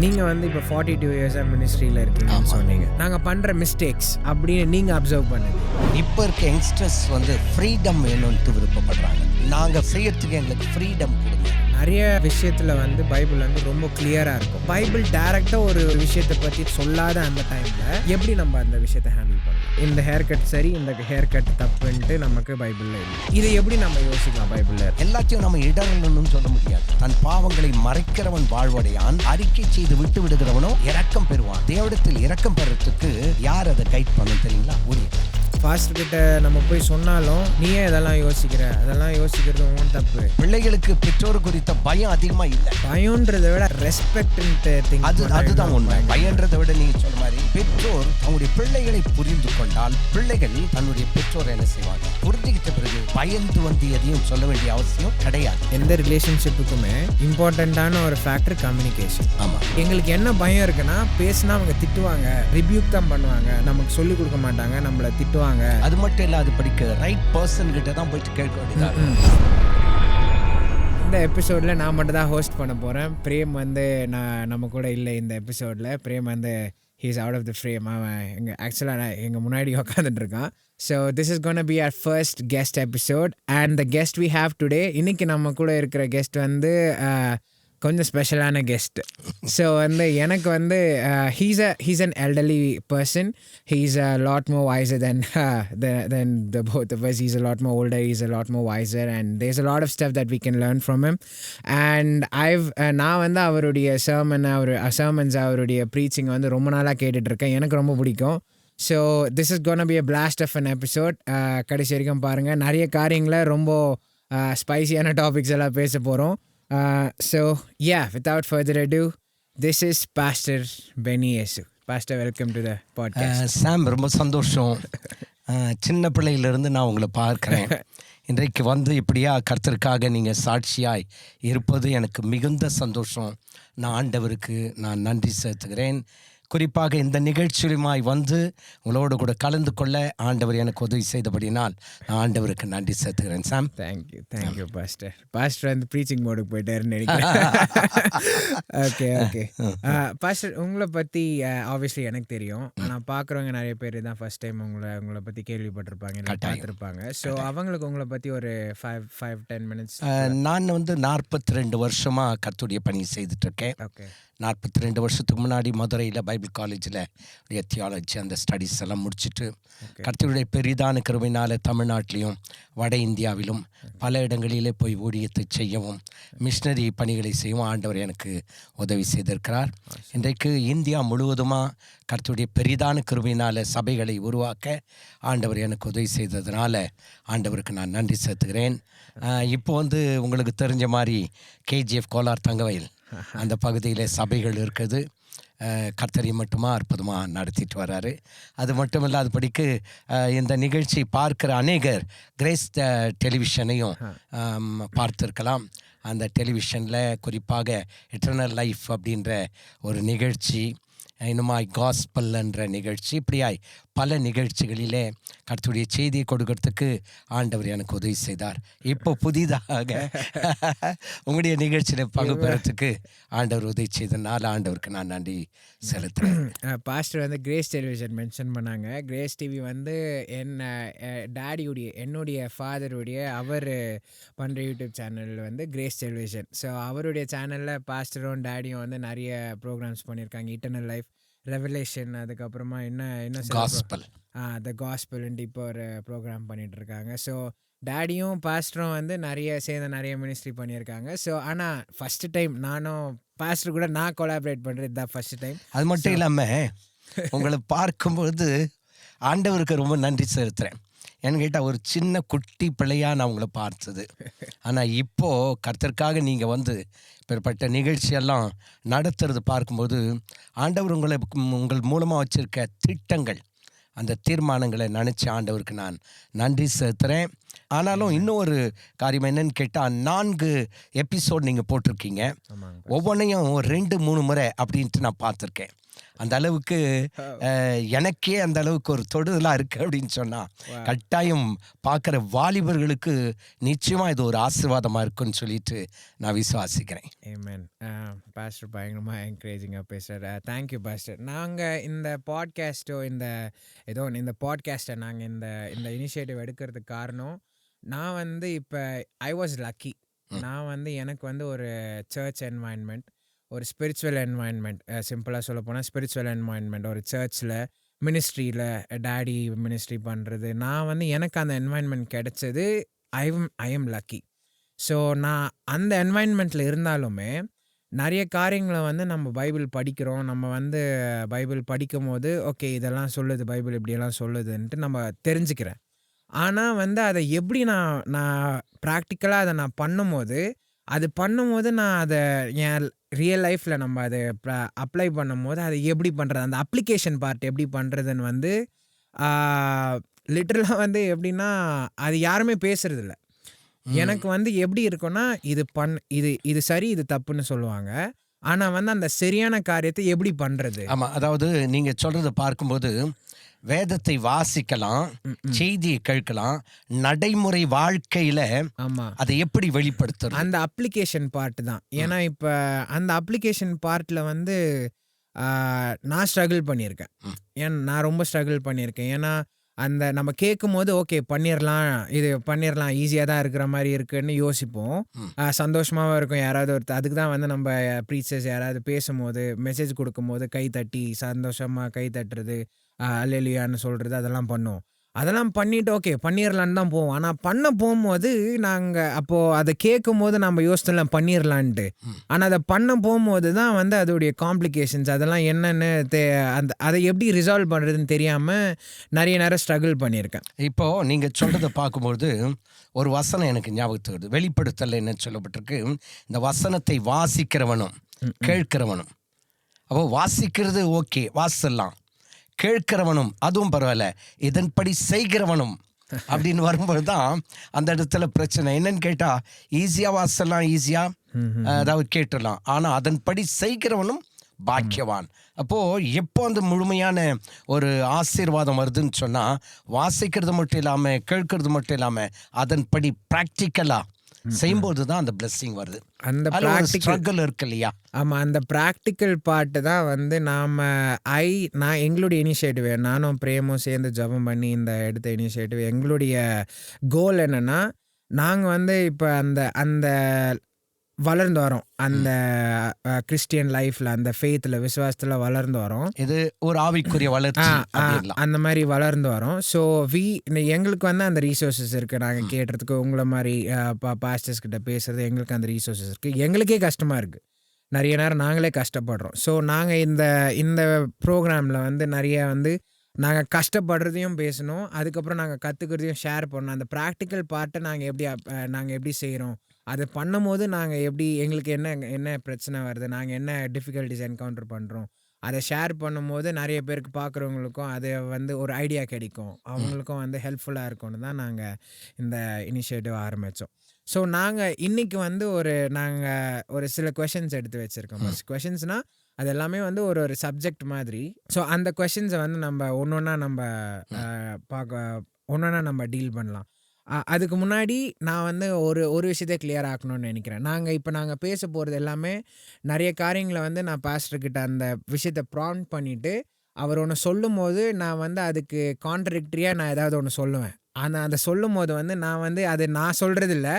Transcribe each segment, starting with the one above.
நீங்கள் வந்து இப்போ 42 இயர்ஸாக மினிஸ்ட்ரியில் இருக்கீங்கன்னு சொன்னீங்க. நாங்கள் பண்ணுற மிஸ்டேக்ஸ் அப்படின்னு நீங்கள் அப்சர்வ் பண்ணுங்க. இப்போ இருக்க யங்ஸ்டர்ஸ் வந்து ஃப்ரீடம் வேணும்னு விருப்பப்படுறாங்க. நாங்கள் செய்யறதுக்கு எங்களுக்கு ஃப்ரீடம் கொடுங்க. நிறைய விஷயத்தில் வந்து பைபிள் வந்து ரொம்ப கிளியராக இருக்கும். பைபிள் டைரெக்டாக ஒரு விஷயத்தை பற்றி சொல்லாத அந்த டைமில் எப்படி நம்ம அந்த விஷயத்தை ஹேண்டில் பண்ணலாம்? இந்த ஹேர் கட் சரி, இந்த ஹேர் கட் தப்புன்ட்டு நமக்கு பைபிளில் இல்லை. இதை எப்படி நம்ம யோசிக்கலாம்? பைபிளில் எல்லாத்தையும் நம்ம இடரணும்னு சொல்ல முடியாது. தன் பாவங்களை மறைக்கிறவன் வாழ்வடையான், அறிக்கை செய்து விட்டு விடுகிறவனோ இரக்கம் பெறுவான். தேவனிடத்தில் இரக்கம் பெறத்துக்கு யார் அதை கைட் பண்ண தெரியுங்களா? ஊழியர். பாஸ்டர் கிட்ட நம்ம போய் சொன்னாலும் நீயே இதெல்லாம் யோசிக்கிற, அதெல்லாம் யோசிக்கிறது ஒன்றும் தப்பு. பிள்ளைகளுக்கு பெற்றோர் குறித்த பயம் அதிகமா இல்லை. பயம்ன்றதை விட ரெஸ்பெக்ட் அதுதான் உண்மை. பயன்றதை விட நீங்க சொன்ன மாதிரி பெற்றோர் அவங்களுடைய பிள்ளைகளை புரிந்து கொண்டால் பிள்ளைகள் தன்னுடைய பெற்றோர் என்ன செய்வாங்க புரிஞ்சுக்கிட்ட பிறகு பயந்து வந்து எதையும் சொல்ல வேண்டிய அவசியம் கிடையாது. எந்த ரிலேஷன்ஷிப்புக்குமே இம்பார்ட்டண்ட்டான ஒரு ஃபேக்டர் கம்யூனிகேஷன். ஆமா, எங்களுக்கு என்ன பயம் இருக்குன்னா, பேசினா அவங்க திட்டுவாங்க, ரிபியூக் தான் பண்ணுவாங்க, நமக்கு சொல்லிக் கொடுக்க மாட்டாங்க, நம்மளை திட்டுவாங்க. அது மட்டும் இல்ல, அது படிக்க ரைட் பர்சன் கிட்ட தான் போயிட்டு கேட்க வேண்டியதா. இந்த எபிசோடில் நான் மட்டும் தான் ஹோஸ்ட் பண்ண போகிறேன். பிரேம் வந்து நம்ம கூட இல்லை இந்த எபிசோடில். பிரேம் வந்து he's out of the frame. அவன் ஆக்சுவலாக நான் எங்கள் முன்னாடி உட்காந்துட்டு இருக்கான். So this is gonna be our first guest episode. And the guest we have today, இன்னைக்கு நம்ம கூட இருக்கிற கெஸ்ட் வந்து கொஞ்சம் ஸ்பெஷலான கெஸ்ட். ஸோ வந்து எனக்கு வந்து he's an elderly person. He's a lot more visor then the both of us. He's a lot more older, he's a lot more wiser, and there's a lot of stuff that we can learn from him. And நான் வந்து அவருடைய sermons அவருடைய preaching வந்து ரொம்ப நாளாக கேட்டுட்ருக்கேன். எனக்கு ரொம்ப பிடிக்கும். So this is gonna be a blast of an episode. கடைசி வரைக்கும் பாருங்கள். நிறைய காரியங்களை ரொம்ப ஸ்பைசியான டாபிக்ஸ் எல்லாம் பேச போகிறோம். So yeah, without further ado, this is Pastor Benny Yesu. Pastor, welcome to the podcast. சாம், ரொம்ப சந்தோஷம். சின்ன பிள்ளையிலிருந்து நான் உங்களை பார்க்குறேன். இன்றைக்கு வந்து இப்படியா கர்த்தருக்காக நீங்கள் சாட்சியாய் இருப்பது எனக்கு மிகுந்த சந்தோஷம். நான் ஆண்டவருக்கு நான் நன்றி செலுத்துகிறேன். குறிப்பாக இந்த நிகழ்ச்சியுமாய் வந்து உங்களோடு கூட கலந்து கொள்ள ஆண்டவர் எனக்கு உதவி செய்தபடினால் நான் ஆண்டவருக்கு நன்றி செலுத்துகிறேன். சாம், தேங்க்யூ பாஸ்டர். பாஸ்டர் வந்து ப்ரீச்சிங் மோடுக்கு போயிட்டாருன்னு நினைக்கிறேன். ஓகே பாஸ்டர், உங்களை பற்றி ஆப்வியஸ்லி எனக்கு தெரியும். ஆனால் பார்க்குறவங்க நிறைய பேர் தான் ஃபர்ஸ்ட் டைம் உங்களை பற்றி கேள்விப்பட்டிருப்பாங்க, பார்த்துருப்பாங்க. ஸோ அவங்களுக்கு உங்களை பற்றி ஒரு 5-10 மினிட்ஸ். நான் வந்து 42 வருஷமாக கர்த்தருடைய பணி செய்துட்ருக்கேன். ஓகே. 42 வருஷத்துக்கு முன்னாடி மதுரையில் பைபிள் காலேஜில் தியாலஜி அந்த ஸ்டடீஸ் எல்லாம் முடிச்சுட்டு கர்த்தருடைய பெரிதான கிருபையினால் தமிழ்நாட்டிலையும் வட இந்தியாவிலும் பல இடங்களிலே போய் ஊழியத்தை செய்யவும் மிஷனரி பணிகளை செய்யவும் ஆண்டவர் எனக்கு உதவி செய்திருக்கிறார். இன்றைக்கு இந்தியா முழுவதுமாக கர்த்தருடைய பெரிதான கிருபையினால் சபைகளை உருவாக்க ஆண்டவர் எனக்கு உதவி செய்ததுனால ஆண்டவருக்கு நான் நன்றி செலுத்துகிறேன். இப்போ வந்து உங்களுக்கு தெரிஞ்ச மாதிரி KGF கோலார் தங்கவயல் அந்த பகுதியில் சபைகள் இருக்குது. கர்த்தரை மட்டுமா அற்புதமாக நடத்திட்டு வர்றாரு. அது மட்டும் இல்லாதபடிக்கு இந்த நிகழ்ச்சி பார்க்குற அநேகர் கிரேஸ் டெலிவிஷனையும் பார்த்துருக்கலாம். அந்த டெலிவிஷனில் குறிப்பாக எட்டர்னல் லைஃப் அப்படின்ற ஒரு நிகழ்ச்சி, இன்னுமாய் காஸ்பல் என்ற நிகழ்ச்சி, இப்படியாய் பல நிகழ்ச்சிகளிலே கர்த்தருடைய செய்தியை கொடுக்கறதுக்கு ஆண்டவர் எனக்கு உதவி செய்தார். இப்போ புதிதாக உங்களுடைய நிகழ்ச்சியில் பங்கு பெறத்துக்கு ஆண்டவர் உதவி செய்தனால ஆண்டவருக்கு நான் நன்றி செலுத்துறேன். பாஸ்டர் வந்து கிரேஸ் டெலிவிஷன் மென்ஷன் பண்ணாங்க. கிரேஸ் டிவி வந்து என்னுடைய ஃபாதருடைய அவர் பண்ணுற யூடியூப் சேனல் வந்து கிரேஸ் டெலிவிஷன். ஸோ அவருடைய சேனலில் பாஸ்டரும் டேடியும் வந்து நிறைய ப்ரோக்ராம்ஸ் பண்ணியிருக்காங்க. இட்டர்னல் லைஃப், ரெவலேஷன், அதுக்கப்புறமா என்ன காஸ்பல், த காஸ்பல்ன்ட்டு இப்போ ஒரு ப்ரோக்ராம் பண்ணிட்டு இருக்காங்க. ஸோ டேடியும் பாஸ்டரும் வந்து நிறைய மினிஸ்ட்ரி பண்ணியிருக்காங்க. ஸோ ஆனால் ஃபஸ்ட்டு டைம் நானும் பாஸ்டர் கூட நான் கொலாபரேட் பண்ணுறது தான் ஃபஸ்ட்டு டைம். அது மட்டும் இல்லாமல் உங்களை பார்க்கும்போது ஆண்டவருக்கு ரொம்ப நன்றி செலுத்துகிறேன். ஏன்னு கேட்டால் ஒரு சின்ன குட்டி பிள்ளையாக நான் உங்களை பார்த்தது. ஆனால் இப்போது கர்த்தருக்காக நீங்கள் வந்து இப்பேற்பட்ட நிகழ்ச்சியெல்லாம் நடத்துறது பார்க்கும்போது ஆண்டவர் உங்கள் மூலமாக வச்சுருக்க திட்டங்கள், அந்த தீர்மானங்களை நினச்சி ஆண்டவருக்கு நான் நன்றி செலுத்துகிறேன். ஆனாலும் இன்னும் ஒரு காரியம் என்னன்னு கேட்டால் 4 எபிசோட் நீங்கள் போட்டிருக்கீங்க. ஒவ்வொன்றையும் 2-3 முறை அப்படின்ட்டு நான் பார்த்துருக்கேன். அந்த அளவுக்கு எனக்கே அந்த அளவுக்கு ஒரு தொடுதலாக இருக்குது அப்படின்னு சொன்னால் கட்டாயம் பார்க்குற வாலிபர்களுக்கு நிச்சயமாக இது ஒரு ஆசீர்வாதமாக இருக்குன்னு சொல்லிட்டு நான் விசுவாசிக்கிறேன். ஆமென். பாஸ்டர் பயங்கரமாக என்கரேஜிங்காக பேசுகிறார். Thank you pastor. நாங்கள் இந்த பாட்காஸ்ட்டோ இந்த பாட்காஸ்ட்டை நாங்கள் இந்த இனிஷியேட்டிவ் எடுக்கிறதுக்கு காரணம், நான் வந்து இப்போ ஐ வாஸ் லக்கி. நான் வந்து எனக்கு வந்து ஒரு சர்ச் என்வாயன்மெண்ட், ஒரு ஸ்பிரிச்சுவல் என்வாயன்மெண்ட், சிம்பிளாக சொல்ல போனால் ஸ்பிரிச்சுவல் என்வாயன்மெண்ட், ஒரு சர்ச்சில் மினிஸ்ட்ரியில் டேடி மினிஸ்ட்ரி பண்ணுறது, நான் வந்து எனக்கு அந்த என்வாயன்மெண்ட் கிடைச்சது. I am lucky. ஸோ நான் அந்த என்வாயன்மெண்ட்டில் இருந்தாலுமே நிறைய காரியங்களை வந்து நம்ம பைபிள் படிக்கிறோம். நம்ம வந்து பைபிள் படிக்கும் போது ஓகே இதெல்லாம் சொல்லுது, பைபிள் இப்படியெல்லாம் சொல்லுதுன்ட்டு நம்ம தெரிஞ்சுக்கிறேன். ஆனால் வந்து அதை எப்படி நான் ப்ராக்டிக்கலாக அதை நான் பண்ணும்போது நான் அதை என் ரியல் லைஃப்பில் நம்ம அதை அப்ளை பண்ணும்போது அதை எப்படி பண்ணுறது, அந்த அப்ளிகேஷன் பார்ட் எப்படி பண்ணுறதுன்னு வந்து லிட்டரலாக வந்து எப்படின்னா அது யாருமே பேசுறதில்ல. எனக்கு வந்து எப்படி இருக்குன்னா இது சரி இது தப்புன்னு சொல்லுவாங்க. ஆனால் வந்து அந்த சரியான காரியத்தை எப்படி பண்ணுறது. ஆமாம், அதாவது நீங்கள் சொல்கிறத பார்க்கும்போது வேதத்தை வாசிக்கலாம், செய்தியை கேட்கலாம், நடைமுறை வாழ்க்கையில அதை எப்படி வெளிப்படுத்துறது, அந்த அப்ளிகேஷன் பார்ட் தான். ஏன்னா இப்போ அந்த அப்ளிகேஷன் பார்ட்டில் வந்து நான் ஸ்ட்ரகிள் பண்ணியிருக்கேன். நான் ரொம்ப ஸ்ட்ரகிள் பண்ணியிருக்கேன். ஏன்னா அந்த நம்ம கேட்கும் போது ஓகே பண்ணிடலாம் ஈஸியாக தான் இருக்கிற மாதிரி இருக்குன்னு யோசிப்போம். சந்தோஷமாகவும் இருக்கும். யாராவது அதுக்கு தான் வந்து நம்ம ப்ரீச்சர்ஸ் யாராவது பேசும்போது மெசேஜ் கொடுக்கும்போது கை தட்டி சந்தோஷமாக கை தட்டுறது, அல்லேலூயான்னு சொல்கிறது, அதெல்லாம் பண்ணுவோம். அதெல்லாம் பண்ணிவிட்டு ஓகே பண்ணிடலான்னு தான் போவோம். ஆனால் பண்ண போகும்போது நாங்கள் அப்போது அதை கேட்கும் போது நம்ம யோசித்தலாம் பண்ணிடலான்ட்டு. ஆனால் அதை பண்ண போகும்போது தான் வந்து அதோடைய காம்ப்ளிகேஷன்ஸ் அதெல்லாம் என்னென்னு அதை எப்படி ரிசால்வ் பண்ணுறதுன்னு தெரியாமல் நிறைய நேரம் ஸ்ட்ரகிள் பண்ணியிருக்கேன். இப்போது நீங்கள் சொல்கிறத பார்க்கும்போது ஒரு வசனம் எனக்கு ஞாபகத்துக்கு வருது. வெளிப்படுத்தல் என்ன சொல்லப்பட்டிருக்கு, இந்த வசனத்தை வாசிக்கிறவனும் கேட்கிறவனும். அப்போ வாசிக்கிறது ஓகே வாசிடலாம், கேட்கிறவனும் அதுவும் பரவாயில்ல, இதன்படி செய்கிறவனும் அப்படின்னு வரும்போது தான் அந்த இடத்துல பிரச்சனை. என்னன்னு கேட்டால் ஈஸியாக வாசலாம், ஈஸியாக அதாவது கேட்டுடலாம், ஆனால் அதன்படி செய்கிறவனும் பாக்கியவான். அப்போது எப்போ அந்த முழுமையான ஒரு ஆசீர்வாதம் வருதுன்னு சொன்னால் வாசிக்கிறது மட்டும் இல்லாமல் கேட்கறது மட்டும் இல்லாமல் அதன்படி ப்ராக்டிக்கலாக செய்யும்போது தான் அந்த பிளெஸிங் வருது. அந்த ஸ்ட்ரகிள் இருக்கு இல்லையா? ஆமாம், அந்த ப்ராக்டிக்கல் பார்ட்டு தான் வந்து நான் எங்களுடைய இனிஷியேட்டிவ், நானும் பிரேமும் சேர்ந்து ஜபம் பண்ணி இந்த எடுத்த இனிஷியேட்டிவ், எங்களுடைய கோல் என்னென்னா நாங்கள் வந்து இப்போ அந்த வளர்ந்து வரோம். அந்த கிறிஸ்டியன் லைஃப்பில் அந்த ஃபெய்த்தில் விசுவாசத்தில் வளர்ந்து வரோம். இது ஒரு ஆவிக்குரிய வளர்ச்சி, அந்த மாதிரி வளர்ந்து வரோம். ஸோ எங்களுக்கு வந்து அந்த ரீசோர்ஸஸ் இருக்குது. நாங்கள் கேட்டுறதுக்கு உங்களை மாதிரி பாஸ்டர்ஸ் கிட்ட பேசுகிறது எங்களுக்கு அந்த ரீசோர்ஸஸ் இருக்குது. எங்களுக்கே கஷ்டமாக இருக்குது, நிறைய நேரம் நாங்களே கஷ்டப்படுறோம். ஸோ நாங்கள் இந்த ப்ரோக்ராமில் வந்து நிறைய வந்து நாங்கள் கஷ்டப்படுறதையும் பேசணும், அதுக்கப்புறம் நாங்கள் கற்றுக்கிறதையும் ஷேர் பண்ணணும். அந்த ப்ராக்டிக்கல் பார்ட்டை நாங்கள் எப்படி செய்கிறோம், அது பண்ணும்போது நாங்கள் எப்படி எங்களுக்கு என்ன பிரச்சனை வருது, நாங்கள் என்ன டிஃபிகல்ட்டிஸ் என்கவுண்டர் பண்ணுறோம், அதை ஷேர் பண்ணும்போது நிறைய பேருக்கு பார்க்குறவங்களுக்கும் அது வந்து ஒரு ஐடியா கிடைக்கும், அவங்களுக்கும் வந்து ஹெல்ப்ஃபுல்லாக இருக்கும்னு தான் நாங்கள் இந்த இனிஷியேட்டிவ் ஆரம்பித்தோம். ஸோ நாங்கள் இன்றைக்கி வந்து நாங்கள் ஒரு சில கொஷின்ஸ் எடுத்து வச்சுருக்கோம். கொஷின்ஸ்னால் அது எல்லாமே வந்து ஒரு சப்ஜெக்ட் மாதிரி. ஸோ அந்த கொஷின்ஸை வந்து நம்ம ஒன்றொன்னா நம்ம டீல் பண்ணலாம். அதுக்கு முன்னாடி நான் வந்து ஒரு விஷயத்தை கிளியர் ஆக்கணும்னு நினைக்கிறேன். நாங்கள் பேச போகிறது எல்லாமே நிறைய காரியங்களை வந்து நான் பாஸ்டர்கிட்ட அந்த விஷயத்தை ப்ராம்ப்ட் பண்ணிவிட்டு அவர் ஒன்று சொல்லும் போது நான் வந்து அதுக்கு கான்ட்ரடிக்டரியாக நான் ஏதாவது ஒன்று சொல்லுவேன். ஆனால் அதை சொல்லும் போது வந்து நான் வந்து அது நான் சொல்கிறது இல்லை,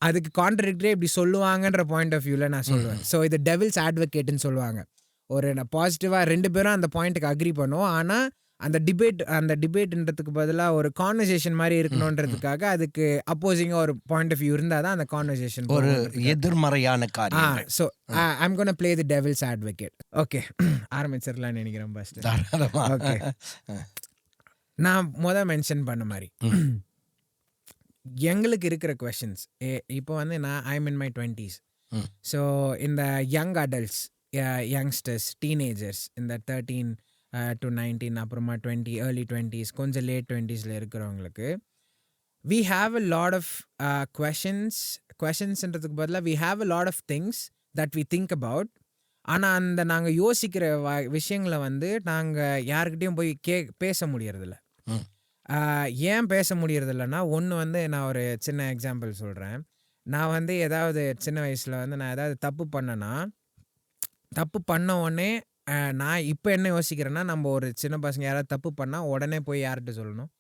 அதுக்கு கான்ட்ரடிக்டரியாக இப்படி சொல்லுவாங்கன்ற பாயிண்ட் ஆஃப் வியூவில் நான் சொல்லுவேன். ஸோ இது டெவில்ஸ் அட்வொகேட்னு சொல்லுவாங்க. பாசிட்டிவாக ரெண்டு பேரும் அந்த பாயிண்ட்டுக்கு அக்ரி பண்ணுவோம், ஆனால் அந்த டிபேட்ன்றதுக்கு பதிலாக ஒரு கான்வர்சேஷன் மாதிரி இருக்கணுன்றதுக்காக அதுக்கு அப்போசிங்காக ஒரு பாயிண்ட் ஆஃப் வியூ இருந்தால் தான் அந்த கான்வர்சேஷன் ஒரு எதிர்மறையான காரியம். So I'm gonna play the devil's advocate. Okay, ஆரம்பிச்சிடலாம்னு நினைக்கிறேன் ஃபர்ஸ்ட். ஓகே, நான் மென்ஷன் பண்ண மாதிரி எங்களுக்கு இருக்கிற கொஷின்ஸ் இப்போ வந்து I'm in my 20s. So இந்த யங் அடல்ட்ஸ், யங்ஸ்டர்ஸ், டீனேஜர்ஸ், இந்த 13 to 19 அப்புறமா 20 early 20s கொஞ்சம் லேட் 20s இருக்கிறவங்களுக்கு we have a lot of questionsன்றதுக்கு பதிலாக we have a lot of things that we think about, ஆனால் அந்த நாங்கள் யோசிக்கிற விஷயங்களை வந்து நாங்கள் யாருக்கிட்டேயும் போய் பேச முடியறதில்ல. ம். ஏன் பேச முடியறதில்லன்னா, ஒன்று வந்து நான் ஒரு சின்ன எக்ஸாம்பிள் சொல்கிறேன். நான் வந்து ஏதாவது சின்ன வயசில் வந்து நான் ஏதாவது தப்பு பண்ணேன்னா, தப்பு பண்ண உடனே நான் இப்போ என்ன யோசிக்கிறேன்னா, நம்ம ஒரு சின்ன பசங்க யாராவது தப்பு பண்ணால் உடனே போய் யார்கிட்ட சொல்லணும்?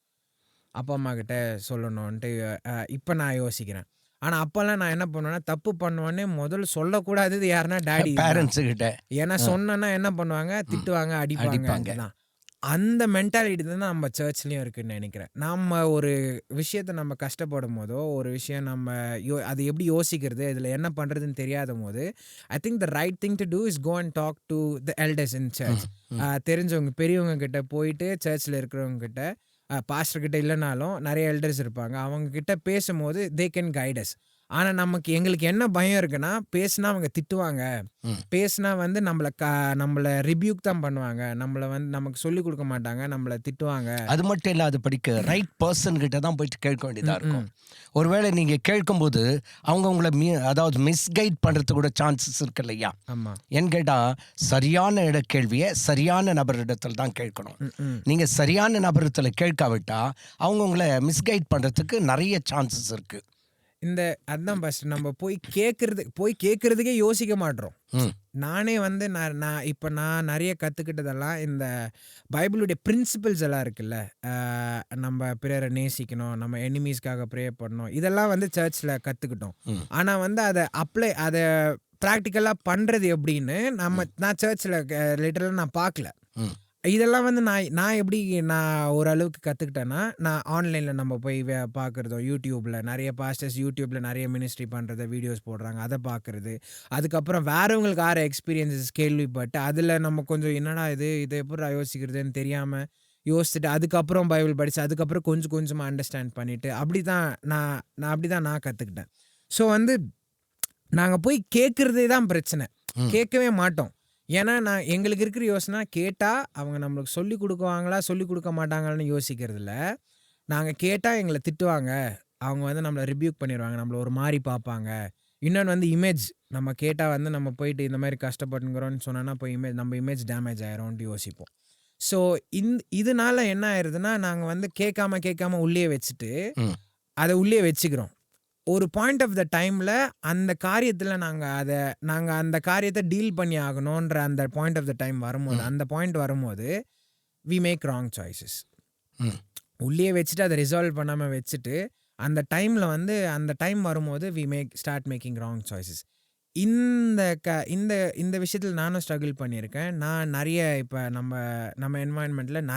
அப்பா அம்மா கிட்ட சொல்லணுன்ட்டு இப்போ நான் யோசிக்கிறேன். ஆனா அப்போல்லாம் நான் என்ன பண்ணுவேன்னா, தப்பு பண்ண முதல்ல சொல்லக்கூடாதது யாருன்னா டாடி தான். பேரண்ட்ஸு கிட்ட ஏன்னா சொன்னேன்னா என்ன பண்ணுவாங்க? திட்டுவாங்க, அடிப்பாங்க. அடிப்பாங்க. அதுதான். அந்த மென்டாலிட்டி தான் நம்ம சர்ச்லயும் இருக்குன்னு நெனைக்கிறேன். நம்ம ஒரு விஷயத்த நம்ம கஷ்டப்படும்போதோ, ஒரு விஷயம் நம்ம அது எப்படி யோசிக்கிறது, இதுல என்ன பண்றதுன்னு தெரியாதபோது, I think the right thing to do is go and talk to the elders in church. தெரிஞ்சவங்க பெரியவங்க கிட்ட போயிட்டு சர்ச்ல இருக்கிறவங்க கிட்ட, பாஸ்டர் கிட்ட இல்லைனாலும் நிறைய எல்டர்ஸ் இருப்பாங்க. அவங்க கிட்ட பேசும்போது தே கேன் கைட் அஸ். ஆனா எங்களுக்கு என்ன பயம் இருக்குன்னா, பேசினா அவங்க திட்டுவாங்க. பேசினா வந்து நம்மள ரிபியூக் தான் பண்ணுவாங்க. நம்மள வந்து நமக்கு சொல்லிக் கொடுக்க மாட்டாங்க. நம்மள திட்டுவாங்க. அது மட்டும் இல்ல, அது படிக்க ரைட் பர்சன் கிட்ட தான் போயிட்டு கேட்க வேண்டியதா இருக்கும். ஒருவேளை நீங்க கேட்கும்போது அவங்க உங்களை அதாவது மிஸ்கைட் பண்றதுக்கு கூட சான்சஸ் இருக்கு இல்லையா? ஆமா. ஏன்னு கேட்டா, சரியான கேள்வியை சரியான நபரிடத்தில் தான் கேட்கணும். நீங்க சரியான நபரிடத்துல கேட்காவிட்டா அவங்க உங்களை மிஸ்கைட் பண்றதுக்கு நிறைய சான்சஸ் இருக்கு. அதான் ஃபர்ஸ்ட் நம்ம போய் கேட்கறதுக்கே யோசிக்க மாட்டோம். நானே வந்து நான் நிறைய கத்துக்கிட்டதெல்லாம் இந்த பைபிளுடைய பிரின்சிபல்ஸ் எல்லாம் இருக்குல்ல. நம்ம பிறரை நேசிக்கணும், நம்ம எனிமீஸ்க்காக ப்ரே பண்ணணும், இதெல்லாம் வந்து சர்ச்ல கத்துக்கிட்டோம். ஆனா வந்து அதை ப்ராக்டிக்கலா பண்றது எப்படின்னு நான் சர்ச்ல லிட்டரலா நான் பார்க்கல. இதெல்லாம் வந்து நான் எப்படி ஓரளவுக்கு கற்றுக்கிட்டேன்னா, நான் ஆன்லைனில் நம்ம போய் பார்க்குறதோ, யூடியூப்பில் நிறைய பாஸ்டர்ஸ் யூடியூப்பில் நிறைய மினிஸ்ட்ரி பண்ணுறத வீடியோஸ் போடுறாங்க, அதை பார்க்குறது. அதுக்கப்புறம் வேறவங்களுக்கு எக்ஸ்பீரியன்ஸஸ் கேள்விப்பட்டு அதில் நம்ம கொஞ்சம் என்னடா இதை எப்படி யோசிக்கிறதுன்னு தெரியாமல் யோசிச்சுட்டு, அதுக்கப்புறம் பைபிள் படித்து, அதுக்கப்புறம் கொஞ்சம் கொஞ்சமாக அண்டர்ஸ்டாண்ட் பண்ணிவிட்டு அப்படி தான் நான் கற்றுக்கிட்டேன். ஸோ வந்து நாங்கள் போய் கேட்குறதே தான் பிரச்சனை. கேட்கவே மாட்டோம். ஏன்னா எங்களுக்கு இருக்கிற யோசனை, கேட்டால் அவங்க நம்மளுக்கு சொல்லிக் கொடுக்குவாங்களா, சொல்லிக் கொடுக்க மாட்டாங்களான்னு யோசிக்கிறதில்ல. நாங்கள் கேட்டால் எங்களை திட்டுவாங்க, அவங்க வந்து நம்மளை ரிபியூக் பண்ணிடுவாங்க, நம்மளை ஒரு மாதிரி பார்ப்பாங்க. இன்னொன்று வந்து இமேஜ், நம்ம கேட்டால் வந்து நம்ம போயிட்டு இந்த மாதிரி கஷ்டப்பட்டுங்கிறோன்னு சொன்னோன்னா போய் நம்ம இமேஜ் டேமேஜ் ஆயிரும்ன்ட்டு யோசிப்போம். ஸோ இதனால என்ன ஆயிடுதுன்னா, நாங்கள் வந்து கேட்காம உள்ளே வச்சுட்டு அதை உள்ளே வச்சுக்கிறோம். ஒரு பாயிண்ட் ஆஃப் த டைமில் அந்த காரியத்தில் நாங்கள் அந்த காரியத்தை டீல் பண்ணி ஆகணுன்ற அந்த பாயிண்ட் ஆஃப் த டைம் வரும்போது வி மேக் ராங் சாய்ஸஸ். உள்ளே வச்சுட்டு அதை ரிசால்வ் பண்ணாமல் வச்சுட்டு அந்த டைம் வரும்போது we start making wrong choices. இந்த விஷயத்தில் நானும் ஸ்ட்ரகிள் பண்ணியிருக்கேன். நான் நிறைய இப்போ நம்ம என்வாயன்மெண்ட்டில்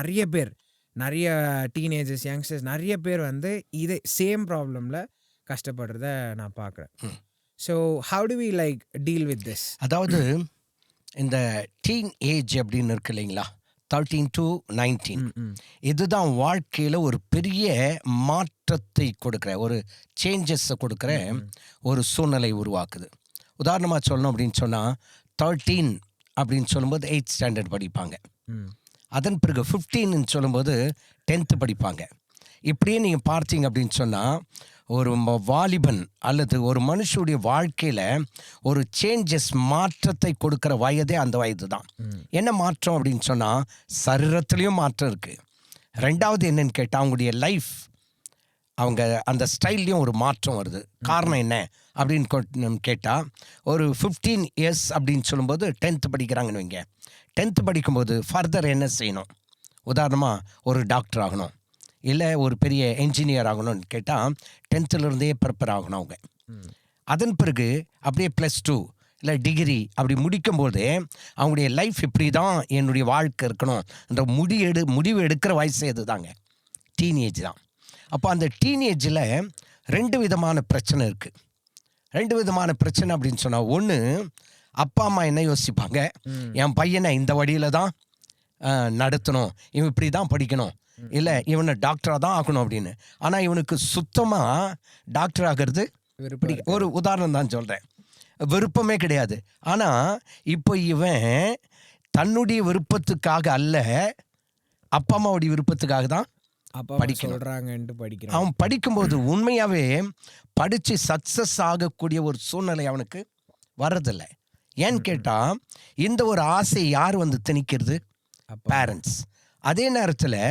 நிறைய டீனேஜர்ஸ், யங்ஸ்டர்ஸ் நிறைய பேர் வந்து இதே சேம் ப்ராப்ளமில் கஷ்டப்படுறத நான் பார்க்குறேன். So how do we deal with this? அதாவது இந்த டீன் ஏஜ் அப்படின்னு இருக்கு இல்லைங்களா, 13 to 19, இதுதான் வாழ்க்கையில் ஒரு பெரிய மாற்றத்தை கொடுக்குற, ஒரு சேஞ்சஸை கொடுக்குற ஒரு சூழ்நிலை உருவாக்குது. உதாரணமாக சொல்லணும் அப்படின்னு சொன்னால், 13 அப்படின்னு சொல்லும்போது 8th ஸ்டாண்டர்ட் படிப்பாங்க. அதன் பிறகு 15ன்னு சொல்லும்போது 10th படிப்பாங்க. இப்படியே நீங்கள் பார்த்தீங்க அப்படின்னு சொன்னால், ஒரு வாலிபன் அல்லது ஒரு மனுஷனுடைய வாழ்க்கையில் ஒரு சேஞ்சஸ், மாற்றத்தை கொடுக்குற வயதே அந்த வயது தான். என்ன மாற்றம் அப்படின்னு சொன்னால், சரீரத்துலேயும் மாற்றம் இருக்குது. ரெண்டாவது என்னன்னு கேட்டால், அவங்களுடைய அவங்க அந்த ஸ்டைல்லையும் ஒரு மாற்றம் வருது. காரணம் என்ன அப்படின்னு கேட்டால், ஒரு 15 years அப்படின்னு சொல்லும்போது 10th படிக்கிறாங்கன்னு வைங்க. 10th படிக்கும்போது ஃபர்தர் என்ன செய்யணும்? உதாரணமாக ஒரு டாக்டர் ஆகணும், இல்லை ஒரு பெரிய என்ஜினியர் ஆகணும்னு கேட்டால் 10th ப்ரிப்பேர் ஆகணும் அவங்க. அதன் பிறகு அப்படியே +2 இல்லை டிகிரி அப்படி முடிக்கும்போது அவங்களுடைய லைஃப் இப்படி தான் என்னுடைய வாழ்க்கை இருக்கணும் என்ற முடிவு எடுக்கிற வயசு எது தாங்க, டீனேஜ் தான். அப்போ அந்த டீனேஜில் 2 விதமான பிரச்சனை இருக்குது. 2 விதமான பிரச்சனை அப்படின்னு சொன்னால், ஒன்று, அப்பா அம்மா என்ன யோசிப்பாங்க, என் பையனை இந்த வழியில் தான் நடத்தணும், இவன் இப்படி தான் படிக்கணும், இல்லை இவனை டாக்டராக தான் ஆகணும் அப்படின்னு. ஆனால் இவனுக்கு சுத்தமாக டாக்டர் ஆகிறது ஒரு உதாரணம் தான் சொல்கிறேன், விருப்பமே கிடையாது. ஆனால் இப்போ இவன் தன்னுடைய விருப்பத்துக்காக அல்ல, அப்பா அம்மாவுடைய விருப்பத்துக்காக தான் படிக்கிறான். அவன் படிக்கும்போது உண்மையாகவே படித்து சக்ஸஸ் ஆகக்கூடிய ஒரு சூழ்நிலை அவனுக்கு வர்றதில்லை. ஏன்னு கேட்டால் இந்த ஒரு ஆசை யார் வந்து திணிக்கிறது? பேரண்ட்ஸ். அதே நேரத்தில்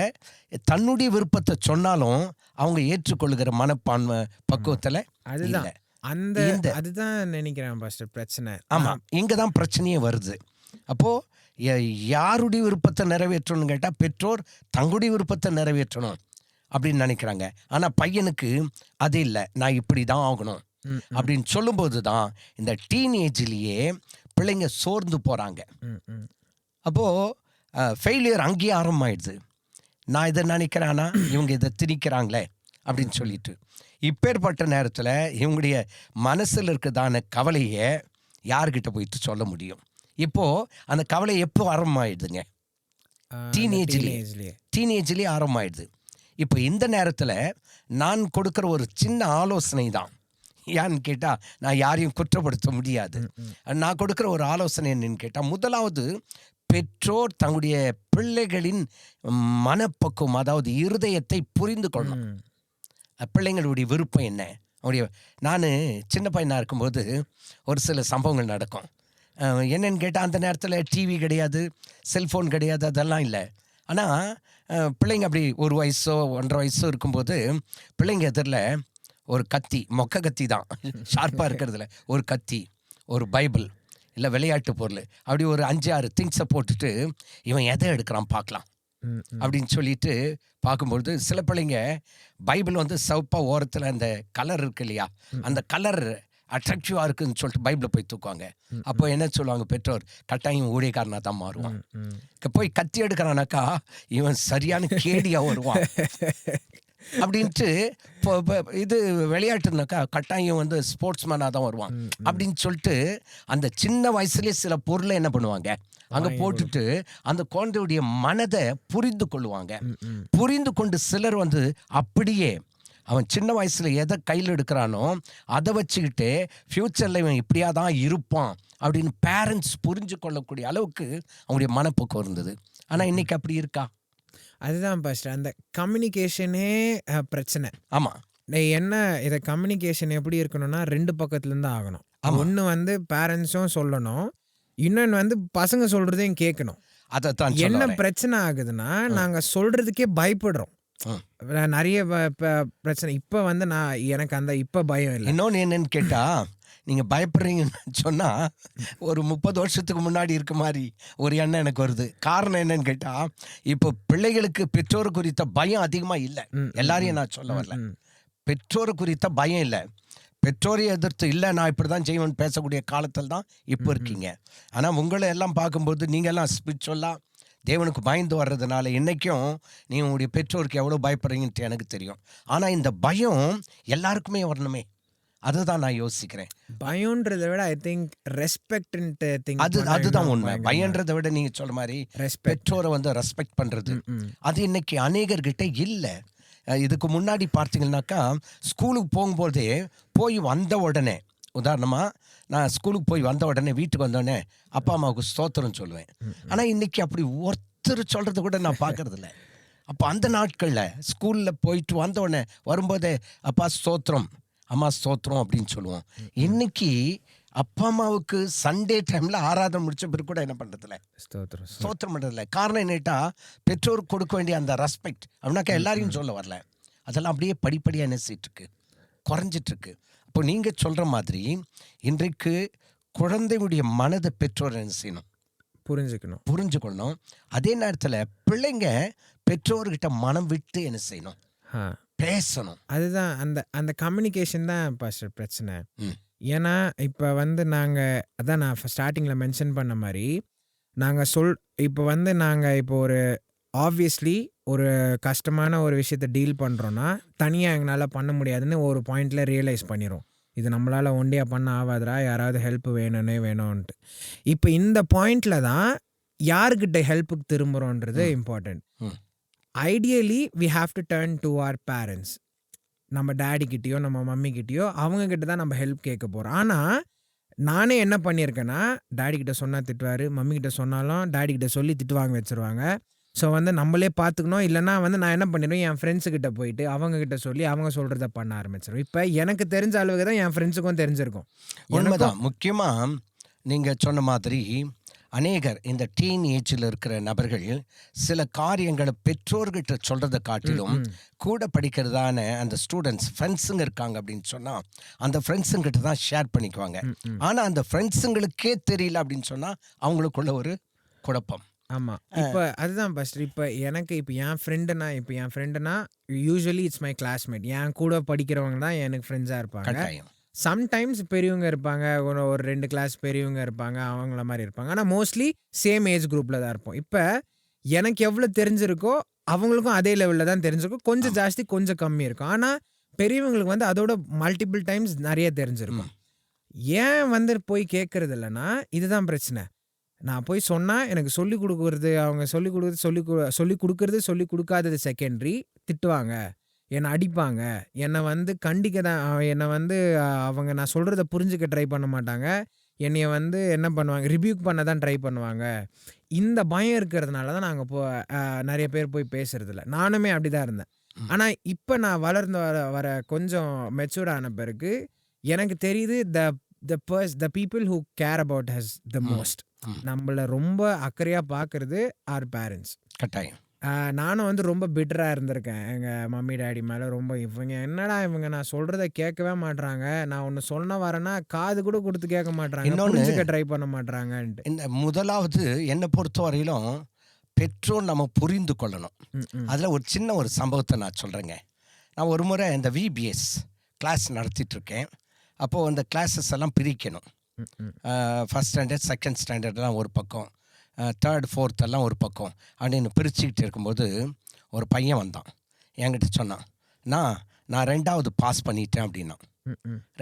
தன்னுடைய விருப்பத்தை சொன்னாலும் அவங்க ஏற்றுக்கொள்ளுகிற மனப்பான்மை பக்குவத்தில் அதுதான் அதுதான் நினைக்கிறேன் ஃபர்ஸ்ட் பிரச்சனை. ஆமாம், இங்கே தான் பிரச்சனையே வருது. அப்போது யாருடைய விருப்பத்தை நிறைவேற்றணும்னு கேட்டால் பெற்றோர் தங்களுடைய விருப்பத்தை நிறைவேற்றணும் அப்படின்னு நினைக்கிறாங்க. ஆனால் பையனுக்கு அது இல்லை, நான் இப்படி தான் ஆகணும் அப்படின்னு சொல்லும்போது தான் இந்த டீனேஜ்லேயே பிள்ளைங்க சோர்ந்து போகிறாங்க. அப்போது ஃபெயிலியர் அங்கேயே ஆரம்பமாயிடுது. நான் இதை நினைக்கிறேன்னா இவங்க இதை திணிக்கிறாங்களே அப்படின்னு சொல்லிட்டு இப்பேற்பட்ட நேரத்தில் இவங்களுடைய மனசில் இருக்கிறதான கவலையை யார்கிட்ட போயிட்டு சொல்ல முடியும்? இப்போது அந்த கவலை எப்போ ஆரம்பமாயிடுதுங்க? டீனேஜ்லேயே ஆரம்பமாயிடுது. இப்போ இந்த நேரத்தில் நான் கொடுக்குற ஒரு சின்ன ஆலோசனை தான். ஏன்னு கேட்டால் நான் யாரையும் குற்றப்படுத்த முடியாது. நான் கொடுக்குற ஒரு ஆலோசனை என்னன்னு கேட்டால், முதலாவது பெற்றோர் தங்களுடைய பிள்ளைகளின் மனப்பக்குவம், அதாவது இருதயத்தை புரிந்து கொள்ளணும். பிள்ளைங்களுடைய விருப்பம் என்ன? நான் சின்ன பையனாக இருக்கும்போது ஒரு சில சம்பவங்கள் நடக்கும். என்னென்னு கேட்டால் அந்த நேரத்தில் டிவி கிடையாது, செல்ஃபோன் கிடையாது, அதெல்லாம் இல்லை. ஆனால் பிள்ளைங்க அப்படி 1 வயசோ 1.5 வயசோ இருக்கும்போது பிள்ளைங்க எதிரில் ஒரு கத்தி, மொக்க கத்தி தான், ஷார்ப்பாக இருக்கிறதுல ஒரு கத்தி, ஒரு பைபிள் இல்லை விளையாட்டு பொருள், அப்படி ஒரு 5-6 திங்ஸை போட்டுட்டு இவன் எதை எடுக்கிறான் பார்க்கலாம் அப்படின்னு சொல்லிட்டு பார்க்கும்பொழுது சில பிள்ளைங்க பைபிள் வந்து சிவப்பாக ஓரத்தில் அந்த கலர் இருக்கு இல்லையா, அந்த கலர் அட்ராக்டிவாக இருக்குதுன்னு சொல்லிட்டு பைபிளை போய் தூக்குவாங்க. அப்போ என்ன சொல்லுவாங்க பெற்றோர், கட்டாயம் ஊழியக்காரனாக தான் மாறுவான். போய் கத்தி எடுக்கிறானாக்கா இவன் சரியான கேடியாக வருவான் அப்படின்ட்டு. இது விளையாட்டுனாக்கா கட்டாயம் வந்து ஸ்போர்ட்ஸ் மேனாக தான் வருவான் அப்படின்னு சொல்லிட்டு அந்த சின்ன வயசுலேயே சில பொருளை என்ன பண்ணுவாங்க அங்கே போட்டுட்டு அந்த குழந்தையுடைய மனதை புரிந்து கொள்ளுவாங்க. புரிந்து கொண்டு சிலர் வந்து அப்படியே அவன் சின்ன வயசில் எதை கையில் எடுக்கிறானோ அதை வச்சுக்கிட்டு ஃப்யூச்சரில் இவன் இப்படியா தான் இருப்பான் அப்படின்னு பேரண்ட்ஸ் புரிஞ்சு கொள்ளக்கூடிய அளவுக்கு அவங்களுடைய மனப்போக்கம் இருந்தது. ஆனால் இன்னைக்கு அப்படி இருக்கா? அதுதான் ஃபர்ஸ்ட் அந்த கம்யூனிகேஷனே பிரச்சனை. ஆமாம், என்ன இதை கம்யூனிகேஷன் எப்படி இருக்கணும்னா 2 பக்கத்துலேருந்து ஆகணும். ஒன்று வந்து பேரண்ட்ஸும் சொல்லணும், இன்னொன்று வந்து பசங்க சொல்கிறதையும் கேட்கணும். அதைத்தான் என்ன பிரச்சனை ஆகுதுன்னா நாங்கள் சொல்கிறதுக்கே பயப்படுறோம். நிறைய பிரச்சனை இப்போ வந்து எனக்கு அந்த இப்போ பயம் இல்லை. இன்னொன்று என்னன்னு கேட்டால், நீங்கள் பயப்படுறீங்கன்னு சொன்னால் ஒரு 30 வருஷத்துக்கு முன்னாடி இருக்க மாதிரி ஒரு எண்ணம் எனக்கு வருது. காரணம் என்னன்னு கேட்டால், இப்போ பிள்ளைகளுக்கு பெற்றோர் குறித்த பயம் அதிகமாக இல்லை. எல்லாரையும் நான் சொல்ல வரல, பெற்றோர் குறித்த பயம் இல்லை. பெற்றோரை எதிர்த்து இல்லை நான் இப்படி தான் செய்வேன்னு பேசக்கூடிய காலத்தில் தான் இப்போ இருக்கீங்க. ஆனால் உங்களை எல்லாம் பார்க்கும்போது நீங்கள் எல்லாம் ஸ்பிரிச்சுவலாக தேவனுக்கு பயந்து வர்றதுனால இன்றைக்கும் நீ உங்களுடைய பெற்றோருக்கு எவ்வளோ பயப்படுறீங்கன்ட்டு எனக்கு தெரியும். ஆனால் இந்த பயம் எல்லாருக்குமே வரணுமே, அதுதான் நான் யோசிக்கிறேன். பயம்ன்றதை விட ஐ திங்க் ரெஸ்பெக்ட் அதுதான் உண்மை. பயன்றதை விட நீங்கள் சொல்ற மாதிரி பெற்றோரை வந்து ரெஸ்பெக்ட் பண்ணுறது அது இன்னைக்கு அநேகர்கிட்ட இல்லை. இதுக்கு முன்னாடி பார்த்தீங்கன்னாக்கா ஸ்கூலுக்கு போகும்போதே போய் வந்த உடனே, உதாரணமாக நான் ஸ்கூலுக்கு போய் வந்த உடனே வீட்டுக்கு வந்தோடனே அப்பா அம்மாவுக்கு ஸ்தோத்திரம் சொல்லுவேன். ஆனால் இன்றைக்கி அப்படி ஒருத்தர் சொல்கிறத கூட நான் பார்க்குறதில்ல. அப்போ அந்த நாட்களில் ஸ்கூலில் போயிட்டு வந்த உடனே வரும்போதே அப்பா ஸ்தோத்திரம், அம்மா ஸ்தோத்திரம் அப்படின்னு சொல்லுவோம். இன்னைக்கு அப்பா அம்மாவுக்கு சண்டே டைமில் ஆராதனை முடிச்ச பிறகு கூட என்ன பண்ணுறதில்ல, ஸ்தோத்திரம் பண்ணுறதில்ல. காரணம் என்னட்டா, பெற்றோருக்கு கொடுக்க வேண்டிய அந்த ரெஸ்பெக்ட் அப்படின்னாக்கா எல்லாரையும் சொல்ல வரல, அதெல்லாம் அப்படியே படிப்படியாக நினைச்சிட்ருக்கு, குறைஞ்சிட்ருக்கு. இப்போ நீங்கள் சொல்கிற மாதிரி இன்றைக்கு குழந்தையுடைய மனதை பெற்றோர் என்ன செய்யணும், புரிஞ்சுக்கணும். அதே நேரத்தில் பிள்ளைங்க பெற்றோர்கிட்ட மனம் விட்டு என்ன செய்யணும், பேசணும். அதுதான் அந்த கம்யூனிகேஷன் தான் பிரச்சனை. ஏன்னா இப்போ வந்து நாங்கள் அதான் நான் ஸ்டார்டிங்கில் மென்ஷன் பண்ண மாதிரி நாங்கள் இப்போ வந்து நாங்கள் இப்போ ஒரு ஆப்வியஸ்லி ஒரு கஷ்டமான ஒரு விஷயத்தை டீல் பண்ணுறோன்னா தனியாக எங்களால் பண்ண முடியாதுன்னு ஒரு பாயிண்டில் ரியலைஸ் பண்ணிடும். இது நம்மளால் ஒண்டியாக பண்ண ஆகாதுரா, யாராவது ஹெல்ப் வேணும்ன்ட்டு. இப்போ இந்த பாயிண்டில் தான் யாருக்கிட்ட ஹெல்ப்புக்கு திரும்புகிறோன்றது important. Ideally we have to turn to our parents. நம்ம டேடிக்கிட்டேயோ நம்ம மம்மிக்கிட்டேயோ அவங்கக்கிட்ட தான் நம்ம ஹெல்ப் கேட்க போகிறோம். ஆனால் நானே என்ன பண்ணியிருக்கேன்னா, டேடிக்கிட்ட சொன்னால் திட்டுவார், மம்மிக்கிட்ட சொன்னாலும் டேடிக்கிட்ட சொல்லி திட்டு வாங்க வச்சுருவாங்க. ஸோ வந்து நம்மளே பார்த்துக்கணும். இல்லைனா வந்து நான் என்ன பண்ணிடுவேன், என் ஃப்ரெண்ட்ஸுக்கிட்ட போயிட்டு அவங்கக்கிட்ட சொல்லி அவங்க சொல்கிறத பண்ண ஆரம்பிச்சிடும். இப்போ எனக்கு தெரிஞ்ச அளவுக்கு தான் என் ஃப்ரெண்ட்ஸுக்கும் தெரிஞ்சிருக்கும். உண்மைதான். முக்கியமாக நீங்கள் சொன்ன மாதிரி அநேகர் இந்த டீன் ஏஜில் இருக்கிற நபர்கள் சில காரியங்களை பெற்றோர்கிட்ட சொல்கிறத காட்டிலும் கூட படிக்கிறதான அந்த ஸ்டூடெண்ட்ஸ் ஃப்ரெண்ட்ஸுங்க இருக்காங்க அப்படின்னு சொன்னால் அந்த ஃப்ரெண்ட்ஸுங்கிட்ட தான் ஷேர் பண்ணிக்குவாங்க. ஆனால் அந்த ஃப்ரெண்ட்ஸுங்களுக்கே தெரியல அப்படின்னு சொன்னால் அவங்களுக்குள்ள ஒரு குழப்பம். ஆமாம். இப்போ அதுதான் ஃபஸ்ட். இப்போ எனக்கு இப்போ என் ஃப்ரெண்டுனா யூஸ்வலி இட்ஸ் மை கிளாஸ்மேட். என் கூட படிக்கிறவங்க தான் எனக்கு ஃப்ரெண்ட்ஸாக இருப்பாங்க. கட்டாயம். சம்டைம்ஸ் பெரியவங்க இருப்பாங்க, ஒரு 2 கிளாஸ் பெரியவங்க இருப்பாங்க, அவங்கள மாதிரி இருப்பாங்க. ஆனால் மோஸ்ட்லி சேம் ஏஜ் குரூப்பில் தான் இருப்போம். இப்போ எனக்கு எவ்வளோ தெரிஞ்சிருக்கோ அவங்களுக்கும் அதே லெவலில் தான் தெரிஞ்சிருக்கும். கொஞ்சம் ஜாஸ்தி கொஞ்சம் கம்மி இருக்கும். ஆனால் பெரியவங்களுக்கு வந்து அதோட மல்டிபிள் டைம்ஸ் நிறைய தெரிஞ்சிருக்கும். ஏன் வந்து போய் கேட்கறது இல்லைன்னா இதுதான் பிரச்சனை. நான் போய் சொன்னால் எனக்கு சொல்லிக் கொடுக்குறது, அவங்க சொல்லிக் கொடுக்குறது சொல்லிக் கொடுக்காதது செகண்டரி. திட்டுவாங்க, என்னை அடிப்பாங்க, என்னை வந்து கண்டிக்க தான், என்னை வந்து அவங்க நான் சொல்கிறத புரிஞ்சுக்க ட்ரை பண்ண மாட்டாங்க, என்னைய வந்து என்ன பண்ணுவாங்க, ரிபியூக் பண்ண தான் ட்ரை பண்ணுவாங்க. இந்த பயம் இருக்கிறதுனால தான் நாங்கள் நிறைய பேர் போய் பேசுறதில்ல. நானுமே அப்படி தான் இருந்தேன். ஆனால் இப்போ நான் வளர்ந்து வர கொஞ்சம் மெச்சூர்ட் ஆன பிறகு எனக்கு தெரியுது the people who care about us the most, நம்மளை ரொம்ப அக்கறையாக பார்க்கறது our parents. கட்டாயம். நானும் வந்து ரொம்ப பிட்டராக இருந்திருக்கேன் எங்கள் மம்மி டேடி மேலே. ரொம்ப இவங்க நான் சொல்கிறத கேட்கவே மாட்றாங்க, நான் ஒன்று சொன்ன வரேன்னா காது கூட கொடுத்து கேட்க மாட்றாங்க, புரிஞ்சுக்க ட்ரை பண்ண மாட்றாங்கன்ட்டு. இந்த முதலாவது என்னை பொறுத்த வரையிலும் பெற்றோர் நம்ம புரிந்து கொள்ளணும். அதில் ஒரு சின்ன ஒரு சம்பவத்தை நான் சொல்கிறேங்க. நான் ஒரு முறை இந்த விபிஎஸ் கிளாஸ் நடத்திட்டுருக்கேன். அப்போது அந்த கிளாஸஸ் எல்லாம் பிரிக்கணும். ஃபஸ்ட் ஸ்டாண்டர்ட், செகண்ட் ஸ்டாண்டர்ட்லாம் ஒரு பக்கம், தேர்ட், ஃபோர்த் எல்லாம் ஒரு பக்கம் அப்படின்னு பிரிச்சுக்கிட்டு இருக்கும்போது ஒரு பையன் வந்தான், என்கிட்ட சொன்னான், நான் 2வது பாஸ் பண்ணிட்டேன் அப்படின்னா.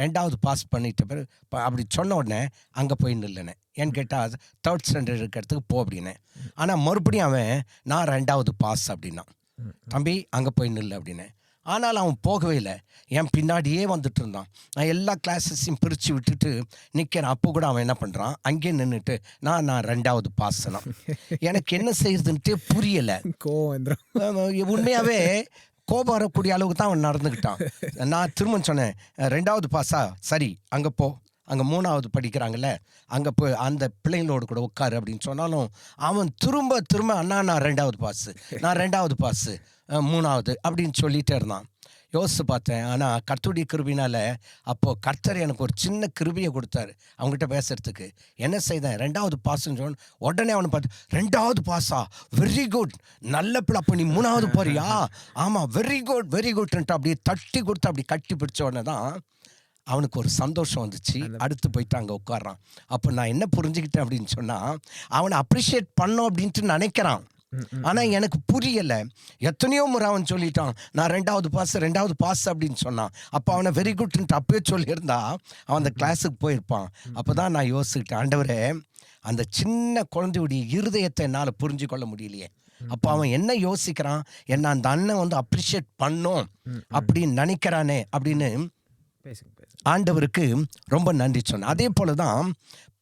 2வது பாஸ் பண்ணிட்ட பிறகு அப்படி சொன்ன உடனே அங்கே போய் நில்லுனேன். ஏன்னு கேட்டால் தேர்ட் ஸ்டாண்டர்ட் இருக்கிறதுக்கு போ அப்படின்னேன். ஆனால் மறுபடியும் அவன் நான் 2வது பாஸ் அப்படின்னா. தம்பி அங்கே போய் நில்லு அப்படின்னேன். ஆனால் அவன் போகவே இல்லை, என் பின்னாடியே வந்துட்டு இருந்தான். நான் எல்லா கிளாஸஸையும் பிரித்து விட்டுட்டு நிற்கிறேன். அப்போ கூட அவன் என்ன பண்ணுறான், அங்கேயே நின்றுட்டு நான் 2வது பாஸ்னா. எனக்கு என்ன செய்யறதுன்ட்டே புரியலை. உண்மையாகவே கோபம் வரக்கூடிய அளவுக்கு தான் அவன் நடந்துக்கிட்டான். நான் திரும்ப சொன்னேன், 2வது பாஸா, சரி அங்கே போ, அங்கே 3வது படிக்கிறாங்கல்ல, அங்கே போய் அந்த பிள்ளைங்களோடு கூட உட்காரு அப்படின்னு சொன்னாலும் அவன் திரும்ப அண்ணா நான் 2வது பாஸு, நான் 2வது பாஸு, 3வது அப்படின்னு சொல்லிகிட்டே இருந்தான். யோசித்து பார்த்தேன். ஆனால் கர்த்தருடைய கிருபையினால் அப்போது கர்த்தர் எனக்கு ஒரு சின்ன கிருபையை கொடுத்தாரு அவங்ககிட்ட பேசுகிறதுக்கு. என்ன செய்தேன், 2வது பாஸ்ன்னு சொன்ன உடனே அவனை பார்த்து 2வது பாஸா, வெரி குட், நல்ல பிள்ளை, அப்போ நீ 3வது போறியா, ஆமாம் வெரி குட்ன்ட்டு அப்படியே தட்டி கொடுத்து அப்படி கட்டி பிடிச்ச உடனே தான் அவனுக்கு ஒரு சந்தோஷம் வந்துச்சு. அடுத்து போயிட்டு அங்கே உட்கார்றான். அப்போ நான் என்ன புரிஞ்சுக்கிட்டேன் அப்படின்னு சொன்னால், அவனை அப்ரிஷியேட் பண்ணோம் அப்படின்ட்டு நினைக்கிறான். ஆனால் எனக்கு புரியலை. எத்தனையோ முறை அவன் சொல்லிட்டான், நான் 2வது பாஸ் அப்படின்னு சொன்னான். அப்போ அவனை வெரி குட்ன்ட்டு அப்பயே சொல்லியிருந்தா அவன் அந்த கிளாஸுக்கு போயிருப்பான். அப்போ தான் நான் யோசிக்கிட்டேன், ஆண்டவரே அந்த சின்ன குழந்தையுடைய இருதயத்தை என்னால் புரிஞ்சு கொள்ள முடியலையே. அப்போ அவன் என்ன யோசிக்கிறான், என்ன அந்த அண்ணன் வந்து அப்ரிஷியேட் பண்ணோம் அப்படின்னு நினைக்கிறானே அப்படின்னு ஆண்டவருக்கு ரொம்ப நன்றி சொன்னேன். அதே போல தான்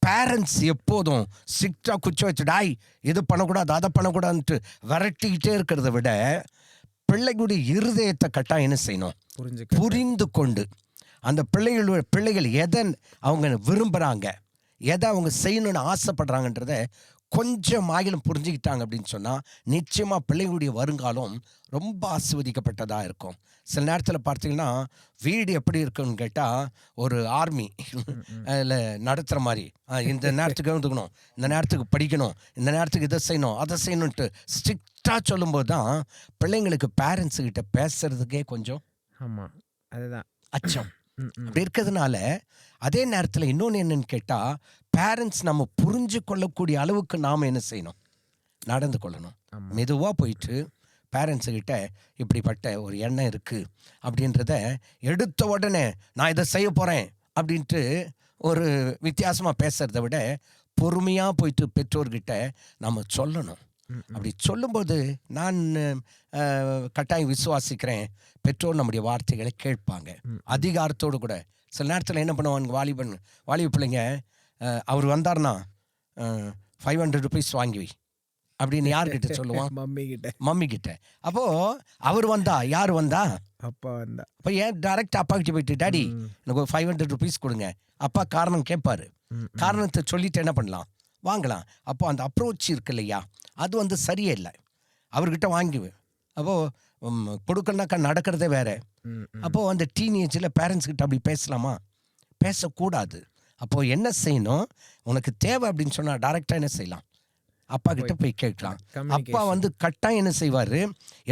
பேரண்ட்ஸ் எப்போதும் ஸ்ட்ரிக்டாக குச்சி வச்சுடாய் இது பண்ணக்கூடாது அதை பண்ணக்கூடாதுன்ட்டு விரட்டிக்கிட்டே இருக்கிறத விட பிள்ளைகளுடைய இருதயத்தை கட்டாயம் என்ன செய்யணும், புரிந்து கொண்டு அந்த பிள்ளைகள் எதை அவங்க விரும்புகிறாங்க, எதை அவங்க செய்யணும்னு ஆசைப்படுறாங்கன்றத கொஞ்சம் ஆகிலும் புரிஞ்சுக்கிட்டாங்க அப்படின்னு சொன்னால் நிச்சயமாக பிள்ளைகளுடைய வருங்காலம் ரொம்ப ஆசீர்வதிக்கப்பட்டதாக இருக்கும். சில நேரத்தில் பார்த்தீங்கன்னா வீடு எப்படி இருக்குன்னு கேட்டால் ஒரு ஆர்மி அதில் நடத்துகிற மாதிரி, இந்த நேரத்துக்கு எழுந்துக்கணும், இந்த நேரத்துக்கு படிக்கணும், இந்த நேரத்துக்கு இதை செய்யணும் அதை செய்யணுன்ட்டு ஸ்ட்ரிக்டாக சொல்லும்போது தான் பிள்ளைங்களுக்கு பேரண்ட்ஸுக்கிட்ட பேசுகிறதுக்கே கொஞ்சம் அதுதான் அச்சம். அப்படி இருக்கிறதுனால அதே நேரத்தில் இன்னொன்று என்னன்னு கேட்டால், பேரண்ட்ஸ் நம்ம புரிஞ்சு கொள்ளக்கூடிய அளவுக்கு நாம் என்ன செய்யணும், நடந்து கொள்ளணும். மெதுவாக போயிட்டு பேரண்ட்ஸுக்கிட்ட இப்படிப்பட்ட ஒரு எண்ணம் இருக்குது அப்படின்றத எடுத்த உடனே நான் இதை செய்ய போகிறேன் அப்படின்ட்டு ஒரு வித்தியாசமாக பேசுகிறத விட பொறுமையாக போயிட்டு பெற்றோர்கிட்ட நம்ம சொல்லணும். அப்படி சொல்லும்போது நான் கட்டாயம் விசுவாசிக்கிறேன், பெற்றோர் நம்முடைய வார்த்தைகளை கேட்பாங்க அதிகாரத்தோடு கூட. சில நேரத்தில் என்ன பண்ணுவாங்க, வாலிப பிள்ளைங்க, அவர் வந்தார்னா 500 rupees வாங்கி அப்படின்னு யார்கிட்ட சொல்லுவான், மம்மி கிட்ட. அப்போது அவர் வந்தா, யார் வந்தா, அப்பா வந்தா. அப்போ ஏன் டைரெக்ட் அப்பா கிட்ட போயிட்டு டாடி எனக்கு ஒரு 500 rupees கொடுங்க, அப்பா காரணம் கேட்பாரு. காரணத்தை சொல்லிட்டு என்ன பண்ணலாம், வாங்கலாம். அப்போ அந்த அப்ரோச் இருக்கு இல்லையா, அது வந்து சரியே இல்லை. அவர்கிட்ட வாங்குவேன். அப்போது கொடுக்கலனாக்கா நடக்கிறதே வேற. அப்போது அந்த டீனேஜில் பேரண்ட்ஸ் கிட்ட அப்படி பேசலாமா? பேசக்கூடாது. அப்போது என்ன செய்யணும், உனக்கு தேவை அப்படின்னு சொன்னால் டைரெக்டாக என்ன செய்யலாம், அப்பா கிட்ட போய் கேட்கலாம். அப்பா வந்து கட்டாயம் என்ன செய்வார்,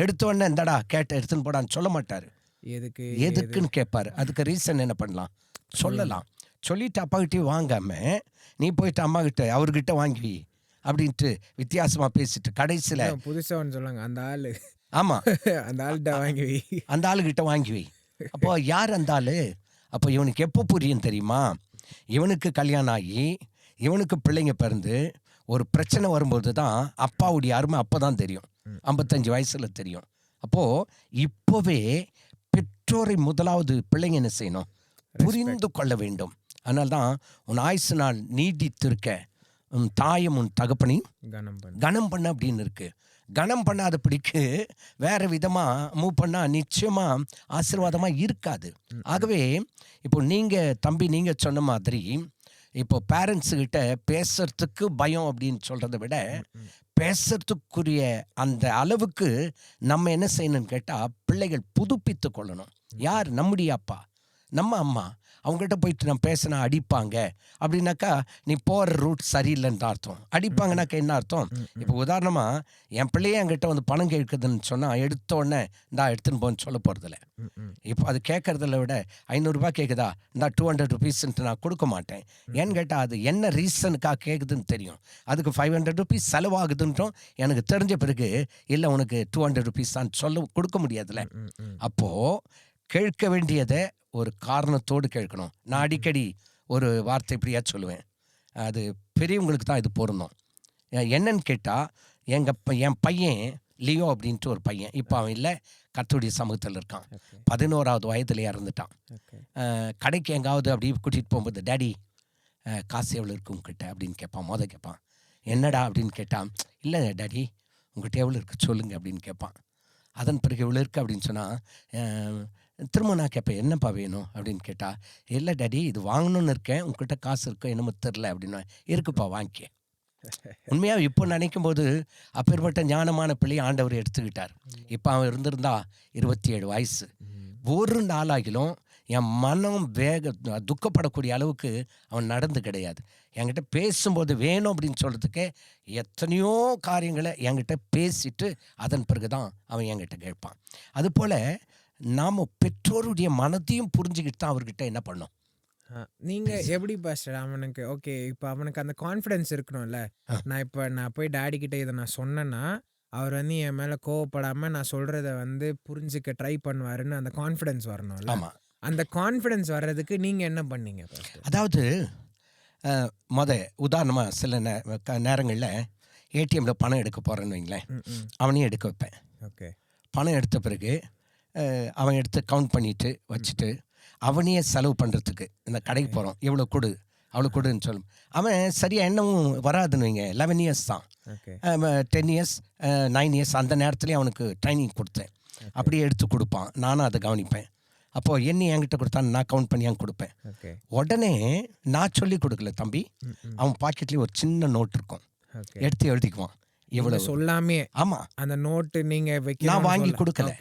எடுத்த உடனே இந்தடா கேட்ட எடுத்துன்னு போடான்னு சொல்ல மாட்டார். எதுக்குன்னு கேட்பார். அதுக்கு ரீசன் என்ன பண்ணலாம் சொல்லலாம். சொல்லிட்டு அப்பா கிட்டே வாங்காம நீ போயிட்டு அம்மா கிட்ட அவர்கிட்ட வாங்கி அப்படின்ட்டு வித்தியாசமாக பேசிட்டு கடைசியில் புதுசாக ஒன்று சொல்லுவாங்க, அந்த ஆள். ஆமாம், அந்த ஆள்கிட்ட வாங்கி வை, அந்த ஆளுகிட்ட வாங்கி வை. அப்போ யார் அந்த ஆள்? அப்போ இவனுக்கு எப்போ புரியும் தெரியுமா, இவனுக்கு கல்யாணம் ஆகி இவனுக்கு பிள்ளைங்க பிறந்து ஒரு பிரச்சனை வரும்போது தான் அப்பாவுடைய அருமை அப்போ தான் தெரியும். 55 வயசில் தெரியும். அப்போது இப்போவே பெற்றோரை முதலாவது பிள்ளைங்க என்ன செய்யணும், புரிந்து கொள்ள வேண்டும். அதனால்தான் உன் ஆயுசு நாள் நீடித்திருக்க உன் தாயும் உன் தகப்பனையும் கனம் பண்ண அப்படின்னு இருக்கு. கனம் பண்ணாத பிடிக்கு வேற விதமாக மூவ் பண்ணால் நிச்சயமாக ஆசீர்வாதமாக இருக்காது. ஆகவே இப்போ நீங்கள் தம்பி நீங்கள் சொன்ன மாதிரி இப்போ பேரண்ட்ஸுக்கிட்ட பேசுறதுக்கு பயம் அப்படின்னு சொல்கிறத விட பேசுறதுக்குரிய அந்த அளவுக்கு நம்ம என்ன செய்யணும்னு கேட்டால் பிள்ளைகள் புதுப்பித்து கொள்ளணும். யார்? நம்முடைய அப்பா, நம்ம அம்மா. அவங்ககிட்ட போயிட்டு நான் பேசினா அடிப்பாங்க அப்படின்னாக்கா நீ போகிற ரூட் சரியில்லைன்னு அர்த்தம். அடிப்பாங்கனாக்கா என்ன அர்த்தம்? இப்போ உதாரணமாக என் பிள்ளையே என்கிட்ட வந்து பணம் கேட்குதுன்னு சொன்னால் எடுத்த உடனே இந்தா எடுத்துன்னு போன்னு சொல்ல போகிறதில்ல. இப்போ அது கேட்குறதில்ல விட 500 ரூபாய் கேட்குதா, இந்தா 200 ருபீஸ்ன்ட்டு நான் கொடுக்க மாட்டேன். ஏன்னு கேட்டால் அது என்ன ரீசனுக்காக கேட்குதுன்னு தெரியும். அதுக்கு 500 ருபீஸ் செலவாகுதுன்றும் எனக்கு தெரிஞ்ச பிறகு இல்லை உனக்கு 200 ருபீஸ் தான் சொல்ல கொடுக்க முடியாதுல்ல. அப்போது கேட்க வேண்டியதை ஒரு காரணத்தோடு கேட்கணும். நான் அடிக்கடி ஒரு வார்த்தை இப்படியா சொல்லுவேன், அது பெரியவங்களுக்கு தான் இது பொருந்தும். என்னன்னு கேட்டால் என் பையன் லியோ அப்படின்ட்டு ஒரு பையன், இப்போ அவன் இல்லை, கர்த்தருடைய சமூகத்தில் இருக்கான். 11வது வயதில் இறந்துட்டான். கடைக்கு எங்காவது அப்படி கூட்டிகிட்டு போகும்போது டேடி காசு எவ்வளோ இருக்கு உங்ககிட்ட அப்படின்னு கேட்பான். கேட்பான் என்னடா அப்படின்னு கேட்டான், இல்லை டேடி உங்கள்கிட்ட எவ்வளோ இருக்குது சொல்லுங்கள் அப்படின்னு கேட்பான். அதன் பிறகு இவ்வளோ இருக்குது அப்படின்னு சொன்னால் திரும்ப நான் கேட்பேன் என்னப்பா வேணும் அப்படின்னு கேட்டால், இல்லை டேடி இது வாங்கணும்னு இருக்கேன், உங்ககிட்ட காசு இருக்கோ என்னமோ தெரில அப்படின்னா, இருக்குப்பா வாங்கிக்க. உண்மையாக இப்போ நினைக்கும் போது அப்பேற்பட்ட ஞானமான பிள்ளையை ஆண்டவர் எடுத்துக்கிட்டார். இப்போ அவன் இருந்திருந்தா 27 வயசு. ஒரு நாளாகிலும் என் மனம் துக்கப்படக்கூடிய அளவுக்கு அவன் நடந்து கிடையாது. என்கிட்ட பேசும்போது வேணும் அப்படின்னு சொல்கிறதுக்கே எத்தனையோ காரியங்களை என்கிட்ட பேசிட்டு அதன் பிறகு தான் அவன் என்கிட்ட கேட்பான். அதுபோல் நாம் பெற்றோருடைய மனத்தையும் புரிஞ்சுக்கிட்டு தான் அவர்கிட்ட என்ன பண்ணோம். நீங்கள் எப்படி பாஸ்டர் அவனுக்கு ஓகே இப்போ அவனுக்கு அந்த கான்ஃபிடென்ஸ் இருக்கணும்ல, நான் போய் டேடி கிட்ட இதை நான் சொன்னேன்னா அவர் வந்து என் மேலே கோவப்படாமல் நான் சொல்கிறத வந்து புரிஞ்சுக்க ட்ரை பண்ணுவாருன்னு அந்த கான்ஃபிடென்ஸ் வரணும்ல. ஆமாம், அந்த கான்ஃபிடென்ஸ் வர்றதுக்கு நீங்கள் என்ன பண்ணீங்க? அதாவது உதாரணமாக சில நேரங்களில் ஏடிஎம்மில் பணம் எடுக்க போகிறேன்னு வைங்களேன், அவனையும் எடுக்க வைப்பேன். ஓகே, பணம் எடுத்த பிறகு அவன் எடுத்து கவுண்ட் பண்ணிவிட்டு வச்சுட்டு அவனையே செலவு பண்ணுறதுக்கு இந்த கடைக்கு போகிறோம் எவ்வளோ கொடு அவ்வளோ கொடுன்னு சொல்லும். அவன் சரியாக என்னவும் வராதுன்னு வைங்க. 11 இயர்ஸ் தான், 10 இயர்ஸ் 9 இயர்ஸ் அந்த நேரத்துலேயே அவனுக்கு ட்ரைனிங் கொடுத்தேன். அப்படியே எடுத்து கொடுப்பான், நானும் அதை கவனிப்பேன். அப்போது என்ன என்கிட்ட கொடுத்தான்னு நான் கவுண்ட் பண்ணி அங்கே கொடுப்பேன். உடனே நான் சொல்லி கொடுக்கல தம்பி, அவன் பாக்கெட்லேயே ஒரு சின்ன நோட் இருக்கும், எடுத்து எழுதிக்குவான். இவ்வளோ சொல்லாமே. ஆமாம், அந்த நோட்டு நீங்கள் நான் வாங்கி கொடுக்கல,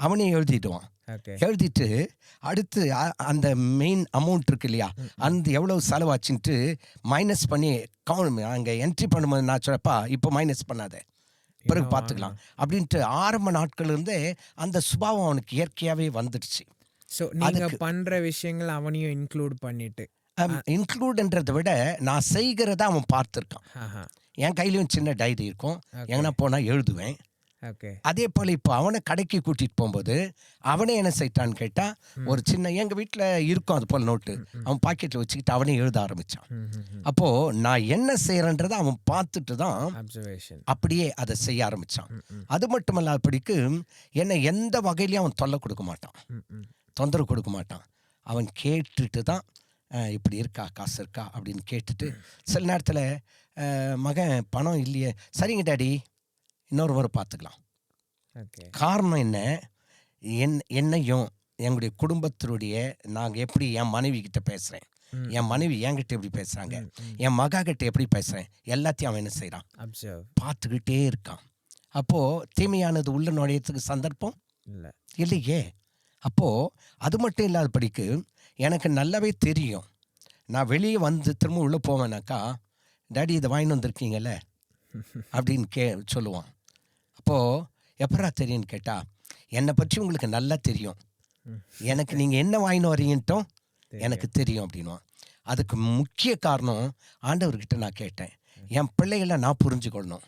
அவனே எழுதிடுவான். எழுதிட்டு அடுத்து அந்த மெயின் அமௌண்ட் இருக்கு இல்லையா, அந்த எவ்வளோ செலவாச்சுன்ட்டு மைனஸ் பண்ணி அங்கே என்ட்ரி பண்ணும்போது நான் சொல்லப்பா இப்போ மைனஸ் பண்ணாத, பிறகு பார்த்துக்கலாம் அப்படின்ட்டு ஆரம்ப நாட்கள்லேருந்தே அந்த சுபாவம் அவனுக்கு இயற்கையாகவே வந்துடுச்சு. ஸோ நீங்கள் பண்ணுற விஷயங்கள் அவனையும் இன்க்ளூட் பண்ணிட்டு, இன்க்ளூடுன்றதை விட நான் செய்கிறத அவன் பார்த்துருக்கான். என் கையிலையும் சின்ன டைரி இருக்கும், எங்கன்னா போனால் எழுதுவேன். அதே போல் இப்போ அவனை கடைக்கு கூட்டிகிட்டு போகும்போது அவனே என்ன செய்யட்டான்னு கேட்டால், ஒரு சின்ன எங்கள் வீட்டில் இருக்கும் அது போல் நோட்டு, அவன் பாக்கெட்டில் வச்சுக்கிட்டு அவனே எழுத ஆரம்பித்தான். அப்போது நான் என்ன செய்கிறேன்றதை அவன் பார்த்துட்டு தான் அப்படியே அதை செய்ய ஆரம்பித்தான். அது மட்டும் இல்லாதபடிக்கு என்னை எந்த வகையிலையும் அவன் தொல்லை கொடுக்க மாட்டான், தொந்தரவு கொடுக்க மாட்டான். அவன் கேட்டுட்டு தான் இப்படி இருக்கா காசு இருக்கா அப்படின்னு கேட்டுட்டு, சில நேரத்தில் மகன் பணம் இல்லையே, சரிங்க டாடி இன்னொரு முறை பார்த்துக்கலாம். காரணம் என்ன, என்னையும் எங்களுடைய குடும்பத்தினுடைய நாங்கள் எப்படி என் மனைவி கிட்ட பேசுகிறேன், என் மனைவி என்கிட்ட எப்படி பேசுகிறாங்க, என் மகா கிட்ட எப்படி பேசுகிறேன், எல்லாத்தையும் அவன் என்ன செய்கிறான், அப்சர்வ். பார்த்துக்கிட்டே இருக்கான். அப்போது தீமையானது உள்ள நுழையத்துக்கு சந்தர்ப்பம் இல்லை. இல்லையே. அப்போது அது மட்டும் இல்லாதபடிக்கு எனக்கு நல்லாவே தெரியும், நான் வெளியே வந்து திரும்ப உள்ளே போவேனாக்கா, டாடி இதை வாங்கிட்டு வந்திருக்கீங்கல்ல அப்படின்னு சொல்லுவான். அப்போது எப்படா தெரியும்னு கேட்டால், என்னை பற்றி உங்களுக்கு நல்லா தெரியும், எனக்கு நீங்கள் என்ன வாங்கின்னு வரீங்கன்ட்டும் எனக்கு தெரியும் அப்படின்வான். அதுக்கு முக்கிய காரணம் ஆண்டவர்கிட்ட நான் கேட்டேன், என் பிள்ளைகளை நான் புரிஞ்சுக்கொள்ளணும்,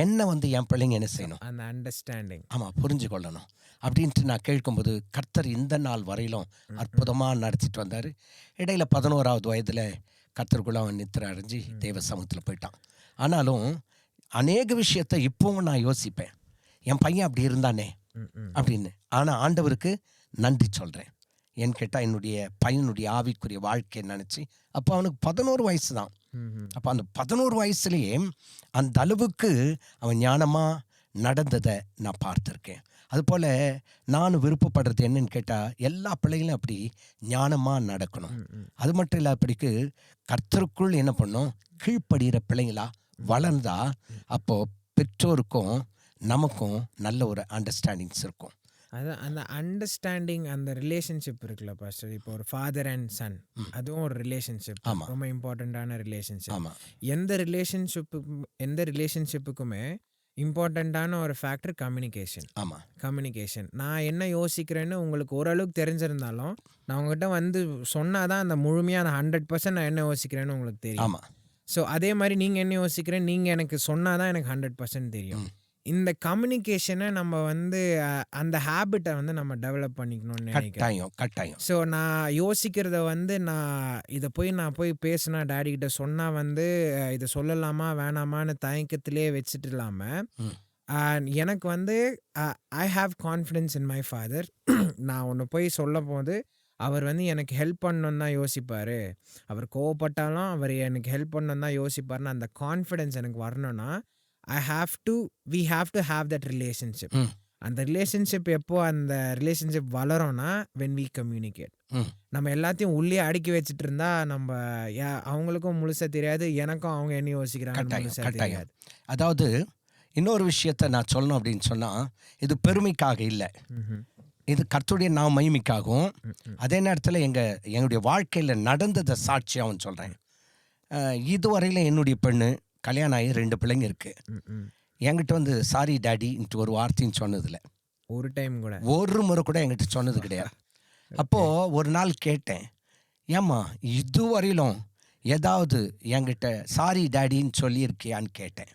என்ன வந்து என் பிள்ளைங்க என்ன செய்யணும், அந்த அண்டர்ஸ்டாண்டிங். ஆமாம் புரிஞ்சு கொள்ளணும் அப்படின்ட்டு நான் கேட்கும்போது கர்த்தர் இந்த நாள் வரையிலும் அற்புதமாக நடத்திட்டு வந்தார். இடையில் 11ஆவது வயதில் கர்த்தருக்குள்ளே அவன் நித்திரை அடைஞ்சு தெய்வ சமூகத்தில் போயிட்டான். ஆனாலும் அநேக விஷயத்தை இப்போவும் நான் யோசிப்பேன், என் பையன் அப்படி இருந்தானே அப்படின்னு. ஆனால் ஆண்டவருக்கு நன்றி சொல்கிறேன். ஏன்னு கேட்டால் என்னுடைய பையனுடைய ஆவிக்குரிய வாழ்க்கையை நினச்சி, அப்போ அவனுக்கு 11 வயசு தான். அப்போ அந்த 11 வயசுலேயே அந்த அளவுக்கு அவன் ஞானமாக நடந்ததை நான் பார்த்துருக்கேன். அதுபோல் நான் விருப்பப்படுறது என்னன்னு கேட்டால், எல்லா பிள்ளைகளும் அப்படி ஞானமாக நடக்கணும். அது மட்டும் இல்லாதபடிக்கு கர்த்தருக்குள் என்ன பண்ணும், கீழ்ப்படுகிற பிள்ளைங்களா வளர்ந்தா அப்போது பெற்றோருக்கும் நமக்கும் நல்ல ஒரு அண்டர்ஸ்டாண்டிங்ஸ் இருக்கும். அதான் அந்த அண்டர்ஸ்டாண்டிங், அந்த ரிலேஷன்ஷிப் இருக்குல்ல பாஸ்டர். இப்போ ஒரு ஃபாதர் அண்ட் சன், அதுவும் ஒரு ரிலேஷன்ஷிப், ரொம்ப இம்பார்ட்டண்ட்டான ரிலேஷன்ஷிப். ஆமாம். எந்த ரிலேஷன்ஷிப்புக்குமே இம்பார்ட்டண்ட்டான ஒரு ஃபேக்டர் கம்யூனிகேஷன். ஆமாம், கம்யூனிகேஷன். நான் என்ன யோசிக்கிறேன்னு உங்களுக்கு ஓரளவுக்கு தெரிஞ்சிருந்தாலும், நான் உங்ககிட்ட வந்து சொன்னால் தான் அந்த முழுமையாக அந்த 100% நான் என்ன யோசிக்கிறேன்னு உங்களுக்கு தெரியும். ஆமாம். ஸோ அதே மாதிரி நீங்கள் என்ன யோசிக்கிறேன், நீங்கள் எனக்கு சொன்னால் தான் எனக்கு 100% தெரியும். இந்த கம்யூனிகேஷனை நம்ம வந்து அந்த ஹேபிட்டை வந்து நம்ம டெவலப் பண்ணிக்கணும்னு நினைக்கிறேன். கட்டாயம். ஸோ நான் யோசிக்கிறத வந்து நான் போய் பேசினா டேடி கிட்ட சொன்னால் வந்து இதை சொல்லலாமா வேணாமான்னு தயக்கத்திலே வச்சுட்டு இல்லாமல், எனக்கு வந்து I have confidence in my father. நான் ஒன்று போய் சொல்லும் போது அவர் வந்து எனக்கு ஹெல்ப் பண்ணணுன்னு தான் யோசிப்பார், அவர் கோவப்பட்டாலும் அவர் எனக்கு ஹெல்ப் பண்ணணுன்னு தான் யோசிப்பார்னு அந்த கான்ஃபிடென்ஸ் எனக்கு வரணும்னா, we have to have that relationship. அந்த ரிலேஷன்ஷிப் எப்போ அந்த ரிலேஷன்ஷிப் வளரும்னா when we communicate. நம்ம எல்லாத்தையும் உள்ளே அடுக்கி வச்சுட்டு இருந்தா நம்ம அவங்களுக்கும் முழுசா தெரியாது, எனக்கும் அவங்க என்ன யோசிக்கிறாங்க தெரியாது. அதாவது இன்னொரு விஷயத்தை நான் சொல்லணும் அப்படின்னு சொன்னால், இது பெருமைக்காக இல்லை, இது கர்த்தருடைய நான் மகிமைக்காகவும் அதே நேரத்தில் எங்களுடைய வாழ்க்கையில் நடந்ததை சாட்சியாகவும் சொல்கிறேன். இதுவரையில் என்னுடைய பெண்ணு கல்யாணம் ஆகி 2 பிள்ளைங்க இருக்குது. என்கிட்ட வந்து சாரி டாடின்ட்டு ஒரு வார்த்தையும் சொன்னதில்லை, ஒரு முறை கூட என்கிட்ட சொன்னது கிடையாது. அப்போது ஒரு நாள் கேட்டேன், ஏம்மா இதுவரையிலும் ஏதாவது என்கிட்ட சாரி டாடின்னு சொல்லியிருக்கியான்னு கேட்டேன்.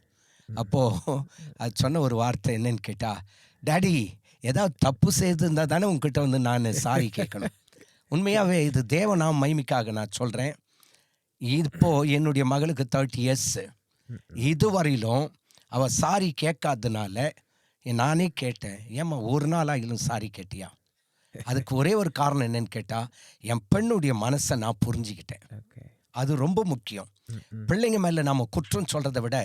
அப்போது அது சொன்ன ஒரு வார்த்தை என்னன்னு கேட்டால், டாடி ஏதாவது தப்பு செய்திருந்தால் தானே உங்ககிட்ட வந்து நான் சாரி கேட்கணும். உண்மையாகவே இது தேவநாம மகிமைக்காக நான் சொல்கிறேன். இப்போது என்னுடைய மகளுக்கு 30 years. இதுவரையிலும் அவள் சாரி கேட்காதனால நானே கேட்டேன், ஏம்மா ஒரு நாள் ஆகிலும் சாரி கேட்டியா? அதுக்கு ஒரே ஒரு காரணம் என்னன்னு கேட்டால், என் பெண்ணுடைய மனசை நான் புரிஞ்சுக்கிட்டேன். அது ரொம்ப முக்கியம். பிள்ளைங்க மேலே நம்ம குற்றம் சொல்கிறத விட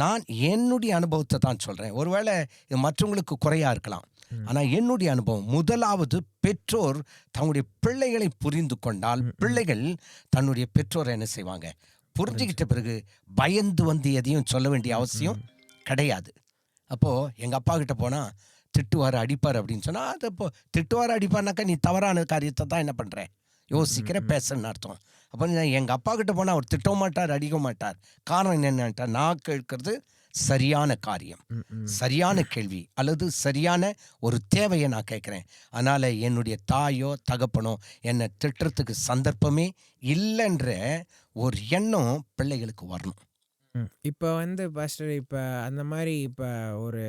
நான் என்னுடைய அனுபவத்தை தான் சொல்கிறேன். ஒருவேளை இது மற்றவங்களுக்கு குறையாக இருக்கலாம், ஆனால் என்னுடைய அனுபவம், முதலாவது பெற்றோர் தன்னுடைய பிள்ளைகளை புரிந்து கொண்டால் பிள்ளைகள் தன்னுடைய பெற்றோரை என்ன செய்வாங்க, புரிஞ்சுக்கிட்ட பிறகு பயந்து வந்து எதையும் சொல்ல வேண்டிய அவசியம் கிடையாது. அப்போது எங்கள் அப்பா கிட்ட போனால் திட்டுவார் அடிப்பார் அப்படின்னு சொன்னால், அது இப்போ திட்டுவார் அடிப்பார்னாக்கா நீ தவறான காரியத்தை தான் என்ன பண்ணுற யோசிக்கிற பேசுன்னு அர்த்தம். அப்போ எங்கள் அப்பா கிட்ட போனால் அவர் திட்டவும் மாட்டார் அடிக்க மாட்டார். காரணம் என்னன்ட்டா, நான் கேட்கறது சரியான காரியம், சரியான கேள்வி அல்லது சரியான ஒரு தேவையை நான் கேட்குறேன். அதனால் என்னுடைய தாயோ தகப்பனோ என்னை திட்டுறதுக்கு சந்தர்ப்பமே இல்லைன்ற ஒரு எண்ணம் பிள்ளைகளுக்கு வரணும். இப்போ வந்து பாஸ்டர், இப்போ அந்த மாதிரி இப்போ ஒரு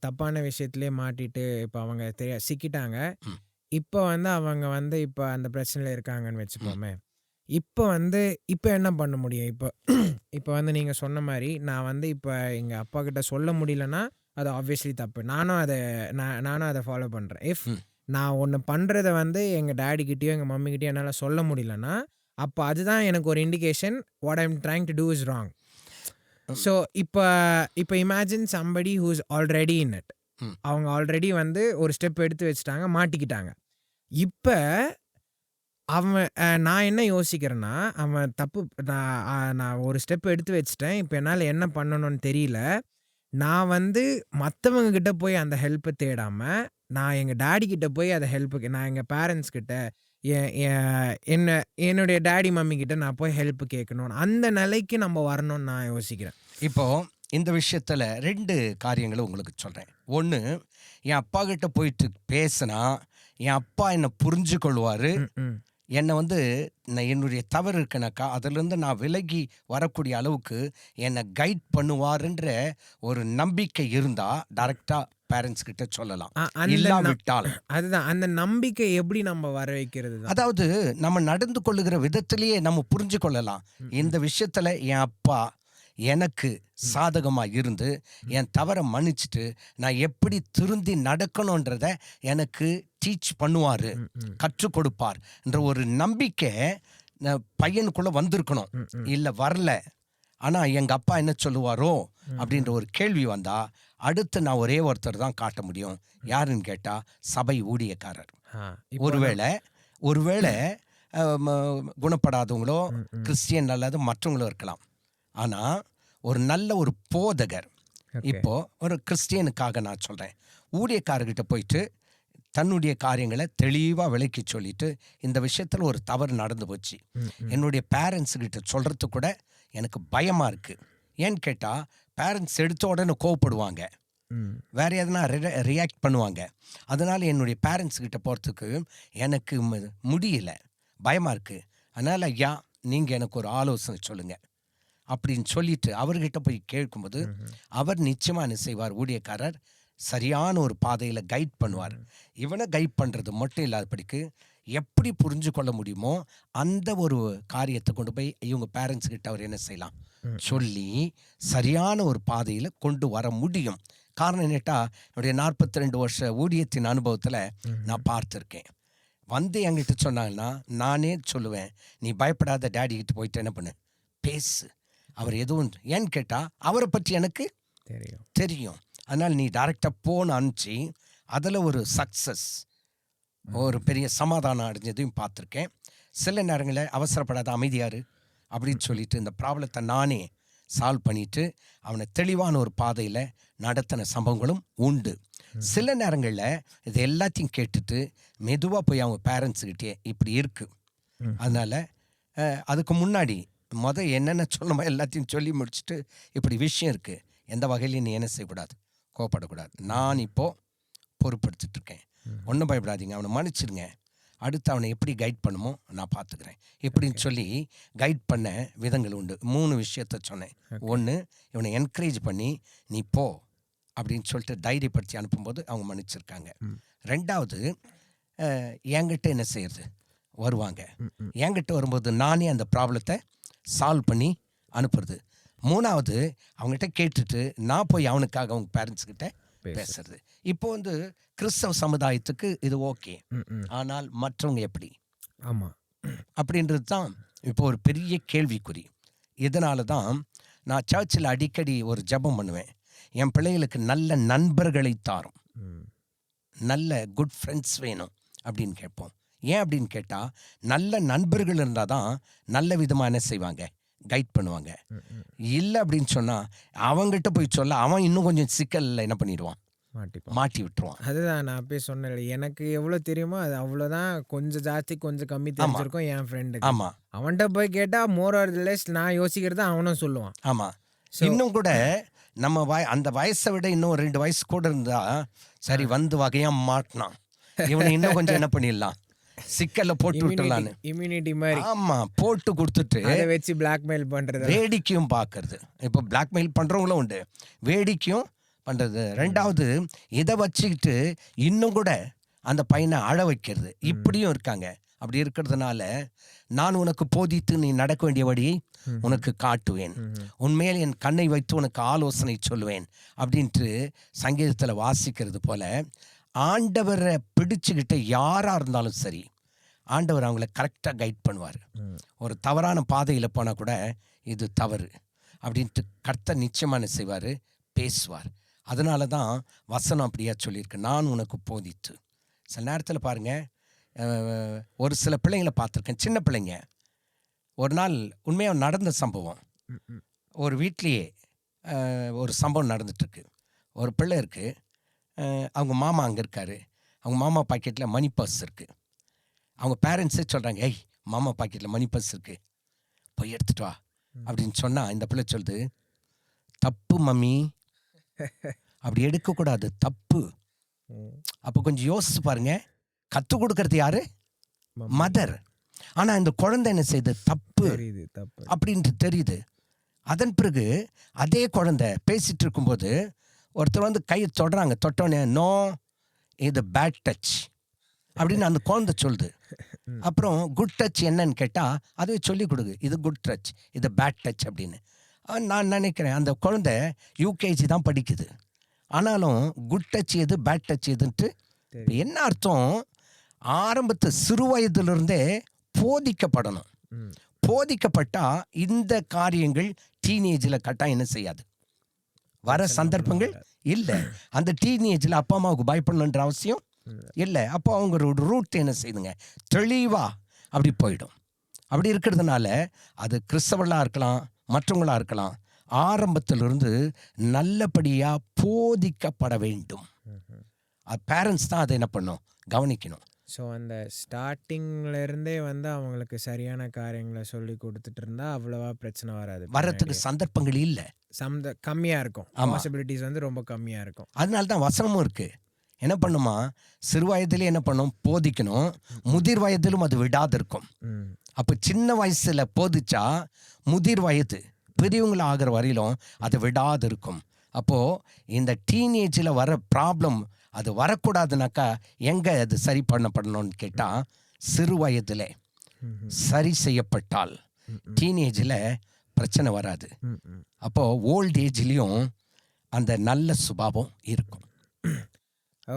தப்பான விஷயத்திலே மாட்டிட்டு இப்போ அவங்க சிக்கிட்டாங்க. இப்போ வந்து அவங்க வந்து இப்போ அந்த பிரச்சனையில் இருக்காங்கன்னு வச்சுப்போமே. இப்போ என்ன பண்ண முடியும்? இப்போ வந்து நீங்கள் சொன்ன மாதிரி நான் வந்து இப்போ எங்கள் அப்பா கிட்ட சொல்ல முடியலன்னா அது ஆப்வியஸ்லி தப்பு. நானும் அதை ஃபாலோ பண்ணுறேன். இஃப் நான் ஒன்று பண்ணுறத வந்து எங்கள் டேடிக்கிட்டேயோ எங்கள் மம்மிக்கிட்டேயோ என்னால் சொல்ல முடியலன்னா, அப்போ அதுதான் எனக்கு ஒரு indication what I am trying to do is wrong. So இப்போ imagine somebody who is already in it. அவங்க ஆல்ரெடி வந்து ஒரு ஸ்டெப் எடுத்து வச்சுட்டாங்க, மாட்டிக்கிட்டாங்க. இப்போ அவன் நான் என்ன யோசிக்கிறேன்னா, அவன் தப்பு நான் ஒரு ஸ்டெப் எடுத்து வச்சுட்டேன். இப்ப என்னால என்ன பண்ணணும்னு தெரியல. நான் வந்து மத்தவங்க கிட்ட போய் அந்த ஹெல்ப்ப தேடாம, நான் எங்க டாடி கிட்ட போய் அத ஹெல்ப்புக்கு நான் எங்க பேரண்ட்ஸ் கிட்ட, எ எ என்ன என்னுடைய டாடி, மம்மி கிட்ட நான் போய் ஹெல்ப் கேட்கணும். அந்த நிலைக்கு நம்ம வரணும்னு நான் யோசிக்கிறேன். இப்போ இந்த விஷயத்துல 2 காரியங்கள உங்களுக்கு சொல்றேன். 1, என் அப்பா கிட்ட போயிட்டு பேசினா, என் அப்பா என்ன புரிஞ்சு கொள்வாரு. ம். என்ன வந்து நான் என்னுடைய தவறு இருக்குனாக்கா, அதிலிருந்து நான் விலகி வரக்கூடிய அளவுக்கு என்ன கைட் பண்ணுவாருன்ற ஒரு நம்பிக்கை இருந்தா, டைரக்ட்டா பேரண்ட்ஸ் கிட்ட சொல்லலாம். அந்த இல்லாவிட்டால் அதுதான். அந்த நம்பிக்கை எப்படி நம்ம வர வைக்கிறது தான். அதாவது நம்ம நடந்து கொள்ளுகிற விதத்திலேயே நம்ம புரிஞ்சு கொள்ளலாம். இந்த விஷயத்துல என் அப்பா எனக்கு சாதகமா இருந்து என் தவற மன்னிச்சுட்டு நான் எப்படி திருந்தி நடக்கணுன்றத எனக்கு டீச் பண்ணுவாரு, கற்றுக் கொடுப்பார் என்ற ஒரு நம்பிக்கை பையனுக்குள்ள வந்திருக்கணும். இல்ல வரல, ஆனா எங்க அப்பா என்ன சொல்லுவாரோ அப்படின்ற ஒரு கேள்வி வந்தா அடுத்து நான் ஒரே ஒருத்தர் தான் காட்ட முடியும். யாருன்னு கேட்டா சபை ஊழியக்காரர். ஒருவேளை குணப்படாதவங்களோ கிறிஸ்டியன் அல்லது மற்றவங்களோ இருக்கலாம். ஆனா ஒரு நல்ல ஒரு போதகர், இப்போ ஒரு கிறிஸ்டியனுக்காக நான் சொல்றேன், ஊழியக்காரர்கிட்ட போயிட்டு தன்னுடைய காரியங்களை தெளிவா விளக்கி சொல்லிட்டு, இந்த விஷயத்துல ஒரு தவறு நடந்து போச்சு, என்னுடைய பேரண்ட்ஸ் கிட்ட சொல்றது கூட எனக்கு பயமா இருக்கு. ஏன்னு கேட்டா பேரண்ட்ஸ் எடுத்த உடனே கோவப்படுவாங்க, வேற எதனா ரியாக்ட் பண்ணுவாங்க. அதனால என்னுடைய பேரண்ட்ஸ் கிட்ட போறதுக்கு எனக்கு முடியல, பயமா இருக்கு. அதனால ஐயா நீங்க எனக்கு ஒரு ஆலோசனை சொல்லுங்க அப்படின்னு சொல்லிட்டு அவர்கிட்ட போய் கேட்கும்போது அவர் நிச்சயமா என்ன செய்வார், ஊழியக்காரர் சரியான ஒரு பாதையில கைட் பண்ணுவார். இவனை கைட் பண்றது மட்டும் இல்லாதபடிக்கு எப்படி புரிஞ்சு கொள்ள முடியுமோ அந்த ஒரு காரியத்தை கொண்டு போய் இவங்க பேரண்ட்ஸ் கிட்ட அவர் என்ன செய்யலாம் சொல்லி சரியான ஒரு பாதையில கொண்டு வர முடியும். காரணம் என்னட்டா, என்னுடைய 42 வருஷ ஊழியத்தின் அனுபவத்துல நான் பார்த்துருக்கேன். வந்து என்கிட்ட சொன்னாங்கன்னா நானே சொல்லுவேன், நீ பயப்படாத, டேடி கிட்ட போயிட்டு என்ன பண்ணு, பேசு, அவர் எதுவும், ஏன்னு கேட்டா அவரை பற்றி எனக்கு தெரியும். அதனால் நீ டைரக்டாக போன்னு அனுப்பிச்சு அதில் ஒரு சக்ஸஸ், ஒரு பெரிய சமாதானம் அடைஞ்சதையும் பார்த்துருக்கேன். சில நேரங்களில் அவசரப்படாத, அமைதியாரு அப்படின்னு சொல்லிட்டு இந்த ப்ராப்ளத்தை நானே சால்வ் பண்ணிட்டு அவனை தெளிவான ஒரு பாதையில் நடத்தின சம்பவங்களும் உண்டு. சில நேரங்களில் இது எல்லாத்தையும் கேட்டுட்டு மெதுவாக போய் அவங்க பேரண்ட்ஸுக்கிட்டே இப்படி இருக்கு, அதனால் அதுக்கு முன்னாடி என்னென்ன சொல்லணுமோ எல்லாத்தையும் சொல்லி முடிச்சுட்டு இப்படி விஷயம் இருக்குது, எந்த வகையிலையும் நீ என்ன செய்யக்கூடாது, கோவப்படக்கூடாது, நான் இப்போது பொறுப்படுத்திட்டு இருக்கேன், ஒன்றும் பயப்படாதீங்க, அவனை மன்னிச்சிருங்க, அடுத்து அவனை எப்படி கைட் பண்ணுமோ நான் பார்த்துக்கிறேன் இப்படின்னு சொல்லி கைட் பண்ண விதங்கள் உண்டு. 3 விஷயத்த சொன்னேன். 1, இவனை என்கரேஜ் பண்ணி நீ போ அப்படின்னு சொல்லிட்டு தைரியப்படுத்தி அனுப்பும்போது அவங்க மன்னிச்சிருக்காங்க. 2வது, என்கிட்ட என்ன செய்யறது, வருவாங்க, என்கிட்ட வரும்போது நானே அந்த ப்ராப்ளத்தை சால்வ் பண்ணி அனுப்புறது. 3வது, அவங்ககிட்ட கேட்டுட்டு நான் போய் அவனுக்காக அவங்க பேரண்ட்ஸ் கிட்ட பேசுறது. இப்போ வந்து கிறிஸ்தவ சமுதாயத்துக்கு இது ஓகே, ஆனால் மற்றவங்க எப்படி, ஆமா, அப்படின்றது தான் இப்போ ஒரு பெரிய கேள்விக்குறி. இதனால தான் நான் சர்ச்சில் அடிக்கடி ஒரு ஜெபம் பண்ணுவேன், என் பிள்ளைகளுக்கு நல்ல நண்பர்களை தாரும், நல்ல குட் ஃப்ரெண்ட்ஸ் வேணும் அப்படின்னு கேட்போம். ஏன் அப்படின்னு கேட்டால் நல்ல நண்பர்கள் இருந்தால் தான் நல்ல விதமாக என்ன செய்வாங்க, கைட் பண்ணுவாங்க. இல்லை அப்படின்னு சொன்னால் அவங்ககிட்ட போய் சொல்ல அவன் இன்னும் கொஞ்சம் சிக்கலில் என்ன பண்ணிடுவான், மாட்டி விட்டுருவான். அதுதான் நான் அப்பயே சொன்னேன், எனக்கு எவ்வளோ தெரியுமோ அது அவ்வளோதான், கொஞ்சம் ஜாஸ்தி கொஞ்சம் கம்மி தெரிஞ்சிருக்கும் என் ஃப்ரெண்டுக்கு. ஆமாம், அவன்கிட்ட போய் கேட்டால் மோர் ஆர் லெஸ் நான் யோசிக்கிறத அவனும் சொல்லுவான். ஆமாம், இன்னும் கூட நம்ம அந்த வயசை விட இன்னும் 2 வயசு கூட இருந்தா சரி, வந்து வகையாக மாட்டினான், இவனை இன்னும் கொஞ்சம் என்ன பண்ணிடலாம், சிக்கல்ல போட்டு விட்டுலான்னு இம்யூனிட்டி மாதிரி. ஆமா, போட்டு கொடுத்துட்டு அதை வச்சு பிளாக்மெயில் பண்றது, வேடிக்கையும் பார்க்கறது. இப்போ பிளாக்மெயில் பண்றவங்களும் உண்டு, வேடிக்கையும் பண்றது. 2வது, இதை வச்சுக்கிட்டு இன்னும் கூட அந்த பையனை அழ வைக்கிறது, இப்படியும் இருக்காங்க. அப்படி இருக்கிறதுனால நான் உனக்கு போதித்து நீ நடக்க வேண்டிய வழியை உனக்கு காட்டுவேன், உன்மேல் என் கண்ணை வைத்து உனக்கு ஆலோசனை சொல்லுவேன் அப்படின்ட்டு சங்கீதத்தில் வாசிக்கிறது போல ஆண்டவரை பிடிச்சுக்கிட்ட யாராக இருந்தாலும் சரி ஆண்டவர் அவங்கள கரெக்டாக கைட் பண்ணுவார். ஒரு தவறான பாதையில் போனால் கூட இது தவறு அப்படின்ட்டு கர்த்தர் நிச்சயமான செய்வார், பேசுவார். அதனால தான் வசனம் அப்படியா சொல்லியிருக்கு, நான் உனக்கு போதித்து. சில நேரத்தில் பாருங்கள், ஒரு சில பிள்ளைங்களை பார்த்துருக்கேன், சின்ன பிள்ளைங்க. ஒரு நாள் உண்மையாக நடந்த சம்பவம். ஒரு வீட்லேயே ஒரு சம்பவம் நடந்துட்டுருக்கு. ஒரு பிள்ளை இருக்குது, அவங்க மாமா அங்கே இருக்கார். அவங்க மாமா பாக்கெட்டில் மணி பர்ஸ் இருக்குது. அவங்க பேரண்ட்ஸே சொல்கிறாங்க, ஏய் மாமா பாக்கெட்டில் மணி பர்ஸ் இருக்குது, போய் எடுத்துகிட்டு வா அப்படின்னு சொன்னால் இந்த பிள்ளை சொல்லுது, தப்பு மம்மி, அப்படி எடுக்கக்கூடாது, தப்பு. அப்போ கொஞ்சம் யோசிச்சு பாருங்க, கற்றுக் கொடுக்கறது யாரு? மதர். ஆனால் இந்த குழந்தை என்ன செய்யுது? தப்பு அப்படின்ட்டு தெரியுது. அதன் பிறகு அதே குழந்தை பேசிட்டு இருக்கும்போது ஒருத்தர் வந்து கையை தொடுறாங்க. தொட்டோன்னே நோ, இது பேட் டச் அப்படின்னு அந்த குழந்தை சொல்லுது. அப்புறம் குட் டச் என்னன்னு கேட்டால் அதுவே சொல்லி கொடுக்கு, இது குட் டச், இது பேட் டச் அப்படின்னு. நான் நினைக்கிறேன் அந்த குழந்தை யூகேஜி தான் படிக்குது, ஆனாலும் குட் டச் எது பேட் டச் எதுன்ட்டு என்ன அர்த்தம்? ஆரம்பத்து சிறு வயதிலிருந்தே போதிக்கப்படணும். போதிக்கப்பட்டால் இந்த காரியங்கள் டீனேஜில் கட்டாயம் என்ன செய்யாது, வர சந்தர்ப்பங்கள் இல்லை. அந்த டீனேஜில் அப்பா அம்மாவுக்கு பயப்படணுன்ற அவசியம் இல்லை. அப்போ அவங்க ஒரு ரூட் என்ன செய்யுதுங்க, தெளிவாக அப்படி போயிடும். அப்படி இருக்கிறதுனால அது கிறிஸ்தவர்களாக இருக்கலாம், மற்றவங்களாக இருக்கலாம், ஆரம்பத்திலிருந்து நல்லபடியாக போதிக்கப்பட வேண்டும். பேரண்ட்ஸ் தான் அதை என்ன பண்ணும், கவனிக்கணும். ஸோ அந்த ஸ்டார்டிங்லேருந்தே வந்து அவங்களுக்கு சரியான காரியங்களை சொல்லி கொடுத்துட்டு இருந்தா அவ்வளோவா பிரச்சனை வராது. வரத்துக்கு சந்தர்ப்பங்கள் இல்லை, கம்மியாக இருக்கும், பாசிபிலிட்டிஸ் வந்து ரொம்ப கம்மியாக இருக்கும். அதனால தான் வசனமும் இருக்குது. என்ன பண்ணுமா, சிறு வயதிலே என்ன பண்ணும், போதிக்கணும். முதிர் வயதிலும் அது விடாது இருக்கும். அப்போ சின்ன வயசில் போதிச்சா முதிர் வயது பெரியவங்களை ஆகிற வரையிலும் அது விடாது இருக்கும். அப்போது இந்த டீனேஜில் வர ப்ராப்ளம் அது வரக்கூடாதுனாக்கா எங்கே அது சரி பண்ணப்படணும்னு கேட்டால், சிறு வயதில் சரி செய்யப்பட்டால் டீனேஜில் பிரச்சனை வராது. அப்போது ஓல்ட் ஏஜ்லேயும் அந்த நல்ல சுபாவம் இருக்கும்.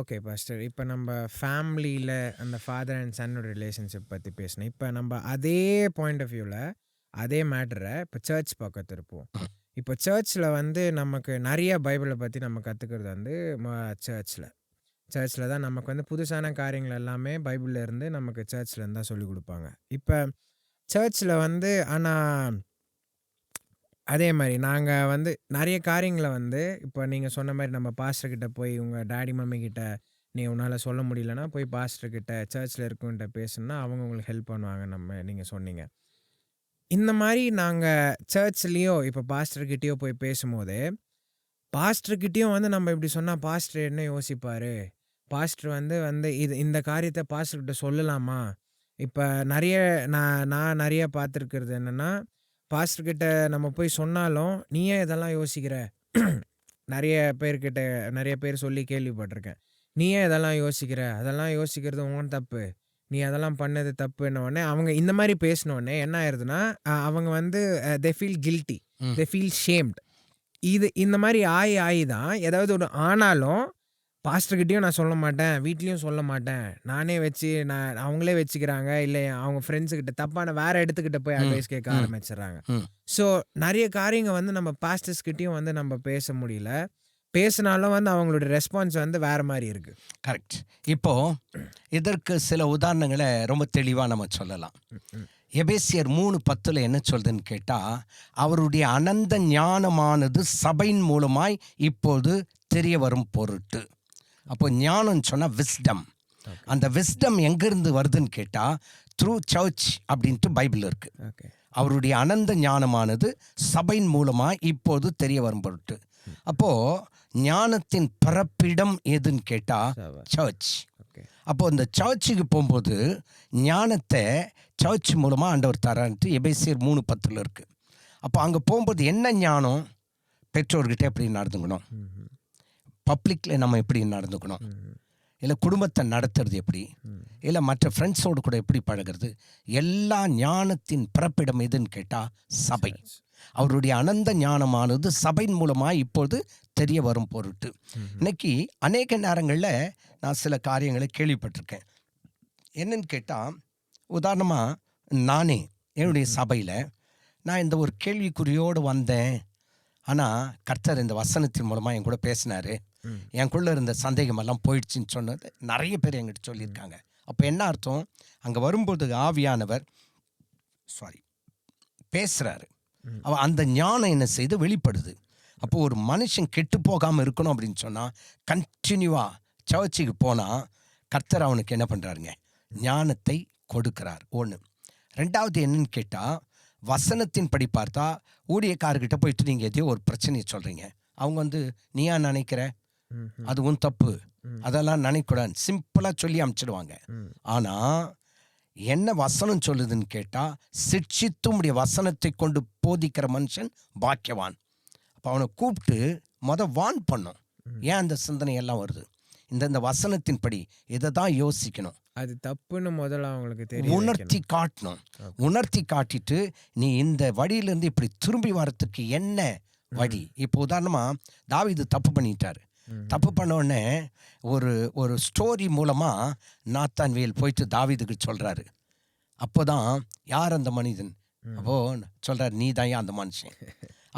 ஓகே பாஸ்டர், இப்போ நம்ம ஃபேமிலியில் அந்த ஃபாதர் அண்ட் சன்னோட ரிலேஷன்ஷிப் பற்றி பேசினோம். இப்போ நம்ம அதே பாயிண்ட் ஆஃப் வியூவில் அதே மேட்டரை இப்போ சர்ச் பக்கம் திருப்போம். இப்போ சர்ச்சில் வந்து நமக்கு நிறைய பைபிளை பற்றி நம்ம கற்றுக்கிறது வந்து சர்ச்சில் தான் நமக்கு வந்து புதுசான காரியங்கள் எல்லாமே பைபிளில் இருந்து நமக்கு சர்ச்லேருந்து தான் சொல்லிக் கொடுப்பாங்க. இப்போ சர்ச்சில் வந்து ஆனால் அதே மாதிரி நாங்கள் வந்து நிறைய காரியங்களை வந்து இப்போ நீங்கள் சொன்ன மாதிரி நம்ம பாஸ்டர்கிட்ட போய் உங்கள் டேடி மம்மி கிட்ட நீ உன்னால் சொல்ல முடியலன்னா போய் பாஸ்டர்கிட்ட சர்ச்சில் இருக்கவன்கிட்ட பேசுனா அவங்க உங்களுக்கு ஹெல்ப் பண்ணுவாங்க. நீங்கள் சொன்னீங்க இந்த மாதிரி நாங்கள் சர்ச்லேயோ இப்போ பாஸ்டர்கிட்டயோ போய் பேசும்போது பாஸ்டர்கிட்டயும் வந்து நம்ம இப்படி சொன்னால் பாஸ்டர் என்ன யோசிப்பார், பாஸ்டர் வந்து இந்த காரியத்தை பாஸ்டர்கிட்ட சொல்லலாமா? இப்போ நான் நிறைய பார்த்துருக்கிறது என்னென்னா, பாஸ்டர்கிட்ட நம்ம போய் சொன்னாலும் நீ ஏன் இதெல்லாம் யோசிக்கிற, நிறைய பேர் சொல்லி கேள்விப்பட்டிருக்கேன். நீ ஏன் இதெல்லாம் யோசிக்கிற, அதெல்லாம் யோசிக்கிறது உன் தப்பு, நீ அதெல்லாம் பண்ணது தப்புன்ன உடனே அவங்க இந்த மாதிரி பேசினோடனே என்ன ஆயிடுதுன்னா அவங்க வந்து they feel guilty, they feel shamed. இந்த மாதிரி ஆகி தான் ஏதாவது ஒரு ஆனாலும் பாஸ்டர்கிட்டையும் நான் சொல்ல மாட்டேன், வீட்லேயும் சொல்ல மாட்டேன், நானே அவங்களே வச்சுக்கிறாங்க, இல்லை அவங்க ஃப்ரெண்ட்ஸுக்கிட்ட தப்பான வேற இடத்துக்கிட்ட போய் அட்வைஸ் கேட்க ஆரம்பிச்சிடுறாங்க. ஸோ நிறைய காரியங்கள் வந்து நம்ம பாஸ்டர்ஸ்கிட்டையும் வந்து நம்ம பேச முடியல, பேசினாலும் வந்து அவங்களோட ரெஸ்பான்ஸ் வந்து வேற மாதிரி இருக்கு. கரெக்ட். இப்போ இதற்கு சில உதாரணங்களை ரொம்ப தெளிவாக நம்ம சொல்லலாம். எபேசியர் 3:10 என்ன சொல்றதுன்னு கேட்டால், அவருடைய அனந்த ஞானமானது சபையின் மூலமாய் இப்போது தெரிய வரும் பொருட்டு. அப்போ ஞானம்னு சொன்னால் விஸ்டம். அந்த விஸ்டம் எங்கேருந்து வருதுன்னு கேட்டால் த்ரூ சர்ச் அப்படின்ட்டு பைபிள் இருக்கு. அவருடைய அனந்த ஞானமானது சபையின் மூலமாக இப்போது தெரிய வரும் பொருட்டு. அப்போது ஞானத்தின் பிறப்பிடம் எதுன்னு கேட்டால் சர்ச். அப்போது இந்த சர்ச்சுக்கு போகும்போது ஞானத்தை சர்ச் மூலமாக ஆண்டவர் தரான்ட்டு எபேசியர் 3:10 இருக்குது. அப்போ அங்கே போகும்போது என்ன ஞானம், பெற்றோர்கிட்ட எப்படி நடந்துக்கணும், பப்ளிக்கில் நம்ம எப்படி நடந்துக்கணும், இல்லை குடும்பத்தை நடத்துறது எப்படி, இல்லை மற்ற ஃப்ரெண்ட்ஸோடு கூட எப்படி பழகிறது, எல்லா ஞானத்தின் பிறப்பிடம் எதுன்னு கேட்டால் சபை. அவருடைய அனந்த ஞானமானது சபையின் மூலமாக இப்பொழுது தெரிய வரும் பொருட்டு. இன்னைக்கு அநேக நேரங்களில் நான் சில காரியங்களை கேள்விப்பட்டிருக்கேன். என்னன்னு கேட்டால், உதாரணமாக நானே என்னுடைய சபையில் நான் இந்த ஒரு கேள்விக்குறியோடு வந்தேன், ஆனால் கர்த்தர் இந்த வசனத்தின் மூலமாக என் கூட பேசினார், எனக்குள்ளே இருந்த சந்தேகமெல்லாம் போயிடுச்சுன்னு சொன்னது நிறைய பேர் என்கிட்ட சொல்லியிருக்காங்க. அப்போ என்ன அர்த்தம்? அங்கே வரும்போது ஆவியானவர் பேசுகிறாரு. அந்த ஞானம் என்ன செய்து வெளிப்படுது. அப்போ ஒரு மனுஷன் கெட்டு போகாமல் இருக்கணும் அப்படின்னு சொன்னால் கண்டினியூவாக சர்ச்சுக்கு போனால் கர்த்தர் அவனுக்கு என்ன பண்ணுறாருங்க? ஞானத்தை கொடுக்கிறார். ஒன்று. ரெண்டாவது என்னன்னு கேட்டால், வசனத்தின் படி பார்த்தா ஊழியக்காரர்கிட்ட போயிட்டு நீங்கள் எதையோ ஒரு பிரச்சனையை சொல்கிறீங்க. அவங்க நீயா நினைக்கிற, அதுவும் தப்பு, அதெல்லாம் நினைக்கூடாது, சிம்பிளாக சொல்லி அனுப்பிச்சிடுவாங்க. ஆனால் என்ன வசனம் சொல்லுதுன்னு கேட்டால், சிட்சித்தும் வசனத்தை கொண்டு போதிக்கிற மனுஷன் பாக்கியவான். அப்போ அவனை கூப்பிட்டு வான் பண்ணும். ஏன் அந்த சிந்தனை எல்லாம் வருது? இந்த வசனத்தின்படி இதை தான் யோசிக்கணும். அது தப்புன்னு முதல்ல அவங்களுக்கு தெரியும், உணர்த்தி காட்டணும். உணர்த்தி காட்டிட்டு நீ இந்த வழியிலேருந்து இப்படி திரும்பி வரத்துக்கு என்ன வழி? இப்போ உதாரணமாக தாவீது தப்பு பண்ணிட்டார். தப்பு பண்ண உடனே ஒரு ஸ்டோரி மூலமாக நாத்தான்வேல் போயிட்டு தாவீதுக்கு சொல்கிறாரு. அப்போ தான் யார் அந்த மனிதன்? அப்போ சொல்கிறார், நீ தான் அந்த மனுஷன்.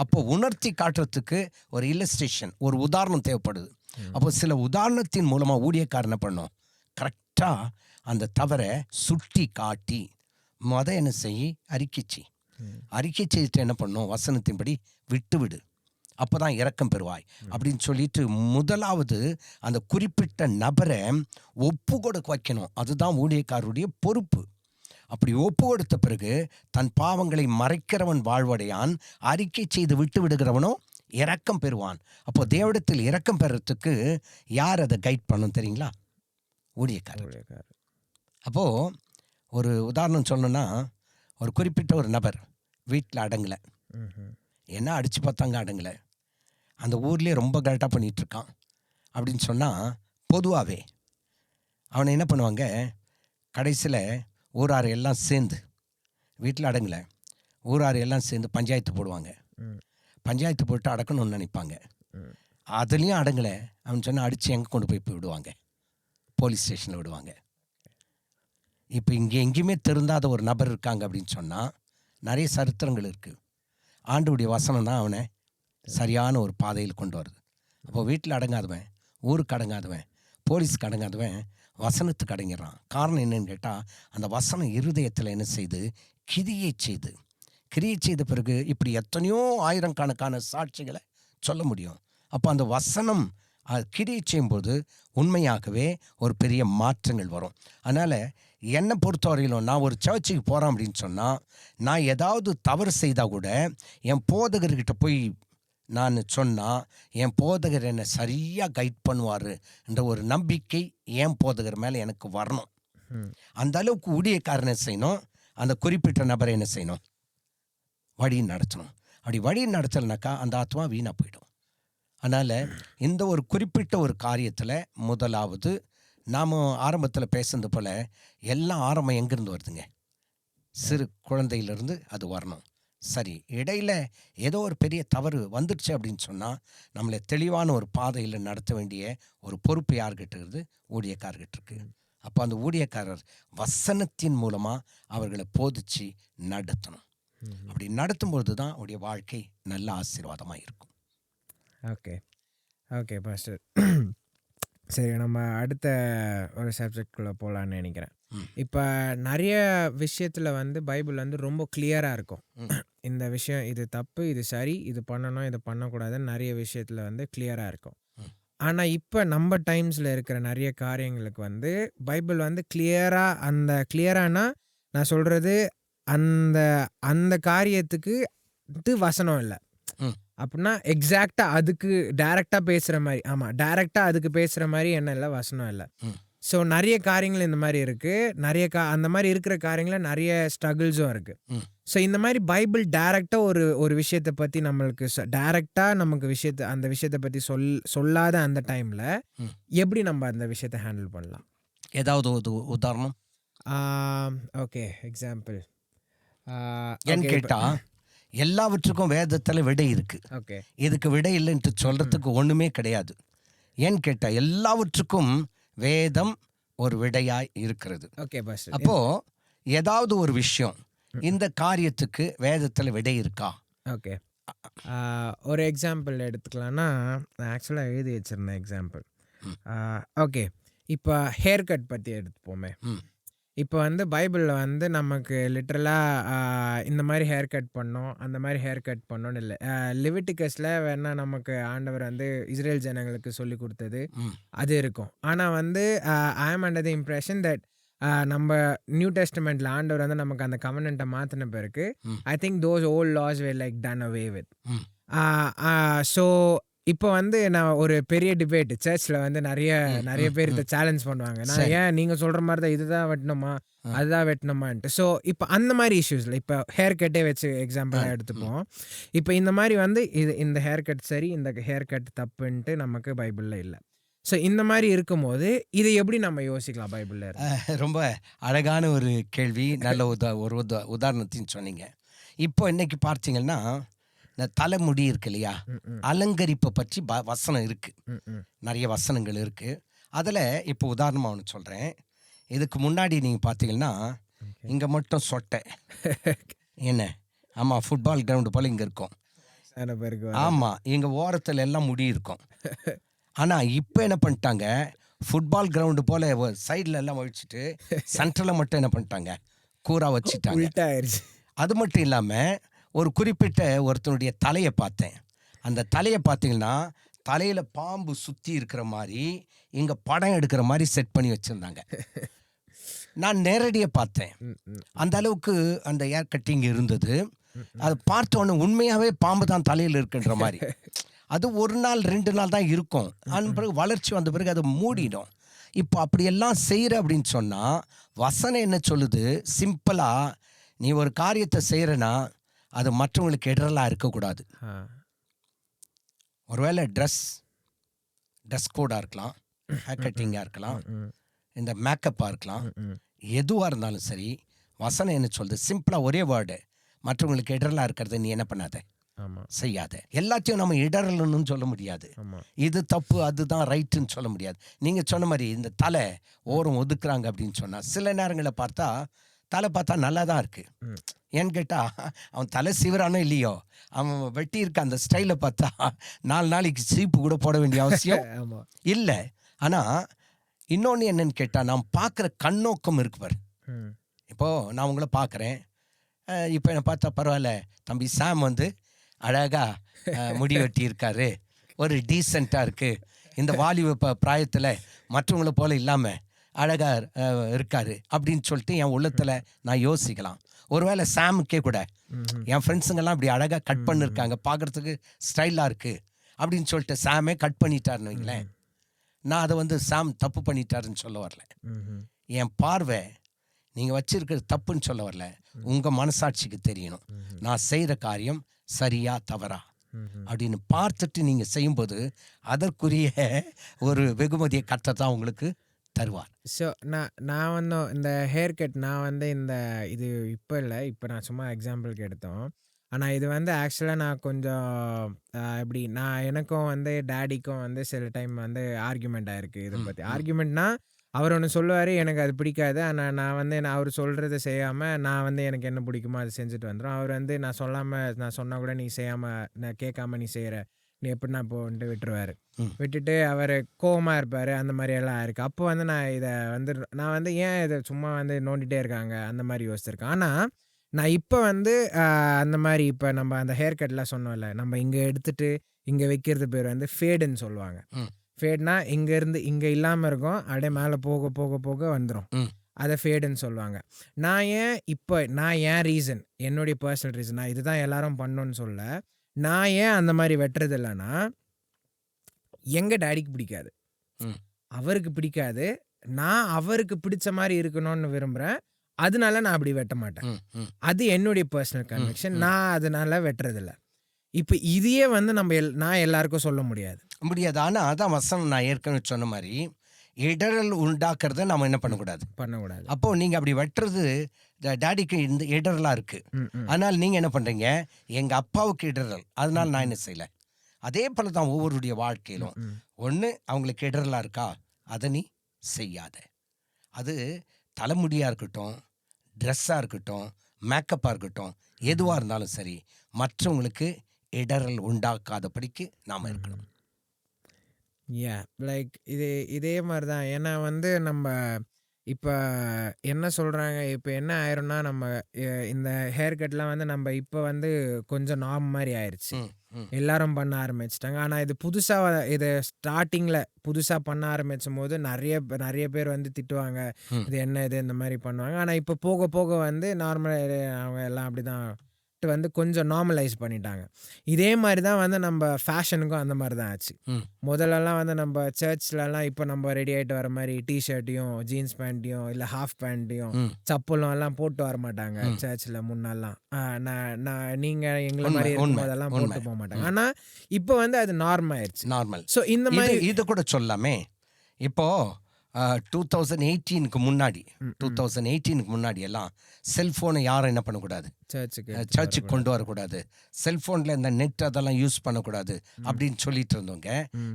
அப்போ உணர்த்தி காட்டுறதுக்கு ஒரு இல்லஸ்ட்ரேஷன், ஒரு உதாரணம் தேவைப்படுது. அப்போ சில உதாரணத்தின் மூலமாக ஊழியக்காரன் என்ன பண்ணோம்? கரெக்டாக அந்த தவறை சுட்டி காட்டி என்ன செய்ய அறிக்கை செய்துட்டு என்ன பண்ணோம்? வசனத்தின்படி விட்டுவிடு, அப்போ தான் இரக்கம் பெறுவாய் அப்படின்னு சொல்லிட்டு முதலாவது அந்த குறிப்பிட்ட நபரை ஒப்பு கொடுக்க வைக்கணும். அதுதான் ஊழியக்காரருடைய பொறுப்பு. அப்படி ஒப்பு கொடுத்த பிறகு தன் பாவங்களை மறைக்கிறவன் வாழ்வடையான், அறிக்கை செய்து விட்டு விடுகிறவனோ இரக்கம் பெறுவான். அப்போ தேவனிடத்தில் இரக்கம் பெறத்துக்கு யார் அதை கைட் பண்ணணும் தெரியுங்களா? ஊழியக்காரர். அப்போது ஒரு உதாரணம் சொல்லணும்னா, ஒரு குறிப்பிட்ட ஒரு நபர் வீட்டில் அடங்கலை, என்ன அடித்து பார்த்தாங்க அடங்கலை, அந்த ஊர்லேயே ரொம்ப கரெக்டாக பண்ணிகிட்ருக்கான் அப்படின்னு சொன்னால், பொதுவாகவே அவனை என்ன பண்ணுவாங்க? கடைசியில் ஊரார் எல்லாம் சேர்ந்து, வீட்டில் அடங்கலை, ஊரார் எல்லாம் சேர்ந்து பஞ்சாயத்து போடுவாங்க. பஞ்சாயத்து போட்டு அடக்கணும்னு நினைப்பாங்க. அதுலேயும் அடங்கலை அவன் சொன்னால் அடித்து எங்கே கொண்டு போய் விடுவாங்க? போலீஸ் ஸ்டேஷனில் விடுவாங்க. இப்போ இங்கே எங்கேயுமே திருந்தாத ஒரு நபர் இருக்காங்க அப்படின்னு சொன்னால் நிறைய சரித்திரங்கள் இருக்குது. ஆண்டவருடைய வசனம் தான் அவனை சரியான ஒரு பாதையில் கொண்டு வருது. அப்போ வீட்டில் அடங்காதவன், ஊருக்கு அடங்காதவன், போலீஸுக்கு அடங்காதவன் வசனத்துக்கு அடங்கிடுறான். காரணம் என்னன்னு கேட்டால், அந்த வசனம் இருதயத்தில் என்ன செய்து கிரியை செய்த பிறகு இப்படி எத்தனையோ ஆயிரக்கணக்கான சாட்சிகளை சொல்ல முடியும். அப்போ அந்த வசனம் கிரியை செய்யும்போது உண்மையாகவே ஒரு பெரிய மாற்றங்கள் வரும். அதனால் என்னை பொறுத்தவரையிலும் நான் ஒரு சர்ச்சுக்கு போகிறேன் அப்படின்னு சொன்னால், நான் ஏதாவது தவறு செய்தால் கூட என் போதகர்கிட்ட போய் நான் சொன்னால் என் போதகர் என்னை சரியாக கைட் பண்ணுவார் என்ற ஒரு நம்பிக்கை என் போதகர் மேலே எனக்கு வரணும். அந்த அளவுக்கு ஊழியக்காரனை செய்யணும். அந்த குறிப்பிட்ட நபரை என்ன செய்யணும்? வழி நடத்தணும். அப்படி வழி நடத்தலைனாக்கா அந்த ஆத்மா வீணாக போயிடும். அதனால் இந்த ஒரு குறிப்பிட்ட ஒரு காரியத்தில் முதலாவது நாம் ஆரம்பத்தில் பேசுனது போல் எல்லாம் ஆரம்பம் எங்கேருந்து வருதுங்க? சிறு குழந்தையிலிருந்து அது வரணும். சரி, இடையில் ஏதோ ஒரு பெரிய தவறு வந்துடுச்சு அப்படின்னு சொன்னால் நம்மளை தெளிவான ஒரு பாதையில் நடத்த வேண்டிய ஒரு பொறுப்பு யார்கிட்ட இருக்குது? ஊழியக்காரர்கிட்ட இருக்குது. அப்போ அந்த ஊழியக்காரர் வசனத்தின் மூலமாக அவர்களை போதிச்சு நடத்தணும். அப்படி நடத்தும்பொழுது தான் அவருடைய வாழ்க்கை நல்ல ஆசீர்வாதமாக இருக்கும். Okay pastor. சரி, நம்ம அடுத்த ஒரு சப்ஜெக்ட்குள்ளே போகலான்னு நினைக்கிறேன். இப்போ நிறைய விஷயத்தில் பைபிள் ரொம்ப கிளியராக இருக்கும். இந்த விஷயம் இது தப்பு, இது சரி, இது பண்ணணும், இது பண்ணக்கூடாதுன்னு நிறைய விஷயத்தில் கிளியராக இருக்கும். ஆனால் இப்போ நம்ம டைம்ஸில் இருக்கிற நிறைய காரியங்களுக்கு பைபிள் கிளியராக கிளியரானா நான் சொல்கிறது அந்த காரியத்துக்கு வசனம் இல்லை. அப்படின்னா எக்ஸாக்டாக அதுக்கு டைரெக்டாக பேசுகிற மாதிரி, ஆமாம் டைரெக்டாக அதுக்கு பேசுகிற மாதிரி என்ன இல்லை, வசனம் இல்லை. ஸோ நிறைய காரியங்கள் இந்த மாதிரி இருக்குது. நிறைய அந்த மாதிரி இருக்கிற காரியங்களில் நிறைய ஸ்ட்ரகிள்ஸும் இருக்குது. ஸோ இந்த மாதிரி பைபிள் டைரெக்டாக ஒரு விஷயத்தை பற்றி நம்மளுக்கு டைரெக்டாக நமக்கு அந்த விஷயத்தை பற்றி சொல்லாத அந்த டைமில் எப்படி நம்ம அந்த விஷயத்தை ஹேண்டில் பண்ணலாம்? ஏதாவது ஒரு உதாரணம்? ஓகே, எக்ஸாம்பிள் ஏன்னு கேட்டால் எல்லாவற்றுக்கும் வேதத்தில் விடை இருக்குது. ஓகே, இதுக்கு விடை இல்லைன்ட்டு சொல்கிறதுக்கு ஒன்றுமே கிடையாது. ஏன்னு கேட்டால் எல்லாவற்றுக்கும் வேதம் ஒரு விடையாய் இருக்கிறது. Okay pastor. அப்போது ஏதாவது ஒரு விஷயம், இந்த காரியத்துக்கு வேதத்தில் விடை இருக்கா? ஓகே, ஒரு எக்ஸாம்பிள் எடுத்துக்கலாம்னா, நான் ஆக்சுவலாக எழுதி வச்சுருந்தேன் எக்ஸாம்பிள். ஓகே, இப்போ ஹேர் கட் பற்றி எடுத்துப்போமே. ம் இப்போ வந்து பைபிளில் வந்து நமக்கு லிட்ரலாக இந்த மாதிரி ஹேர் கட் பண்ணோம், அந்த மாதிரி ஹேர் கட் பண்ணோன்னு இல்லை. லிவிட்டிகஸில் வேணா நமக்கு ஆண்டவர் வந்து இஸ்ரேல் ஜனங்களுக்கு சொல்லி கொடுத்தது ம் அது இருக்கும். ஆனால் வந்து I am under the impression that நம்ம நியூ டெஸ்டமெண்ட்டில் ஆண்டவர் வந்து நமக்கு அந்த கவர்னண்ட்டை மாற்றின பிறகு hmm I think those old laws were like done away with. Hmm so இப்போ வந்து நான் ஒரு பெரிய டிபேட் சர்ச்சில் வந்து நிறைய ம் பேர் ம் இதை சேலஞ்ச் பண்ணுவாங்க. நான் சரி ஏன் நீங்கள் சொல்கிற மாதிரி தான் இதுதான் வெட்டணுமா ஆ அதுதான் வெட்டணுமான்ட்டு. ஸோ இப்போ அந்த மாதிரி இஷ்யூஸில் இப்போ ஹேர் கட்டே வச்சு ஆ எக்ஸாம்பிளாக ம் எடுத்துப்போம். இப்போ இந்த மாதிரி வந்து இந்த ஹேர் கட் சரி, இந்த ஹேர் கட் தப்புன்ட்டு நமக்கு பைபிளில் இல்லை. ஸோ இந்த மாதிரி இருக்கும்போது இதை எப்படி நம்ம யோசிக்கலாம் பைபிளில் இருந்து? ரொம்ப அழகான ஒரு கேள்வி. நல்ல உதாரணத்தையும் சொன்னீங்க. இப்போ இன்னைக்கு பார்த்தீங்கன்னா இந்த தலைமுடி இருக்கு இல்லையா, ம் ம் அலங்கரிப்பை பற்றி வசனம் இருக்கு, ம் ம் நிறைய வசனங்கள் இருக்கு. அதில் இப்போ உதாரணமாக ஒன்று சொல்கிறேன். இதுக்கு முன்னாடி நீங்கள் பார்த்தீங்கன்னா ஓகே. இங்கே மட்டும் சொட்டை என்ன, ஆமாம், ஃபுட்பால் கிரவுண்டு போல் இங்கே இருக்கும். சில பேருக்கு வராது. ஆமாம், இங்கே ஓரத்தில் எல்லாம் முடி இருக்கும். ஆனால் இப்போ என்ன பண்ணிட்டாங்க, ஃபுட்பால் கிரவுண்டு போல் சைடில் எல்லாம் வழிச்சிட்டு சென்டரில் மட்டும் என்ன பண்ணிட்டாங்க, கூரா வச்சுட்டாங்க. உல்ட்டா ஆயிடுச்சு. அது மட்டும் இல்லாமல் ஒரு குறிப்பிட்ட ஒருத்தனுடைய தலையை பார்த்தேன். அந்த தலையை பார்த்தீங்கன்னா தலையில் பாம்பு சுற்றி இருக்கிற மாதிரி இங்கே படம் எடுக்கிற மாதிரி செட் பண்ணி வச்சுருந்தாங்க. நான் நேரடியாக பார்த்தேன். ம் ம் அந்த அளவுக்கு அந்த ஏர் கட்டிங் இருந்தது. ம் ம் அது பார்த்த உடனே உண்மையாகவே பாம்பு தான் தலையில் இருக்குன்ற மாதிரி. அது ஒரு நாள் 2 நாள் தான் இருக்கும். அதன் பிறகு வளர்ச்சி வந்த பிறகு அது மூடிடும். இப்போ அப்படியெல்லாம் செய்கிற அப்படின்னு சொன்னால் வசனம் என்ன சொல்லுது, சிம்பிளாக நீ ஒரு காரியத்தை செய்கிறனா அது மற்றவங்களுக்கு இடரலாக இருக்கக்கூடாது. ஆ ஒருவேளை ட்ரெஸ் கோடாக இருக்கலாம், ஹேர் கட்டிங்காக இருக்கலாம், ம் ம் இந்த மேக்கப்பாக இருக்கலாம், ம் ம் எதுவாக இருந்தாலும் சரி, வசனம் என்ன சொல்லுது, சிம்பிளாக ஒரே வேர்டு, மற்றவங்களுக்கு இடரலாக இருக்கிறத நீ என்ன பண்ணாத, ஆமாம் செய்யாத. எல்லாத்தையும் நம்ம இடரலன்னு சொல்ல முடியாது. ஆமாம் இது தப்பு அதுதான் ரைட்டுன்னு சொல்ல முடியாது. நீங்கள் சொன்ன மாதிரி இந்த தலை ஓரம் ஒதுக்குறாங்க அப்படின்னு சொன்னால் சில நேரங்களில் பார்த்தா தலை பார்த்தா நல்லா தான் இருக்குது. ம் ஏன்னு கேட்டால் அவன் தலை சீவரானோ இல்லையோ, அவன் வெட்டி இருக்க அந்த ஸ்டைலை பார்த்தா 4 நாளைக்கு சீப்பு கூட போட வேண்டிய அவசியம் ஆமாம் இல்லை. ஆனால் இன்னொன்று என்னன்னு கேட்டால் நாம் பார்க்குற கண்ணோக்கம் இருக்கு பாரு. ம் இப்போது நான் உங்களை பார்க்குறேன், இப்போ என்னை பார்த்தா பரவாயில்ல, தம்பி சாம் வந்து அழகாக முடி வெட்டி இருக்காரு, ஒரு டீசெண்டாக இருக்குது, இந்த வாலிப பிராயத்தில் மற்றவங்கள போல இல்லாமல் அழகாக இருக்காரு அப்படின்னு சொல்லிட்டு என் உள்ளத்தில் நான் யோசிக்கலாம். ஒருவேளை சாமுக்கே கூட ம் என் ஃப்ரெண்ட்ஸுங்கெல்லாம் இப்படி அழகாக கட் பண்ணியிருக்காங்க, பார்க்குறதுக்கு ஸ்டைலாக இருக்குது அப்படின்னு சொல்லிட்டு சாமே கட் பண்ணிட்டாருன்னு வைங்களேன். நான் அதை வந்து சாம் தப்பு பண்ணிட்டாருன்னு சொல்ல வரல. ம் என் பார்வை நீங்கள் வச்சிருக்கிறது தப்புன்னு சொல்ல வரல. உங்கள் மனசாட்சிக்கு தெரியணும் நான் செய்கிற காரியம் சரியா தவறா ம் அப்படின்னு பார்த்துட்டு நீங்கள் செய்யும்போது அதற்குரிய ஒரு வெகுமதியை கர்த்தர் தான் உங்களுக்கு தருவார். ஸோ நான் வந்து இந்த ஹேர் கட் நான் வந்து இது இப்போ இல்லை, இப்போ நான் சும்மா எக்ஸாம்பிளுக்கு எடுத்தோம். ஆனால் இது வந்து ஆக்சுவலாக நான் கொஞ்சம் எப்படி எனக்கும் வந்து டேடிக்கும் வந்து சில டைம் வந்து ஆர்கியூமெண்ட் ஆயிருக்கு இதை பற்றி. ஆர்கியூமெண்ட்னா அவர் ஒன்று சொல்லுவார், எனக்கு அது பிடிக்காது. ஆனால் நான் வந்து அவர் சொல்கிறத செய்யாமல் நான் வந்து எனக்கு என்ன பிடிக்குமோ அதை செஞ்சுட்டு வந்துடும். அவர் வந்து நான் சொன்னால் கூட நீ செய்யாமல், நான் கேட்காம நீ செய்கிற, நீ எப்படின்னா போன்ட்டு விட்டுருவார். விட்டுட்டு அவர் கோவமாக இருப்பார். அந்த மாதிரியெல்லாம் இருக்குது. அப்போ வந்து நான் வந்து ஏன் இதை சும்மா வந்து நோண்டிகிட்டே இருக்காங்க அந்த மாதிரி யோசிச்சிருக்கேன். ஆனால் நான் இப்போ வந்து அந்த மாதிரி இப்போ நம்ம அந்த ஹேர் கட்லாம் சொன்னோம்ல, நம்ம இங்கே எடுத்துட்டு இங்கே வைக்கிறது பேர் வந்து ஃபேடுன்னு சொல்லுவாங்க. ஃபேட்னா இங்கேருந்து இங்கே இல்லாமல் இருக்கும், அப்படியே மேலே போக போக போக வந்துடும். அதை ஃபேடுன்னு சொல்லுவாங்க. நான் ஏன் ரீசன், என்னுடைய பர்சனல் ரீசன், நான் இதுதான் எல்லாரும் பண்ணணும்னு சொல்ல, நான் ஏன் அந்த மாதிரி வெட்டுறது இல்லைன்னா, எங்கள் டேடிக்கு பிடிக்காது, அவருக்கு பிடிக்காது, நான் அவருக்கு பிடிச்ச மாதிரி இருக்கணும்னு விரும்புகிறேன், அதனால நான் அப்படி வெட்ட மாட்டேன். அது என்னுடைய பர்சனல் கன்விக்ஷன். நான் அதனால வெட்டுறதில்ல. இப்போ இதையே வந்து நான் எல்லாருக்கும் சொல்ல முடியாது. ஆனால் அதான் வசனம் நான் ஏற்கனவே சொன்ன மாதிரி இடரல் உண்டாக்குறத நம்ம என்ன பண்ணக்கூடாது. அப்போது நீங்கள் அப்படி வெட்டுறது டேடிக்கு இந்த இடரலாக இருக்குது. அதனால் நீங்கள் என்ன பண்ணுறீங்க, எங்கள் அப்பாவுக்கு இடரல், அதனால் நான் என்ன செய்யலை. அதே போல தான் ஒவ்வொருடைய வாழ்க்கையிலும் ஒன்று அவங்களுக்கு இடரலாக இருக்கா, அதை நீ செய்யாத. அது தலைமுடியாக இருக்கட்டும், ட்ரெஸ்ஸாக இருக்கட்டும், மேக்கப்பாக இருக்கட்டும், எதுவாக இருந்தாலும் சரி, மற்றவங்களுக்கு இடரல் உண்டாக்காதபடிக்கு நாம் இருக்கணும். லைக் இதே மாதிரி தான். ஏன்னா வந்து நம்ம இப்போ என்ன சொல்கிறாங்க, இப்போ என்ன ஆயிரும்னா நம்ம இந்த ஹேர் கட்லாம் வந்து நம்ம இப்போ வந்து கொஞ்சம் நார்ம் மாதிரி ஆயிடுச்சு. ம், ம், எல்லாரும் பண்ண ஆரம்பிச்சிட்டாங்க. ஆனால் இது புதுசாக இது ஸ்டார்டிங்கில் புதுசாக பண்ண ஆரம்பிச்சும் போது நிறைய பேர் வந்து திட்டுவாங்க. ம். இது என்ன இது இந்த மாதிரி பண்ணுவாங்க. ஆனால் இப்போ போக போக வந்து நார்மலாக அவங்க எல்லாம் அப்படி தான் வந்து கொஞ்சம் நார்மலைஸ் பண்ணிட்டாங்க. இதே மாதிரி தான் வந்து நம்ம ஃபேஷனுக்கும் அந்த மாதிரி தான் ஆச்சு. ம். முதல்லலாம் வந்து நம்ம சர்ச்லலாம் இப்போ நம்ம ரெடி ஆகிட்டு வர மாதிரி டிஷர்ட்டையும் ஜீன்ஸ் பேண்ட்டையும் இல்லை ஹாஃப் பேண்ட்டையும் ம். சப்பலும் எல்லாம் போட்டு வர மாட்டாங்க ம். சர்ச்சில் முன்னெல்லாம். நான் நீங்கள் எங்களை உண்மை, மாதிரி உண்மை, இருக்கும்போதெல்லாம் போட்டு உண்மை. போக மாட்டாங்க. ஆனால் இப்போ வந்து அது நார்மல் ஆயிடுச்சு. நார்மல். ஸோ இந்த மாதிரி இது கூட சொல்லாமே. இப்போ 2018க்கு முன்னாடி 2018க்கு முன்னாடி எல்லாம் செல்ஃபோனை யாரும் என்ன பண்ணக்கூடாது, சர்ச்சுக்கு கொண்டு வரக்கூடாது, செல்ஃபோனில் இந்த நெட் அதெல்லாம் யூஸ் பண்ணக்கூடாது அப்படின்னு சொல்லிட்டு இருந்தவங்க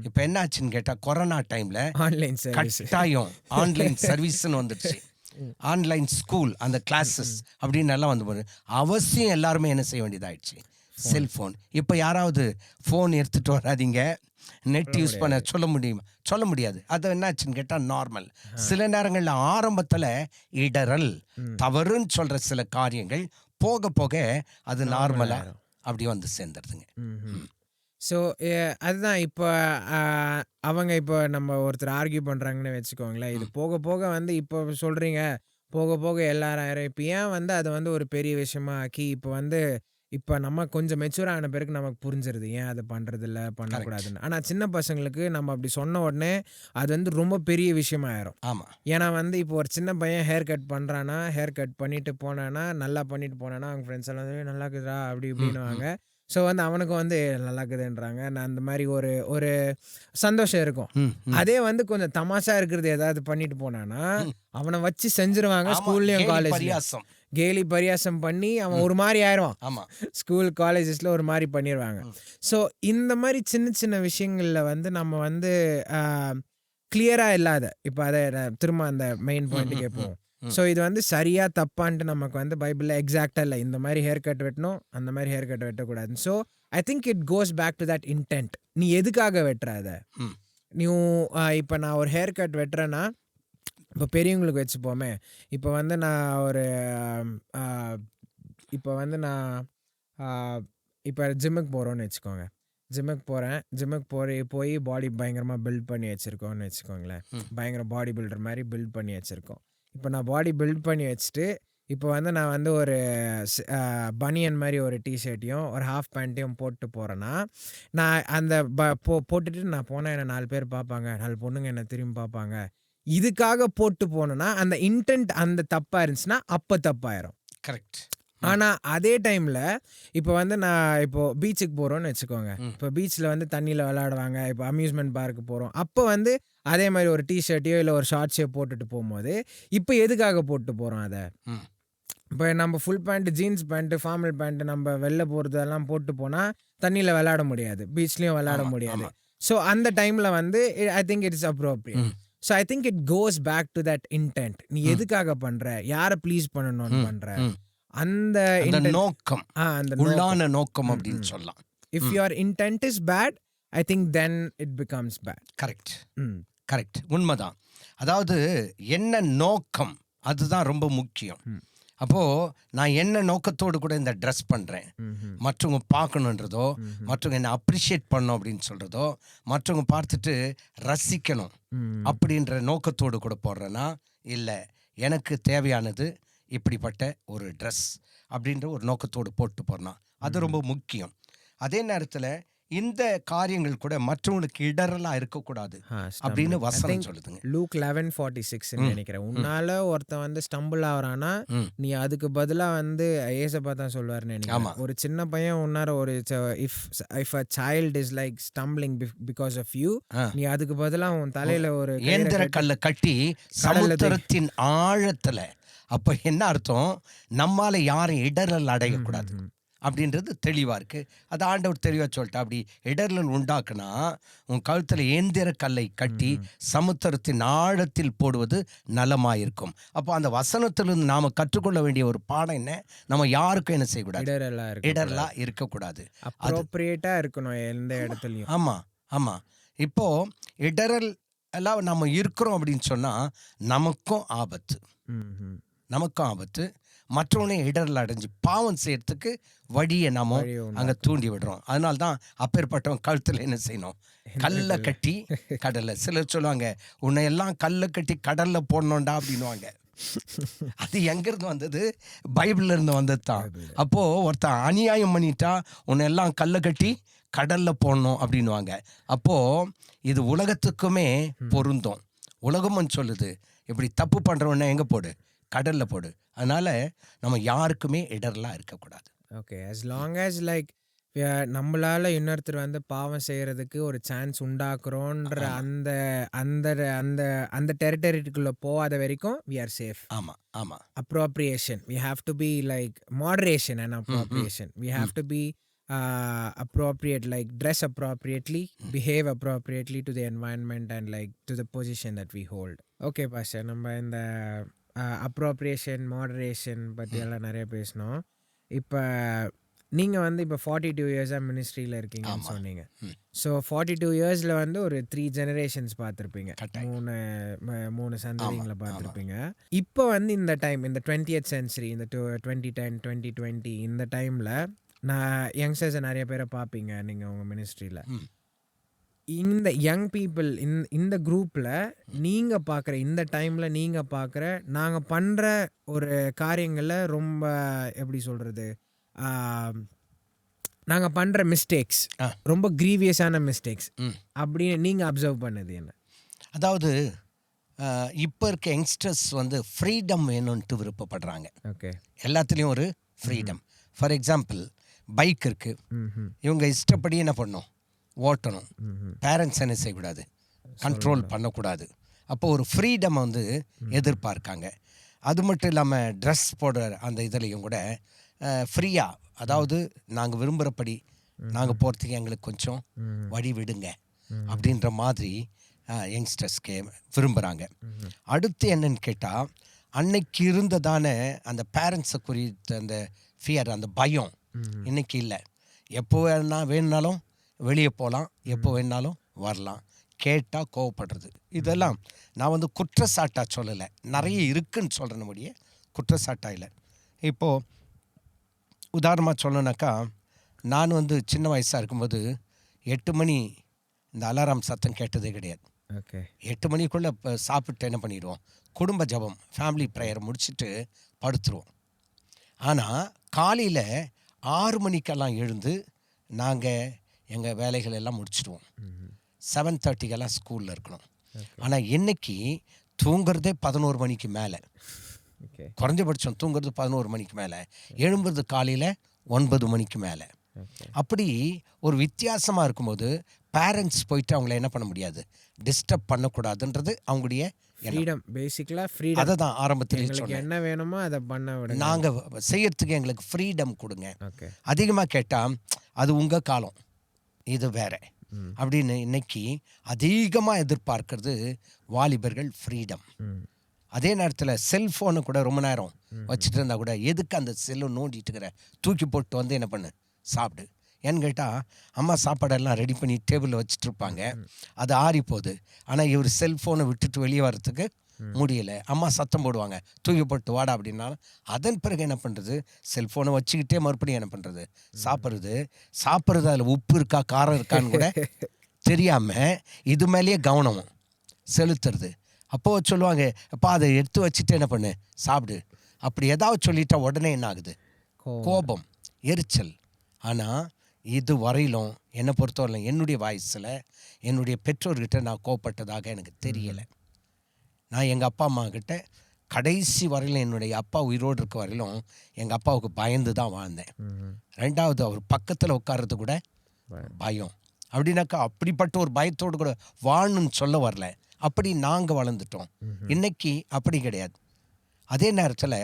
இப்போ என்ன ஆச்சுன்னு கேட்டால் கொரோனா டைமில் ஆன்லைன் சர்வீஸ் கட்டாயம் ஆன்லைன் சர்வீஸ்ன்னு வந்துடுச்சு. ஆன்லைன் ஸ்கூல் அந்த கிளாஸஸ் அப்படின்னு எல்லாம் வந்து போது அவசியம் எல்லாருமே என்ன செய்ய வேண்டியதாகிடுச்சு, செல்ஃபோன். இப்போ யாராவது ஃபோன் எடுத்துகிட்டு வராதீங்க, நெட் யூஸ் பண்ண சொல்ல முடியாது. அது என்னாச்சுன்னு கேட்டால் நார்மல். சில நேரங்களில் ஆரம்பத்தில் இடரல் தவறுன்னு சொல்கிற சில காரியங்கள் போக போக அது நார்மலாக அப்படி வந்து சேர்ந்துருதுங்க. ஸோ அதுதான் இப்போ அவங்க இப்போ நம்ம ஒருத்தர் ஆர்கியூ பண்ணுறாங்கன்னு வச்சுக்கோங்களேன். இது போக போக வந்து இப்போ சொல்கிறீங்க போக போக எல்லாரும் இப்போ ஏன் வந்து அதை வந்து ஒரு பெரிய விஷயமா ஆக்கி இப்போ வந்து இப்போ நம்ம கொஞ்சம் மெச்சூர் ஆன பிறகு நமக்கு புரிஞ்சிருது ஏன் அதை பண்ணுறதில்ல பண்ணக்கூடாதுன்னு. ஆனால் சின்ன பசங்களுக்கு நம்ம அப்படி சொன்ன உடனே அது வந்து ரொம்ப பெரிய விஷயமாயிரும். ஆமாம். ஏன்னா வந்து இப்போ ஒரு சின்ன பையன் ஹேர் கட் பண்ணுறான்னா, ஹேர் கட் பண்ணிட்டு போனான்னா, நல்லா பண்ணிட்டு போனான்னா அவங்க ஃப்ரெண்ட்ஸ் எல்லாம் நல்லா இருக்குதா அப்படி இப்படின்னுவாங்க. ஸோ வந்து அவனுக்கும் வந்து நல்லா இருக்குதுன்றாங்க. நான் அந்த மாதிரி ஒரு சந்தோஷம் இருக்கும். அதே வந்து கொஞ்சம் தமாஷா இருக்கிறது ஏதாவது பண்ணிட்டு போனான்னா அவனை வச்சு செஞ்சிருவாங்க. ஸ்கூல்லையும் காலேஜ்லையும் கேலி பரியாசம் பண்ணி அவன் ஒரு மாதிரி ஆயிடுவான். ஆமாம். ஸ்கூல் காலேஜஸில் ஒரு மாதிரி பண்ணிடுவாங்க. ஸோ இந்த மாதிரி சின்ன சின்ன விஷயங்களில் வந்து நம்ம வந்து கிளியராக இல்லாத இப்போ அதை திரும்ப அந்த மெயின் பாயிண்ட்டுக்கே போவோம். ஸோ இது வந்து சரியா தப்பான்ட்டு நமக்கு வந்து பைபிளில் எக்ஸாக்டாக இல்லை. இந்த மாதிரி ஹேர் கட் வெட்டணும், அந்த மாதிரி ஹேர் கட் வெட்டக்கூடாது. So I think it goes back to that intent. நீ எதுக்காக வெட்டுற அதை? நீ இப்போ நான் ஒரு ஹேர் கட் வெட்டுறேன்னா இப்போ பெரியவங்களுக்கு வச்சுப்போமே, இப்போ வந்து நான் ஒரு இப்போ ஜிம்முக்கு போகிறோன்னு வச்சுக்கோங்க. ஜிம்முக்கு போய் பாடி பயங்கரமாக பில்ட் பண்ணி வச்சுருக்கோன்னு வச்சுக்கோங்களேன். பயங்கர பாடி பில்டர் மாதிரி பில்ட் பண்ணி வச்சுருக்கோம். இப்போ நான் பாடி பில்ட் பண்ணி வச்சுட்டு இப்போ வந்து நான் வந்து ஒரு பனியன் மாதிரி ஒரு டிஷர்ட்டையும் ஒரு ஹாஃப் பேண்ட்டையும் போட்டு போகிறேன்னா, நான் அந்த போட்டுட்டு நான் போனால் என்னை 4 பேர் பார்ப்பாங்க, 4 பொண்ணுங்க என்னை திரும்பி பார்ப்பாங்க. இதுக்காக போட்டு போனோன்னா அந்த இன்டென்ட் அந்த தப்பாக இருந்துச்சுன்னா அப்போ தப்பாயிரும். கரெக்ட். ஆனால் அதே டைமில் இப்போ வந்து நான் இப்போது பீச்சுக்கு போகிறோன்னு வச்சுக்கோங்க. இப்போ பீச்சில் வந்து தண்ணியில் விளையாடுவாங்க. இப்போ அம்யூஸ்மெண்ட் பார்க்கு போகிறோம். அப்போ வந்து அதே மாதிரி ஒரு டிஷர்ட்டையோ இல்லை ஒரு ஷார்ட்ஸையோ போட்டுட்டு போகும்போது இப்போ எதுக்காக போட்டு போகிறோம் அதை? இப்போ நம்ம full pant, jeans pant, formal pant நம்ம வெளில போகிறதெல்லாம் போட்டு போனால் தண்ணியில் விளையாட முடியாது, பீச்லேயும் விளையாட முடியாது. ஸோ அந்த டைமில் வந்து I think it's appropriate. So I think it goes back to that intent. நீ எதுக்காக பண்ணுற, யாரை ப்ளீஸ் பண்ணணும்னு பண்ணுற, அந்த நோக்கம், அந்த உள்ளான நோக்கம் அப்படின்னு சொல்லலாம். If your intent is bad, I think then it becomes bad. Correct. உண்மைதான். அதாவது என்ன நோக்கம் அதுதான் ரொம்ப முக்கியம். அப்போது நான் என்ன நோக்கத்தோடு கூட இந்த ட்ரெஸ் பண்ணுறேன், மற்றவங்க பார்க்கணுன்றதோ, மற்றவங்க என்னை அப்ரிஷியேட் பண்ணணும் அப்படின்னு சொல்கிறதோ, மற்றவங்க பார்த்துட்டு ரசிக்கணும் அப்படின்ற நோக்கத்தோடு கூட போடுறேன்னா, இல்லை எனக்கு தேவையானது இப்படிப்பட்ட ஒரு ட்ரெஸ் அப்படின்ற ஒரு நோக்கத்தோடு போட்டு போகிறேன்னா அது ரொம்ப முக்கியம். அதே நேரத்தில் இந்த காரியங்கள் கூட மற்றவங்களுக்கு இடரெல்லாம் இருக்கக்கூடாது அப்படின்னு வசனம் சொல்லுதுங்க. லூக் 11:46 நினைக்கிறேன். உன்னால ஒருத்தன் வந்து ஸ்டம்பிள் ஆகிறானா நீ அதுக்கு பதிலாக வந்து ஏசப்பா தான் சொல்லுவார்னு நினைக்கிறேன். ஒரு சின்ன பையன் உன்னார ஒரு if a child is like stumbling because of you, நீ அதுக்கு பதிலாக உன் தலையில ஒரு ஏந்திர கல்லை கட்டி சமுத்திரத்தின் ஆழத்துல. அப்போ என்ன அர்த்தம், நம்மால யாரும் இடரல் அடையக்கூடாது அப்படின்றது தெளிவாக இருக்குது. அது ஆண்டவர் தெளிவாக சொல்லிட்டா. அப்படி இடரல் உண்டாக்குனா உன் கழுத்தில் ஏந்திர கல்லை கட்டி சமுத்திரத்தின் ஆழத்தில் போடுவது நலமாயிருக்கும். அப்போ அந்த வசனத்திலிருந்து நாம் கற்றுக்கொள்ள வேண்டிய ஒரு பாடம் என்ன, நம்ம யாருக்கும் என்ன செய்யக்கூடாது, இடரலாக இருக்கக்கூடாது, அப்ரோப்ரியேட்டாக இருக்கணும் எந்த இடத்துலையும். ஆமாம். இப்போது இடரல் எல்லாம் நம்ம இருக்கிறோம் அப்படின்னு சொன்னால் நமக்கும் ஆபத்து, நமக்கும் ஆபத்து. மற்றவனே இடரில் அடைஞ்சு பாவம் செய்யறதுக்கு வழியை நாம அங்கே தூண்டி விடுறோம். அதனால தான் அப்பேற்பட்டவன் கழுத்தில் என்ன செய்யணும், கல்லை கட்டி கடலில். சிலர் சொல்லுவாங்க, உன்னை எல்லாம் கல்லை கட்டி கடலில் போடணும்டா அப்படின்வாங்க. அது எங்கேருந்து வந்தது? பைபிள்ல இருந்து வந்தது தான். அப்போது ஒருத்தன் அநியாயம் பண்ணிட்டா உன்னை எல்லாம் கல்லை கட்டி கடலில் போடணும் அப்படின்வாங்க. அப்போது இது உலகத்துக்குமே பொருந்தும். உலகமும் சொல்லுது, இப்படி தப்பு பண்ணுறவன எங்கே போடு, கடலில் போடு. அதனால் நம்ம யாருக்குமே இடர்லாம் இருக்கக்கூடாது. Okay, as long as like நம்மளால இன்னொருத்தர் வந்து பாவம் செய்யறதுக்கு ஒரு சான்ஸ் உண்டாக்குறோன்ற அந்த அந்த அந்த அந்த டெரிட்டரிக்குள்ள போகாத வரைக்கும் we are safe. ஆமாம் ஆமாம். Appropriation, we have to be like moderation and appropriation. We have to be appropriate, like dress appropriately, behave appropriately to the environment and like to the position that we hold. Okay Pasha, நம்ம இந்த appropriation, moderation பற்றி எல்லாம் நிறைய பேசணும். இப்போ நீங்கள் வந்து இப்போ 42 இயர்ஸாக மினிஸ்ட்ரியில் இருக்கீங்கன்னு சொன்னீங்க. ஸோ 42 இயர்ஸில் வந்து ஒரு 3 ஜெனரேஷன்ஸ் பார்த்துருப்பீங்க, மூணு சந்ததிங்களை பார்த்துருப்பீங்க. இப்போ வந்து இந்த டைம், இந்த 20th century, இந்த 2010 2020 இந்த டைமில் நான் யங்ஸ்டர்ஸை நிறைய பேரை பார்ப்பீங்க நீங்கள் உங்கள் மினிஸ்ட்ரியில். இந்த யங் பீப்புள் இந்த குரூப்பில் நீங்கள் பார்க்குற, இந்த டைமில் நீங்கள் பார்க்குற, நாங்கள் பண்ணுற ஒரு காரியங்களில் ரொம்ப எப்படி சொல்கிறது, நாங்கள் பண்ணுற மிஸ்டேக்ஸ் ரொம்ப க்ரீவியஸான மிஸ்டேக்ஸ் அப்படின்னு நீங்கள் அப்சர்வ் பண்ணது என்ன? அதாவது இப்போ இருக்க யங்ஸ்டர்ஸ் வந்து ஃப்ரீடம் வேணும்ன்ட்டு விருப்பப்படுறாங்க. ஓகே, எல்லாத்துலேயும் ஒரு ஃப்ரீடம். ஃபார் எக்ஸாம்பிள், பைக் இருக்குது, இவங்க இஷ்டப்படி என்ன பண்ணணும், ஓட்டணும். பேரண்ட்ஸ் என்ன செய்யக்கூடாது, கண்ட்ரோல் பண்ணக்கூடாது. அப்போ ஒரு ஃப்ரீடம் வந்து எதிர்பார்க்காங்க. அது மட்டும் இல்லாமல் ட்ரெஸ் போடுற அந்த இதுலேயும் கூட ஃப்ரீயாக, அதாவது நாங்கள் விரும்புகிறபடி நாங்கள் போகிறதுக்கு எங்களுக்கு கொஞ்சம் வழி விடுங்க அப்படின்ற மாதிரி யங்ஸ்டர்ஸ்க்கு விரும்புகிறாங்க. அடுத்து என்னன்னு கேட்டால், அன்னைக்கு இருந்ததான அந்த பேரண்ட்ஸை குறித்த அந்த ஃபியர், அந்த பயம் இன்னைக்கு இல்லை. எப்போ வேணுனாலும் வெளியே போகலாம், எப்போ வேணுனாலும் வரலாம், கேட்டால் கோவப்படுறது. இதெல்லாம் நான் வந்து குற்றச்சாட்டாக சொல்லலை, நிறைய இருக்குன்னு சொல்கிறேன் முடிய குற்றச்சாட்டாக இல்லை. இப்போது உதாரணமாக சொல்லணுனாக்கா, நான் வந்து சின்ன வயசாக இருக்கும்போது 8 மணி இந்த அலாரம் சத்தம் கேட்டதே கிடையாது. ஓகே, 8 மணிக்குள்ளே இப்போ சாப்பிட்டு என்ன பண்ணிடுவோம், குடும்ப ஜபம், ஃபேமிலி ப்ரேயர் முடிச்சுட்டு படுத்துருவோம். ஆனால் காலையில் 6 மணிக்கெல்லாம் எழுந்து நாங்கள் எங்கள் வேலைகள் எல்லாம் முடிச்சிடுவோம். 7:30 ஸ்கூலில் இருக்கணும். ஆனால் இன்னைக்கு தூங்குறதே 11 மணிக்கு மேலே, குறைஞ்சபட்சம் தூங்குறது 11 மணிக்கு மேலே, எழும்புறது காலையில் 9 மணிக்கு மேலே. அப்படி ஒரு வித்தியாசமாக இருக்கும்போது பேரண்ட்ஸ் போயிட்டு அவங்கள என்ன பண்ண முடியாது, டிஸ்டர்ப் பண்ணக்கூடாதுன்றது அவங்களுடைய ஃப்ரீடம். பேசிக்கலாக ஃப்ரீடம். அதை தான் ஆரம்பத்தில் சொன்னேன், என்ன வேணுமோ அதை பண்ண விட, நாங்கள் செய்யறதுக்கு எங்களுக்கு ஃப்ரீடம் கொடுங்க. ஓகே, அதிகமாக கேட்டால் அது உங்கள் காலம், இது வேற அப்படின்னு இன்னைக்கு அதிகமாக எதிர்பார்க்கறது வாலிபர்கள் ஃப்ரீடம். அதே நேரத்தில் செல்ஃபோனை கூட ரொம்ப நேரம் வச்சுட்டு இருந்தால் கூட, எதுக்கு அந்த செல்லை நோண்டிட்டு இருக்கிற, தூக்கி போட்டு வந்து என்ன பண்ணு, சாப்பிடு. ஏன்னு கேட்டால், அம்மா சாப்பாடெல்லாம் ரெடி பண்ணி டேபிளில் வச்சுட்டு இருப்பாங்க, அது ஆறி போகுது. ஆனால் இவர் செல்ஃபோனை விட்டுட்டு வெளியே வர்றதுக்கு முடியலை, அம்மா சத்தம் போடுவாங்க, தூக்கி போட்டு வாடா அப்படின்னாலும், அதன் பிறகு என்ன பண்ணுறது, செல்ஃபோனை வச்சுக்கிட்டே மறுபடியும் என்ன பண்ணுறது, சாப்பிட்றது அதில் உப்பு இருக்கா காரம் இருக்கான்னு கூட தெரியாமல் இது மேலேயே கவனம் செலுத்துறது. அப்போது சொல்லுவாங்க, அப்பா அதை எடுத்து வச்சுட்டு என்ன பண்ணு, சாப்பிடு. அப்படி ஏதாவது சொல்லிட்டா உடனே என்ன ஆகுது, கோபம், எரிச்சல். ஆனால் இது வரையிலும் என்னை பொறுத்தவரை என்னுடைய வயசில் என்னுடைய பெற்றோர்கிட்ட நான் கோபப்பட்டதாக எனக்கு தெரியலை. நான் எங்கள் அப்பா அம்மா கிட்ட கடைசி வரையிலும், என்னுடைய அப்பா உயிரோடு இருக்க வரையிலும் எங்கள் அப்பாவுக்கு பயந்து தான் வாழ்ந்தேன். ரெண்டாவது, அவர் பக்கத்தில் உட்கார்றது கூட பயம். அப்படின்னாக்கா அப்படிப்பட்ட ஒரு பயத்தோடு கூட வாழணும்னு சொல்ல வரல, அப்படி நாங்கள் வளர்ந்துட்டோம். இன்னைக்கு அப்படி கிடையாது. அதே நேரத்தில்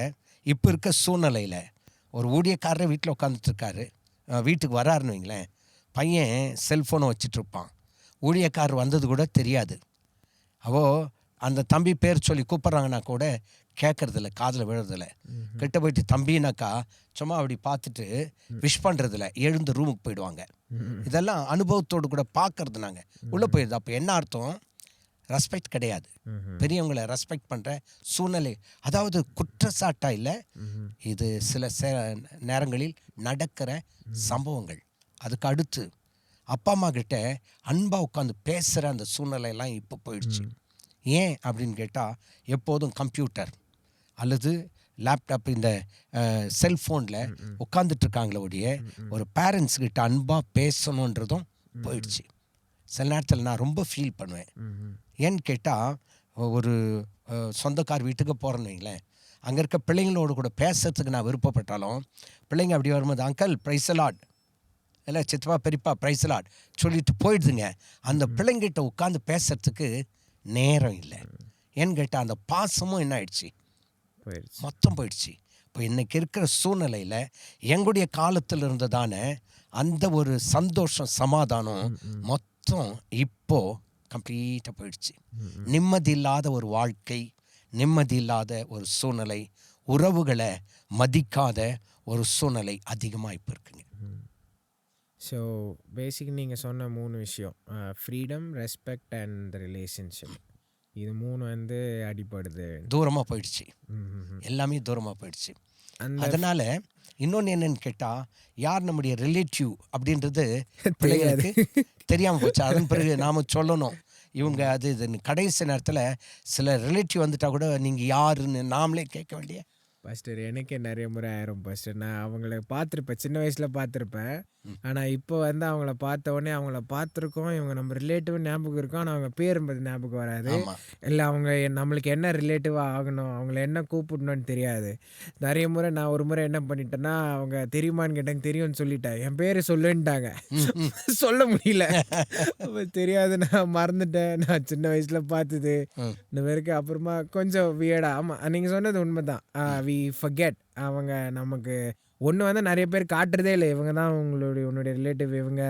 இப்போ இருக்க சூழ்நிலையில் ஒரு ஊழியக்காரர் வீட்டில் உட்காந்துட்ருக்காரு, வீட்டுக்கு வராருன்னு வைங்களேன், பையன் செல்ஃபோனை வச்சிட்ருப்பான், ஊழியக்காரர் வந்தது கூட தெரியாது. அந்த தம்பி பேர் சொல்லி கூப்பிட்றாங்கன்னா கூட கேட்கறதில்ல, காதில் விழுறதில்ல. கிட்ட போயிட்டு தம்பினாக்கா சும்மா அப்படி பார்த்துட்டு விஷ் பண்ணுறதில்ல, எழுந்து ரூமுக்கு போயிடுவாங்க. இதெல்லாம் அனுபவத்தோடு கூட பார்க்கறது நாங்கள் உள்ளே போயிடுது. அப்போ என்ன அர்த்தம்? ரெஸ்பெக்ட் கிடையாது. பெரியவங்களை ரெஸ்பெக்ட் பண்ணுற சூழ்நிலை, அதாவது குற்றச்சாட்டாக இல்லை, இது சில நேரங்களில் நடக்கிற சம்பவங்கள். அதுக்கு அடுத்து அப்பா அம்மா கிட்ட அன்பாக உட்காந்து பேசுகிற அந்த சூழ்நிலையெல்லாம் இப்போ போயிடுச்சு. ஏன் அப்படின்னு கேட்டால், எப்போதும் கம்ப்யூட்டர் அல்லது லேப்டாப், இந்த செல்ஃபோனில் உட்காந்துட்ருக்காங்களே ஒழிய ஒரு பேரண்ட்ஸ்கிட்ட அன்பாக பேசணுன்றதும் போயிடுச்சு. சில நேரத்தில் நான் ரொம்ப ஃபீல் பண்ணுவேன். ஏன்னு கேட்டால், ஒரு சொந்தக்கார் வீட்டுக்கு போகிறேன்னு வைங்களேன், அங்கே இருக்க பிள்ளைங்களோடு கூட பேசுறதுக்கு நான் விருப்பப்பட்டாலும், பிள்ளைங்க அப்படி வரும்போது அங்கிள் பிரைஸ் லார்ட், இல்லை சித்தப்பா பெரியப்பா பிரைஸ் லார்ட் சொல்லிட்டு போயிடுதுங்க. அந்த பிள்ளைங்கிட்ட உட்காந்து பேசுறதுக்கு நேரம் இல்லை. ஏன்னு கேட்டால் அந்த பாசமும் என்ன ஆயிடுச்சு, மொத்தம் போயிடுச்சு. இப்போ இன்றைக்கி இருக்கிற சூழ்நிலையில் எங்களுடைய காலத்தில் இருந்ததான அந்த ஒரு சந்தோஷம், சமாதானம் மொத்தம் இப்போது கம்ப்ளீட்டாக போயிடுச்சு. நிம்மதி இல்லாத ஒரு வாழ்க்கை, நிம்மதி இல்லாத ஒரு சூழ்நிலை, உறவுகளை மதிக்காத ஒரு சூழ்நிலை அதிகமாக இப்போ இருக்குங்க. ஸோ பேசிக் நீங்கள் சொன்ன 3 விஷயம், ஃப்ரீடம், ரெஸ்பெக்ட் அண்ட் ரிலேஷன்ஷிப், இது 3 வந்து அடிப்படுது, தூரமாக போயிடுச்சு. எல்லாமே தூரமாக போயிடுச்சு. அதனால் இன்னொன்று என்னன்னு கேட்டால், யார் நம்முடைய ரிலேட்டிவ் அப்படின்றது பிள்ளைங்களுக்கு தெரியாமல் போச்சு. அதன் பிறகு நாம் சொல்லணும் இவங்க அது இதுன்னு. கடைசி நேரத்தில் சில ரிலேட்டிவ் வந்துட்டால் கூட நீங்கள் யாருன்னு நாமளே கேட்க வேண்டிய. பாஸ்டர், எனக்கே நிறைய முறை ஆயிரும் பாஸ்டர். நான் அவங்கள பார்த்துருப்பேன், சின்ன வயசில் பார்த்துருப்பேன். ஆனால் இப்போ வந்து அவங்கள பார்த்த உடனே அவங்கள பார்த்துருக்கோம், இவங்க நம்ம ரிலேட்டிவ் ஞாபகம் இருக்கும், ஆனால் அவங்க பேர் ஞாபகம் வராது. இல்லை அவங்க நம்மளுக்கு என்ன ரிலேட்டிவாக ஆகணும், அவங்கள என்ன கூப்பிடணும்னு தெரியாது. நிறைய முறை நான் ஒரு முறை என்ன பண்ணிட்டேன்னா, அவங்க தெரியுமான்னு கேட்டாங்க, தெரியும்னு சொல்லிட்டேன். என் பேர் சொல்லுன்ட்டாங்க, சொல்ல முடியல. தெரியாது, நான் மறந்துட்டேன், நான் சின்ன வயசில் பார்த்தது இந்த பேருக்கு. அப்புறமா கொஞ்சம் வியர்டா. ஆமாம், நீங்கள் சொன்னது உண்மைதான். We forget. அவங்க நமக்கு ஒன்று வந்து நிறைய பேர் காட்டுறதே இல்லை, இவங்க தான் உன்னுடைய ரிலேட்டிவ், இவங்க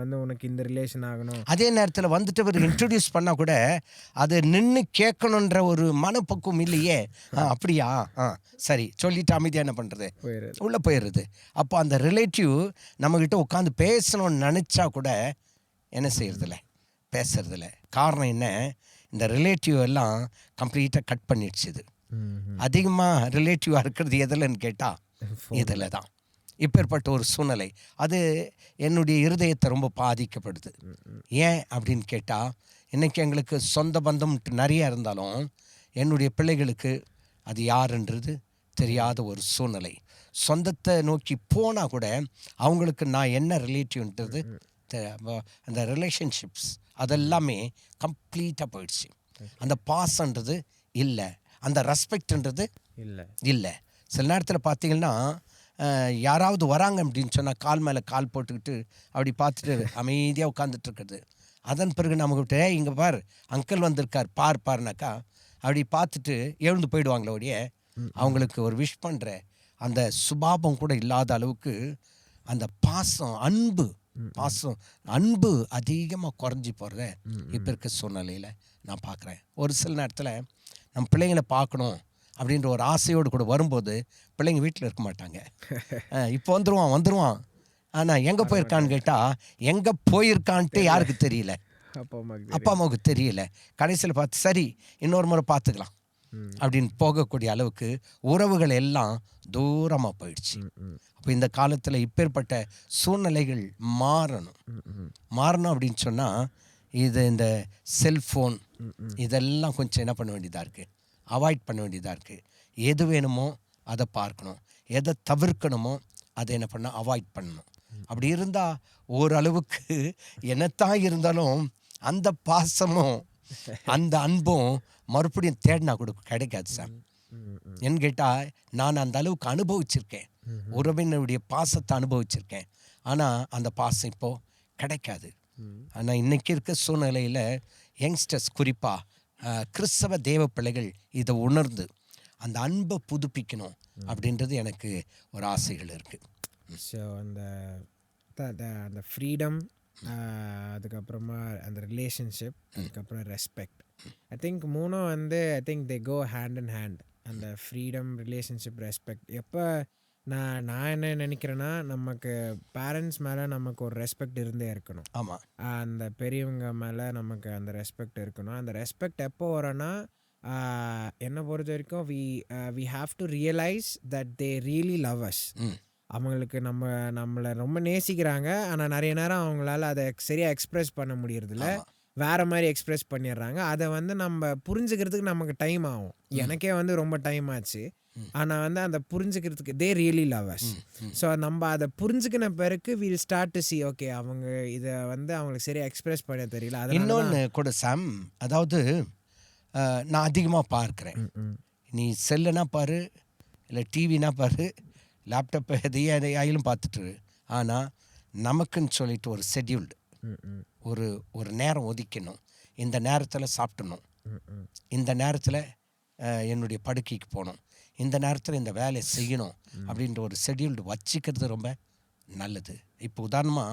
வந்து உனக்கு இந்த ரிலேஷன் ஆகணும். அதே நேரத்தில் வந்துட்டு ஒரு இன்ட்ரடியூஸ் பண்ணால் கூட அது நின்று கேட்கணுன்ற ஒரு மனப்பக்குவம் இல்லையே. அப்படியா, சரி சொல்லிட்டு அமைதியாக என்ன பண்ணுறது, உள்ளே போயிடுறது. அப்போ அந்த ரிலேட்டிவ் நம்மக்கிட்ட உட்காந்து பேசணும்னு நினச்சா கூட என்ன செய்யறதில்ல, பேசுறதில்ல. காரணம் என்ன, இந்த ரிலேட்டிவ் எல்லாம் கம்ப்ளீட்டாக கட் பண்ணிடுச்சு. இது அதிகமாக ரிலேட்டிவாக இருக்கிறது எதில்ன்னு கேட்டால் இதில் தான். இப்பேற்பட்ட ஒரு சூழ்நிலை அது என்னுடைய இருதயத்தை ரொம்ப பாதிக்கப்படுது. ஏன் அப்படின்னு கேட்டால், இன்றைக்கி எங்களுக்கு சொந்த பந்தம் நிறைய இருந்தாலும் என்னுடைய பிள்ளைகளுக்கு அது யாருன்றது தெரியாத ஒரு சூழ்நிலை. சொந்தத்தை நோக்கி போனால் கூட அவங்களுக்கு நான் என்ன ரிலேட்டிவ்ன்றது, அந்த ரிலேஷன்ஷிப்ஸ் அதெல்லாமே கம்ப்ளீட்டாக போயிடுச்சு. அந்த பாசன்றது இல்லை, அந்த ரெஸ்பெக்ட்ன்றது இல்லை. சில நேரத்தில் பார்த்தீங்கன்னா, யாராவது வராங்க அப்படின்னு சொன்னால் கால் மேலே கால் போட்டுக்கிட்டு அப்படி பார்த்துட்டு அமைதியாக உட்காந்துட்ருக்குறது. அதன் பிறகு நமக்கு இங்கே பார் அங்கிள் வந்திருக்கார் பார்னாக்கா அப்படி பார்த்துட்டு எழுந்து போயிடுவாங்களே ஒழிய அவங்களுக்கு ஒரு விஷ் பண்ணுற அந்த சுபாவம் கூட இல்லாத அளவுக்கு அந்த அன்பு அதிகமாக குறைஞ்சி போகிறத இப்போ இருக்க சூழ்நிலையில் நான் பார்க்குறேன். ஒரு சில நேரத்தில் நம்ம பிள்ளைங்களை பார்க்கணும் அப்படின்ற ஒரு ஆசையோடு கூட வரும்போது பிள்ளைங்க வீட்டில் இருக்க மாட்டாங்க. இப்போ வந்துடுவான், ஆனால் எங்கே போயிருக்கான்னு கேட்டால் எங்கே போயிருக்கான்ட்டு யாருக்கு தெரியல, அப்பா அம்மாவுக்கு தெரியல. கடைசியில் பார்த்து சரி இன்னொரு முறை பார்த்துக்கலாம் அப்படின்னு போகக்கூடிய அளவுக்கு உறவுகள் எல்லாம் தூரமாக போயிடுச்சு. அப்போ இந்த காலத்தில் இப்பேற்பட்ட சூழ்நிலைகள் மாறணும் அப்படின்னு சொன்னால், இந்த செல்ஃபோன் இதெல்லாம் கொஞ்சம் என்ன பண்ண வேண்டியதாக இருக்குது, அவாய்ட் பண்ண வேண்டியதாக இருக்குது. எது வேணுமோ அதை பார்க்கணும், எதை தவிர்க்கணுமோ அதை என்ன பண்ணால் அவாய்ட் பண்ணணும். அப்படி இருந்தால் ஓரளவுக்கு என்னத்தான் இருந்தாலும் அந்த பாசமும் அந்த அன்பும் மறுபடியும் தேடினா கூட கிடைக்காது சார். ஏன்னு கேட்டால் நான் அந்த அளவுக்கு அனுபவிச்சிருக்கேன், உறவினருடைய பாசத்தை அனுபவிச்சிருக்கேன். ஆனால் அந்த பாசம் இப்போது கிடைக்காது. ஆனால் இன்றைக்கி இருக்க சூழ்நிலையில் யங்ஸ்டர்ஸ் குறிப்பாக கிறிஸ்தவ தேவ பிள்ளைகள் இதை உணர்ந்து அந்த அன்பை புதுப்பிக்கணும் அப்படின்றது எனக்கு ஒரு ஆசைகள் இருக்குது. ஸோ அந்த ஃப்ரீடம், அதுக்கப்புறமா அந்த ரிலேஷன்ஷிப், அதுக்கப்புறம் ரெஸ்பெக்ட். ஐ திங்க் மூணும் வந்து I think they go hand in hand. அந்த ஃப்ரீடம், ரிலேஷன்ஷிப், ரெஸ்பெக்ட். எப்போ நான் என்ன நினைக்கிறேன்னா, நமக்கு பேரண்ட்ஸ் மேலே நமக்கு ஒரு ரெஸ்பெக்ட் இருந்தே இருக்கணும். ஆமாம். அந்த பெரியவங்க மேலே நமக்கு அந்த ரெஸ்பெக்ட் இருக்கணும். அந்த ரெஸ்பெக்ட் எப்போ வரும்னா, என்னை பொறுத்த வரைக்கும் we have to realise that they really love us. அவங்களுக்கு நம்மளை ரொம்ப நேசிக்கிறாங்க. ஆனால் நிறைய நேரம் அவங்களால அதை சரியாக எக்ஸ்ப்ரெஸ் பண்ண முடியறதில்ல. வேறு மாதிரி எக்ஸ்ப்ரெஸ் பண்ணிடுறாங்க. அதை வந்து நம்ம புரிஞ்சுக்கிறதுக்கு நமக்கு டைம் ஆகும். எனக்கே வந்து ரொம்ப டைம் ஆச்சு. ஆனால் வந்து அந்த புரிஞ்சுக்கிறதுக்கு they really love us. So நம்ம அதை புரிஞ்சுக்கின பிறகு will start to see, okay அவங்க இதை வந்து அவங்களுக்கு சரியாக எக்ஸ்ப்ரெஸ் பண்ண தெரியல. இன்னொன்று கூட சாம், அதாவது நான் அதிகமாக பார்க்குறேன். நீ செல்லுனா பாரு, இல்லை டிவினா பாரு, லேப்டாப் எதையும் பார்த்துட்டு. ஆனால் நமக்குன்னு சொல்லிட்டு ஒரு ஷெட்யூல்டு, ஒரு நேரம் ஒதுக்கணும். இந்த நேரத்தில் சாப்பிடணும், இந்த நேரத்தில் என்னுடைய படுக்கைக்கு போகணும், இந்த நேரத்தில் இந்த வேலையை செய்யணும் அப்படின்ற ஒரு ஷெட்யூல்டு வச்சுக்கிறது ரொம்ப நல்லது. இப்போ உதாரணமாக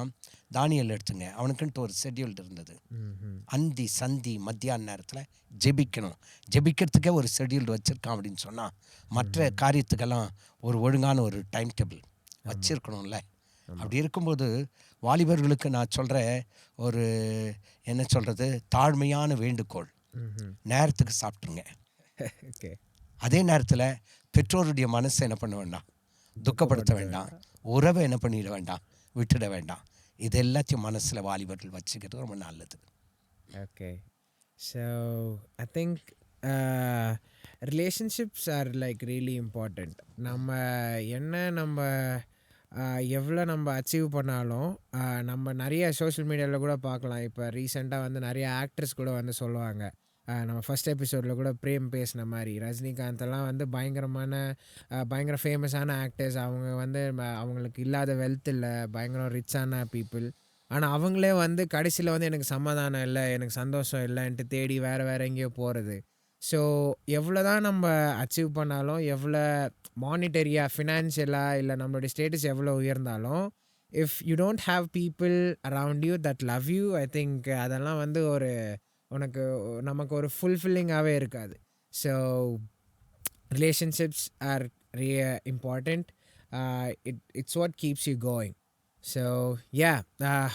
தானியல் எடுத்துங்க, அவனுக்குன்ட்டு ஒரு ஷெட்யூல்டு இருந்தது. அந்தி சந்தி மத்தியான நேரத்தில் ஜெபிக்கணும். ஜெபிக்கிறதுக்கே ஒரு ஷெட்யூல்டு வச்சுருக்கான் அப்படின்னு சொன்னால், மற்ற காரியத்துக்கெல்லாம் ஒரு ஒழுங்கான ஒரு டைம் டேபிள் வச்சுருக்கணும்ல. அப்படி இருக்கும்போது வாலிபர்களுக்கு நான் சொல்கிற ஒரு என்ன சொல்கிறது, தாழ்மையான வேண்டுகோள், நேரத்துக்கு சாப்பிட்ருங்க. அதே நேரத்தில் பெற்றோருடைய மனசை என்ன பண்ண வேண்டாம், துக்கப்படுத்த வேண்டாம். உறவை என்ன பண்ணிட வேண்டாம், விட்டுட வேண்டாம். இது எல்லாத்தையும் மனசில் வாலிபர்கள் வச்சுக்கிறது ரொம்ப நல்லது. Okay, so I think relationships are like really important. நம்ம எவ்வளோ நம்ம அச்சீவ் பண்ணாலும், நம்ம நிறைய சோஷியல் மீடியாவில் கூட பார்க்கலாம். இப்போ ரீசெண்டாக வந்து நிறைய ஆக்டர்ஸ் கூட வந்து சொல்லுவாங்க. நம்ம ஃபஸ்ட் எபிசோடில் கூட பிரேம் பேசின மாதிரி, ரஜினிகாந்தெல்லாம் வந்து பயங்கர ஃபேமஸான ஆக்டர்ஸ். அவங்க வந்து அவங்களுக்கு இல்லாத வெல்த் இல்லை, பயங்கரம் ரிச்சான பீப்புள். ஆனால் அவங்களே வந்து கடைசியில் வந்து எனக்கு சமாதானம் இல்லை, எனக்கு சந்தோஷம் இல்லைன்ட்டு தேடி வேறு எங்கேயோ போகிறது. ஸோ எவ்வளோ தான் நம்ம அச்சீவ் பண்ணாலும், எவ்வளோ மானிட்டரியாக, ஃபினான்ஷியலாக, இல்லை நம்மளுடைய ஸ்டேட்டஸ் எவ்வளோ உயர்ந்தாலும், if you don't have people around you that love you, I think அதெல்லாம் வந்து நமக்கு ஒரு ஃபுல்ஃபில்லிங்காகவே இருக்காது. So relationships are important. It's what keeps you going. So yeah,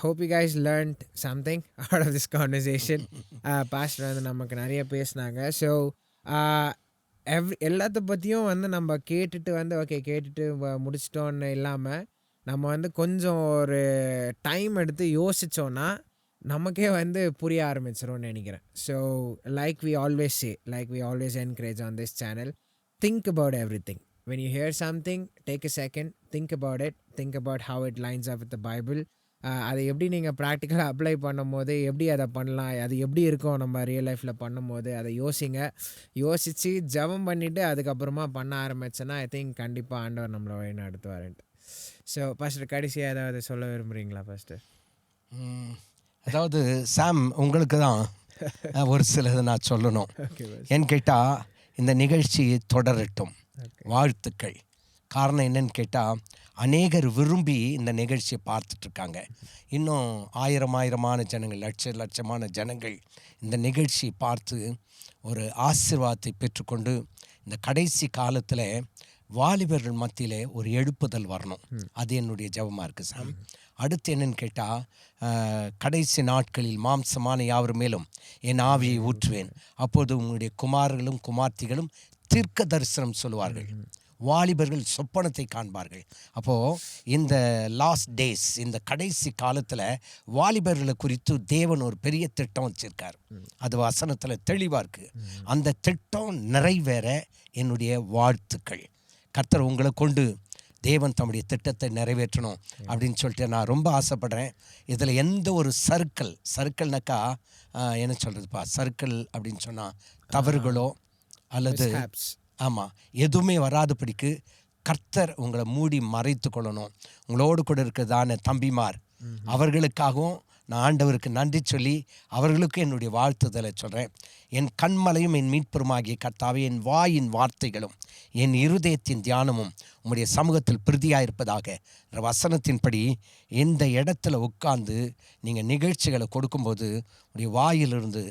hope you guys learned something out of this conversation. Pastor வந்து நமக்கு நிறைய பேசினாங்க. ஸோ எல்லாத்த பற்றியும் வந்து நம்ம கேட்டுட்டு முடிச்சிட்டோன்னு இல்லாமல், நம்ம வந்து கொஞ்சம் ஒரு டைம் எடுத்து யோசித்தோன்னா நமக்கே வந்து புரிய ஆரம்பிச்சிரும்னு நினைக்கிறேன். So like we always encourage on this channel, think about everything. When you hear something, take a second, think about it, think about how it lines up with the Bible. அதை எப்படி நீங்கள் ப்ராக்டிக்கலாக apply பண்ணும் போது எப்படி அதை பண்ணலாம், அது எப்படி இருக்கும் நம்ம ரியல் லைஃப்பில் பண்ணும் போது, அதை யோசித்து ஜெபம் பண்ணிவிட்டு அதுக்கப்புறமா பண்ண ஆரம்பிச்சேன்னா ஐ திங்க் கண்டிப்பாக ஆண்டவர் நம்மளை வழி நடத்துவாருன்ட்டு. ஸோ பாஸ்டர், கடைசியாக ஏதாவது சொல்ல விரும்புகிறீங்களா பாஸ்டர்? அதாவது சாம், உங்களுக்கு தான் ஒரு சிலது நான் சொல்லணும். ஏன்னு கேட்டால், இந்த நிகழ்ச்சி தொடரட்டும், வாழ்த்துக்கள். காரணம் என்னன்னு கேட்டால், அநேகர் விரும்பி இந்த நிகழ்ச்சியை பார்த்துட்ருக்காங்க. இன்னும் ஆயிரமான ஜனங்கள், லட்சமான ஜனங்கள் இந்த நிகழ்ச்சியை பார்த்து ஒரு ஆசீர்வாதத்தை பெற்றுக்கொண்டு இந்த கடைசி காலத்தில் வாலிபர்கள் மத்தியில் ஒரு எழுப்புதல் வரணும். அது என்னுடைய ஜெபமாக இருக்குது சாம். அடுத்து என்னன்னு கேட்டால், கடைசி நாட்களில் மாம்சமான யாவர் மேலும் என் ஆவியை ஊற்றுவேன், அப்போது உங்களுடைய குமாரர்களும் குமார்த்திகளும் தீர்க்க தரிசனம் சொல்லுவார்கள், வாலிபர்கள் சொப்பனத்தை காண்பார்கள். அப்போது இந்த லாஸ்ட் டேஸ், இந்த கடைசி காலத்தில் வாலிபர்களை குறித்து தேவன் ஒரு பெரிய திட்டம் வச்சுருக்கார். அது வசனத்தில் தெளிவாக இருக்குது. அந்த திட்டம் நிறைவேற என்னுடைய வாழ்த்துக்கள். கர்த்தர் உங்களை கொண்டு தேவன் தம்முடைய திட்டத்தை நிறைவேற்றணும் அப்படின்னு சொல்லிட்டு நான் ரொம்ப ஆசைப்படுறேன். இதில் எந்த ஒரு சர்க்கிள்னாக்கா என்ன சொல்கிறதுப்பா, சர்க்கிள் அப்படின்னு சொன்னால் தவறுகளோ அல்லது ஆமாம் எதுவுமே வராதபடிக்கு கர்த்தர் உங்களை மூடி மறைத்து கொள்ளணும். உங்களோடு கூட இருக்கிறதான தம்பிமார், அவர்களுக்காகவும் நான் ஆண்டவருக்கு நன்றி சொல்லி அவர்களுக்கு என்னுடைய வாழ்த்துதலை சொல்கிறேன். என் கண்மலையும் என் மீட்பெருமாகிய கர்த்தாவே, என் வாயின் வார்த்தைகளும் என் இருதயத்தின் தியானமும் உம்முடைய சமூகத்தில் பிரதியாக இருப்பதாக. வசனத்தின்படி இந்த இடத்துல உட்கார்ந்து நீங்கள் நிகழ்ச்சிகளை கொடுக்கும்போது உடைய வாயிலிருந்து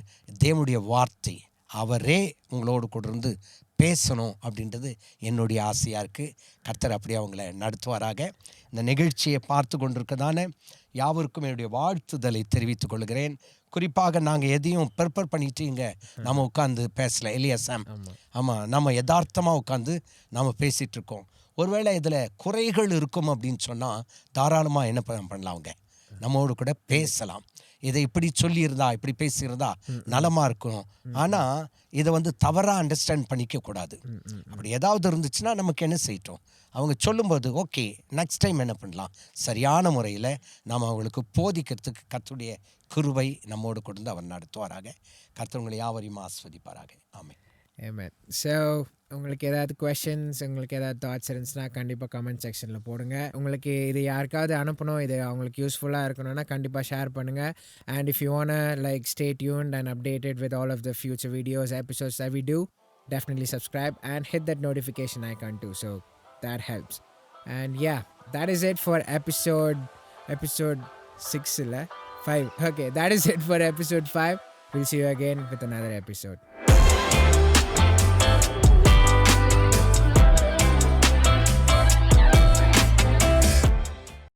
தேவனுடைய வார்த்தை அவரே உங்களோடு கூட இருந்து பேசணும் அப்படின்றது என்னுடைய ஆசையாக இருக்குது. கர்த்தர் அப்படியே அவங்கள நடத்துவாராக. இந்த நிகழ்ச்சியை பார்த்து கொண்டிருக்கதான யாவருக்கும் என்னுடைய வாழ்த்துதலை தெரிவித்துக் கொள்கிறேன். குறிப்பாக நாங்கள் எதையும் ப்ரிப்பேர் பண்ணிட்டு இங்கே நம்ம உட்காந்து பேசலை இல்லையா சாம்? ஆமாம், நம்ம யதார்த்தமாக உட்காந்து நாம் பேசிகிட்டு இருக்கோம். ஒருவேளை இதில் குறைகள் இருக்கும் அப்படின்னு சொன்னால் தாராளமாக என்ன பண்ணலாம், அவங்க நம்மோடு கூட பேசலாம். இதை இப்படி சொல்லியிருந்தா, இப்படி பேசியிருந்தா நலமாக இருக்கும். ஆனால் இதை தவறாக அண்டர்ஸ்டாண்ட் பண்ணிக்கக்கூடாது. அப்படி ஏதாவது இருந்துச்சுன்னா நமக்கு என்ன செய்யட்டும், அவங்க சொல்லும்போது ஓகே நெக்ஸ்ட் டைம் என்ன பண்ணலாம், சரியான முறையில் நாம் அவங்களுக்கு போதிக்கிறதுக்கு கர்த்தருடைய கிருபை நம்மோடு கொண்டு அவர் நடத்துவாராக. கர்த்தர் உங்களை யாவரையும் ஆஸ்வதிப்பாராக. ஆமென். Amen. ஸோ உங்களுக்கு ஏதாவது கொஷின்ஸ், உங்களுக்கு ஏதாவது தாட்ஸ் இருந்துச்சுன்னா கண்டிப்பாக கமெண்ட் செக்ஷனில் போடுங்க. உங்களுக்கு இது யாருக்காவது அனுப்பணும், இது அவங்களுக்கு யூஸ்ஃபுல்லாக இருக்கணும்னா கண்டிப்பாக ஷேர் பண்ணுங்கள். And if you want like stay tuned and updated with all of the future videos episodes that we do, definitely subscribe and hit that notification icon too, so that helps. And yeah, that is it for episode 6 illa 5. Okay, that is it for episode 5. We'll see you again with another episode.